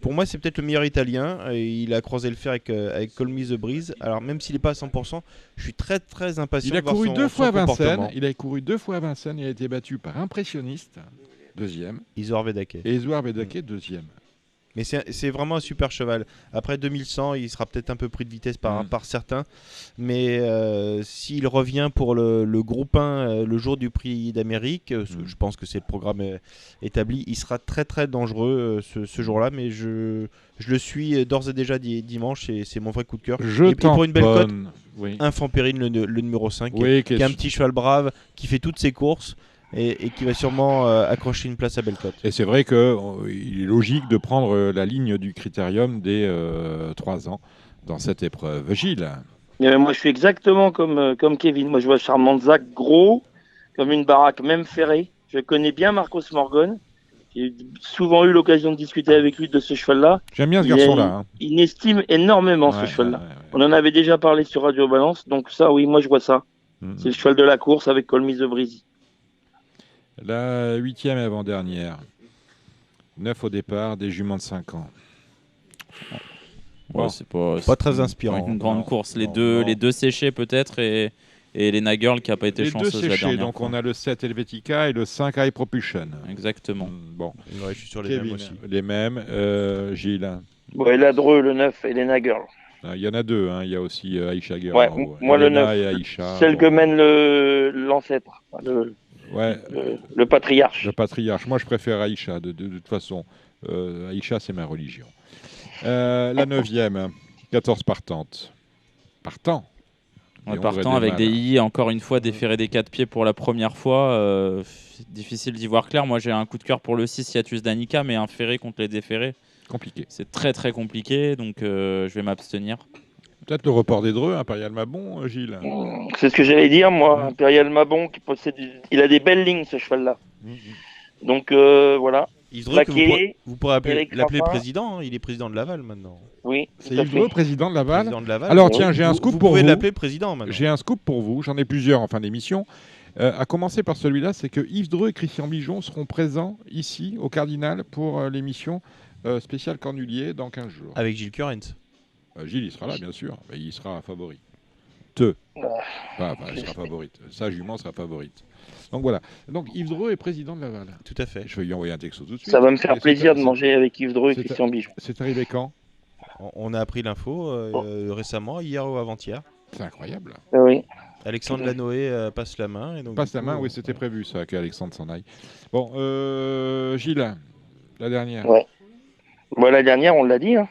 pour moi, c'est peut-être le meilleur italien. Et il a croisé le fer avec Call Me the Breeze. Alors même s'il n'est pas à 100%, je suis très très impatient. Il a de voir couru son- deux son fois à comportement. Vincennes. Il a couru 2 fois à Vincennes. Il a été battu par Impressionniste, deuxième, Isoar Vedake. et Ezuard Vedake, deuxième. Mais c'est vraiment un super cheval. Après 2100, il sera peut-être un peu pris de vitesse par certains. Mais s'il revient pour le groupe 1 le jour du prix d'Amérique, je pense que c'est le programme établi, il sera très très dangereux ce jour-là. Mais je le suis d'ores et déjà dimanche et c'est mon vrai coup de cœur. Et pour une belle cote, Oui. Infant Périne, le numéro 5, Oui, qui est un petit cheval brave, qui fait toutes ses courses. Et qui va sûrement accrocher une place à Bellecote. Et c'est vrai qu'il est logique de prendre la ligne du critérium des 3 ans dans cette épreuve. Gilles? Moi, je suis exactement comme Kevin. Moi, je vois Charmant Zach gros, comme une baraque, même ferrée. Je connais bien Marcos Morgan. J'ai souvent eu l'occasion de discuter avec lui de ce cheval-là. J'aime bien ce Il a garçon-là. Hein. Il estime énormément ce cheval-là. On en avait déjà parlé sur Radio Balance. Donc ça, oui, moi, je vois ça. C'est le cheval de la course avec Call Me the Breeze. La 8e avant-dernière. 9 au départ, des juments de 5 ans. Ouais, c'est pas très inspirant. Une grande Non, course. non, Les deux séchés peut-être et Lena Girl qui n'a pas été Les deux chanceuse la séchés, dernière donc fois. on a le 7 Helvetica et le 5 High Propulsion. Exactement. Bon. Ouais, je suis sur les Kevin, mêmes aussi. Les mêmes. Gilles? Ouais, la Dreux, le 9, et Lena Girl. Il y en a 2. Hein. Il y a aussi Aisha Girl. Ouais, en haut. moi le Elena 9. et Aisha. Celle que mène l'ancêtre. Le patriarche. Le patriarche. Moi, je préfère Aïcha, de toute façon. Aïcha, c'est ma religion. La 9e, 14 partantes. Partant. Ouais, Et partant avec des I, encore une fois, déféré des 4 pieds pour la première fois. Difficile d'y voir clair. Moi, j'ai un coup de cœur pour le 6 Hiatus Danica, mais un ferré contre les déférés. Compliqué. C'est très très compliqué, donc je vais m'abstenir. Peut-être le report des Dreux, Impérial Mabon, Gilles. C'est ce que j'allais dire, moi. Impérial Mabon, qui possède. Il a des belles lignes, ce cheval-là. Donc, voilà. Yves Dreux, que Plaqué, vous pourrez Eric l'appeler Raffin. président. Hein. Il est président de Laval maintenant. Oui. C'est Yves Dreux, président de Laval. Président de Laval. Alors, tiens, j'ai un scoop vous pour pouvez vous. l'appeler président maintenant. J'ai un scoop pour vous. J'en ai plusieurs en fin d'émission. À commencer par celui-là, c'est que Yves Dreux et Christian Bijon seront présents ici, au Cardinal, pour l'émission spéciale Cornulier dans 15 jours. Avec Gilles Currens. Gilles, il sera là, bien sûr. Mais il sera favori. Il sera favorite. Sa jument sera favorite. Donc voilà. Donc Yves Dreux est président de Laval. Tout à fait. Je vais lui envoyer un texto tout de suite. Ça va me faire Et plaisir de manger avec Yves Dreux et c'est- Christian Bijon. C'est arrivé quand? On a appris l'info récemment, hier ou avant-hier. C'est incroyable. Oui. Alexandre Lanoé passe la main. Et donc, Passe du la coup, main, oui, c'était prévu ça, qu'Alexandre s'en aille. Bon, Gilles, la dernière. Ouais. Bon, la dernière, on l'a dit. Hein.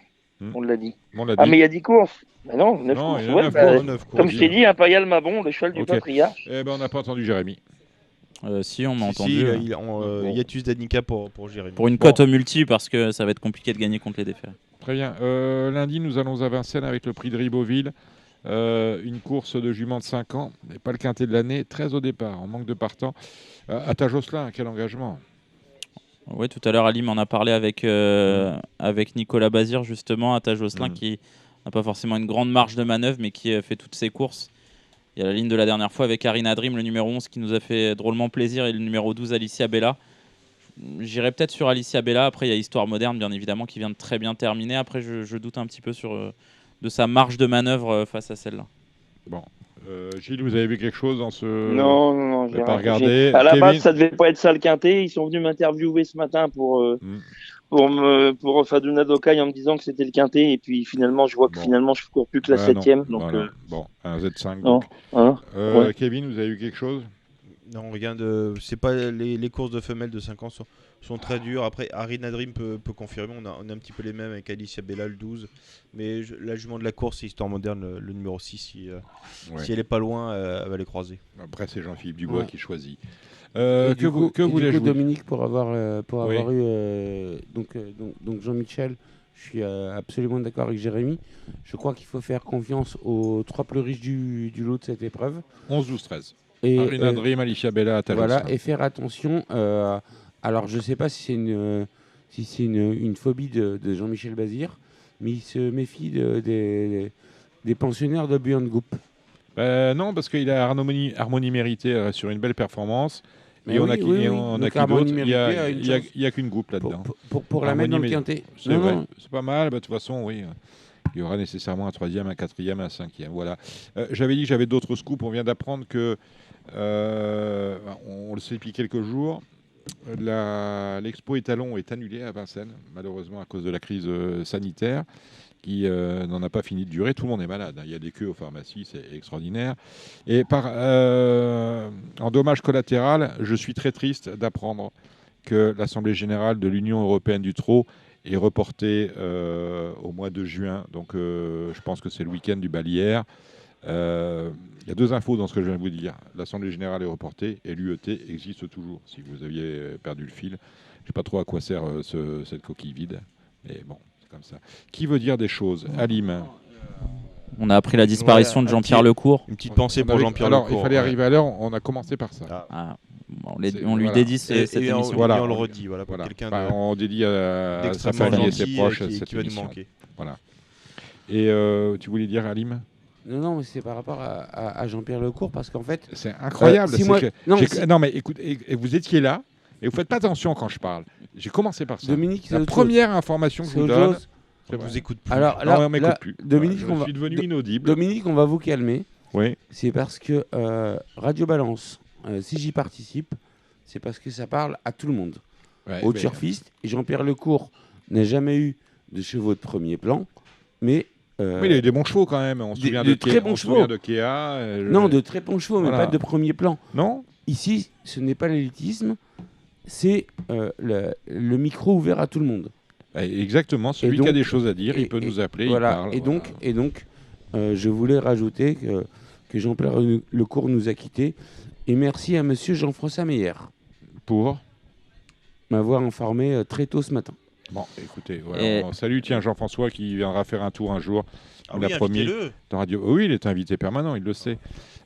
On l'a dit. On l'a Ah, dit. mais il y a 10 courses. Bah non, 9 Non, courses. il y en a Ouais, 9 bah, courses, 9 courses. comme je t'ai dit, Impérial Mabon, le cheval du Ok. patriarche. Eh ben, on n'a pas entendu Jérémy. Si, on m'a Si, entendu. Hiatus Danica pour Jérémy. Pour une cote au multi, parce que ça va être compliqué de gagner contre les déférés. Très bien. Lundi, nous allons à Vincennes avec le prix de Ribeauville. Une course de jument de 5 ans, mais pas le quintet de l'année, 13 au départ, en manque de partants. Atta Josselin, quel engagement! Oui, tout à l'heure, Ali m'en a parlé avec Nicolas Bazir, justement, Atta Josselin, qui n'a pas forcément une grande marge de manœuvre, mais qui fait toutes ses courses. Il y a la ligne de la dernière fois avec Arina Dream, le numéro 11, qui nous a fait drôlement plaisir, et le numéro 12, Alicia Bella. J'irai peut-être sur Alicia Bella. Après, il y a Histoire Moderne, bien évidemment, qui vient de très bien terminer. Après, je doute un petit peu de sa marge de manœuvre face à celle-là. Bon. Gilles, vous avez vu quelque chose dans ce... Non, j'ai pas regardé. À la Kevin base, ça devait pas être ça le quintet. Ils sont venus m'interviewer ce matin pour Faduna Dokai en me disant que c'était le quintet. Et puis finalement, je vois que finalement, je cours plus que la 7e. Donc, voilà. Bon, un Z5. non. Donc. Ouais. Kevin, vous avez vu quelque chose? Non, rien de. C'est pas les courses de femelles de 5 ans sont très dures. Après, Arina Dream peut confirmer. On a un petit peu les mêmes avec Alicia Bella le 12. Mais la jument de la course, c'est Histoire Moderne, le numéro 6. Si elle est pas loin, elle va les croiser. Après, c'est Jean-Philippe Dubois qui choisit. Que voulez-vous, Dominique, pour avoir Oui. eu donc Jean-Michel, je suis absolument d'accord avec Jérémy. Je crois qu'il faut faire confiance aux 3 plus riches du lot de cette épreuve. 11, 12, 13. Et, Arina Dream, Alicia Bella, Talassa. Voilà, et faire attention. Alors, je ne sais pas si c'est une phobie de Jean-Michel Bazir, mais il se méfie des pensionnaires de Beyond Group. Non, parce qu'il a Harmonie Méritée sur une belle performance. Et on a qui d'autre. Il n'y a qu'une groupe là-dedans. Pour la mettre dans le quintet. C'est vrai, c'est pas mal. De toute façon, oui. Il y aura nécessairement un 3e, un 4e, un 5e. Voilà. J'avais dit que j'avais d'autres scoops. On vient d'apprendre que, on le sait depuis quelques jours, l'expo Étalon est annulée à Vincennes, malheureusement à cause de la crise sanitaire, qui n'en a pas fini de durer. Tout le monde est malade. Il y a des queues aux pharmacies, c'est extraordinaire. Et en dommage collatéral, je suis très triste d'apprendre que l'Assemblée générale de l'Union européenne du trot est reportée au mois de juin. Donc je pense que c'est le week-end du Balière. Il y a 2 infos dans ce que je viens de vous dire. L'Assemblée générale est reportée et l'UET existe toujours. Si vous aviez perdu le fil, je ne sais pas trop à quoi sert cette coquille vide. Mais bon, c'est comme ça. Qui veut dire des choses? Alim. On a appris la disparition de Jean-Pierre Lecourt. Une petite pensée pour Jean-Pierre Lecourt. Alors, il fallait arriver à l'heure. On a commencé par ça. On lui dédie cette émission. Voilà, on le redit. Voilà, pour quelqu'un on dédie à sa famille et ses proches cette qui va nous émission. manquer. Voilà. Et tu voulais dire, Alim? Non, mais c'est par rapport à Jean-Pierre Lecourt, parce qu'en fait... C'est incroyable. Non, mais écoute, vous étiez là, et vous faites pas attention quand je parle. J'ai commencé par ça. Dominique, la première information que je vous donne... Ça vous écoute plus. Alors, non, on m'écoute plus. Dominique, je suis devenu inaudible. Dominique, on va vous calmer. Oui. C'est parce que Radio Balance, si j'y participe, c'est parce que ça parle à tout le monde. Aux turfistes. Et Jean-Pierre Lecourt n'a jamais eu de chevaux de premier plan, mais... Mais il a eu des bons chevaux quand même. On se souvient de très bons chevaux. De Kea. Non, de très bons chevaux, mais pas de premier plan. Non. Ici, ce n'est pas l'élitisme, c'est le micro ouvert à tout le monde. Exactement. Celui qui a des choses à dire, il peut nous appeler. Voilà. Il parle, et donc, je voulais rajouter que Jean-Pierre Lecourt nous a quittés. Et merci à monsieur Jean-François Meyer pour m'avoir informé très tôt ce matin. Bon, écoutez, voilà, salut, tiens, Jean-François qui viendra faire un tour un jour. Il a promis dans Radio. Oui, il est invité permanent, il le sait.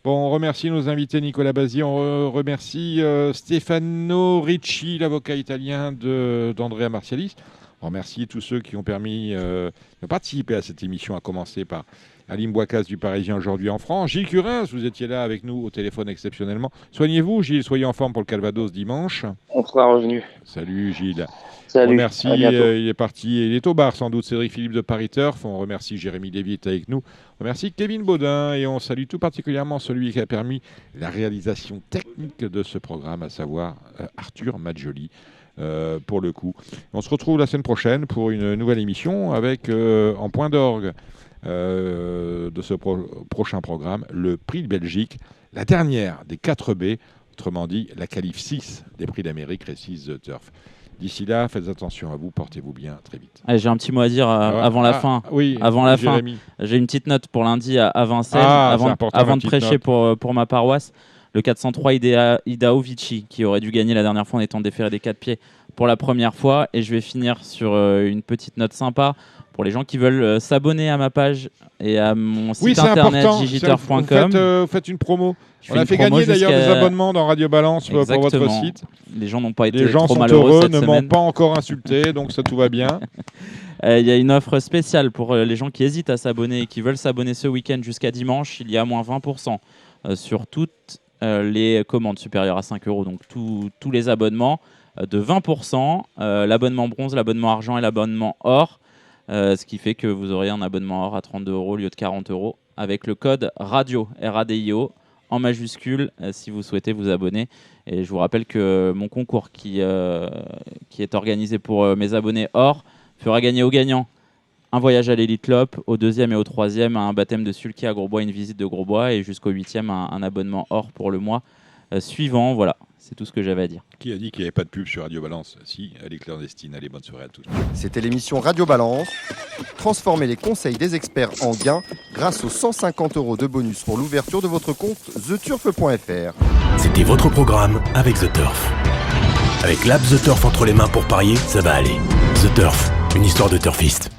Bon, on remercie nos invités, Nicolas Bazir, on remercie Stefano Ricci, l'avocat italien d'Andrea Marcialis. On remercie tous ceux qui ont permis de participer à cette émission, à commencer par Alim Bouakas du Parisien aujourd'hui en France. Gilles Curins, vous étiez là avec nous au téléphone exceptionnellement. Soignez-vous, Gilles, soyez en forme pour le Calvados dimanche. On sera revenu. Salut Gilles. Salut. On remercie, il est parti, il est au bar sans doute, Cédric Philippe de Paris Turf. On remercie Jérémy Lévy avec nous. On remercie Kevin Baudin et on salue tout particulièrement celui qui a permis la réalisation technique de ce programme, à savoir Arthur Madjoli. Pour le coup. On se retrouve la semaine prochaine pour une nouvelle émission avec en point d'orgue de ce prochain programme, le Prix de Belgique, la dernière des 4 B, autrement dit la qualif 6 des Prix d'Amérique Récise The Turf. D'ici là, faites attention à vous, portez-vous bien, très vite. Allez, j'ai un petit mot à dire avant la fin. Oui, avant la Jérémy. Fin. J'ai une petite note pour lundi à Vincennes, avant de prêcher pour ma paroisse. Le 403 Idaho Vici, qui aurait dû gagner la dernière fois en étant déféré des 4 pieds pour la première fois. Et je vais finir sur une petite note sympa pour les gens qui veulent s'abonner à ma page et à mon site internet gigiturf.com. Vous faites une promo. On a fait gagner d'ailleurs des abonnements dans Radio Balance pour votre site. Les gens n'ont pas été les gens trop sont malheureux heureux, cette ne semaine. m'ont pas encore insulté, donc ça tout va bien. Il y a une offre spéciale pour les gens qui hésitent à s'abonner et qui veulent s'abonner ce week-end jusqu'à dimanche. Il y a moins 20% sur toutes les commandes supérieures à 5 €, donc tous les abonnements de 20%, l'abonnement bronze, l'abonnement argent et l'abonnement or, ce qui fait que vous aurez un abonnement or à 32 € au lieu de 40 € avec le code RADIO, RADIO, en majuscule si vous souhaitez vous abonner. Et je vous rappelle que mon concours qui est organisé pour mes abonnés or fera gagner aux gagnants un voyage à l'Elite Lop, au 2e et au 3e un baptême de sulky à Grosbois, une visite de Grosbois, et jusqu'au 8e un abonnement or pour le mois suivants. Voilà, c'est tout ce que j'avais à dire. Qui a dit qu'il n'y avait pas de pub sur Radio Balance? Si, elle est clandestine. Allez, bonne soirée à tous. C'était l'émission Radio Balance. Transformez les conseils des experts en gains grâce aux 150 € de bonus pour l'ouverture de votre compte theturf.fr. C'était votre programme avec The Turf. Avec l'app The Turf entre les mains pour parier, ça va aller. The Turf, une histoire de turfiste.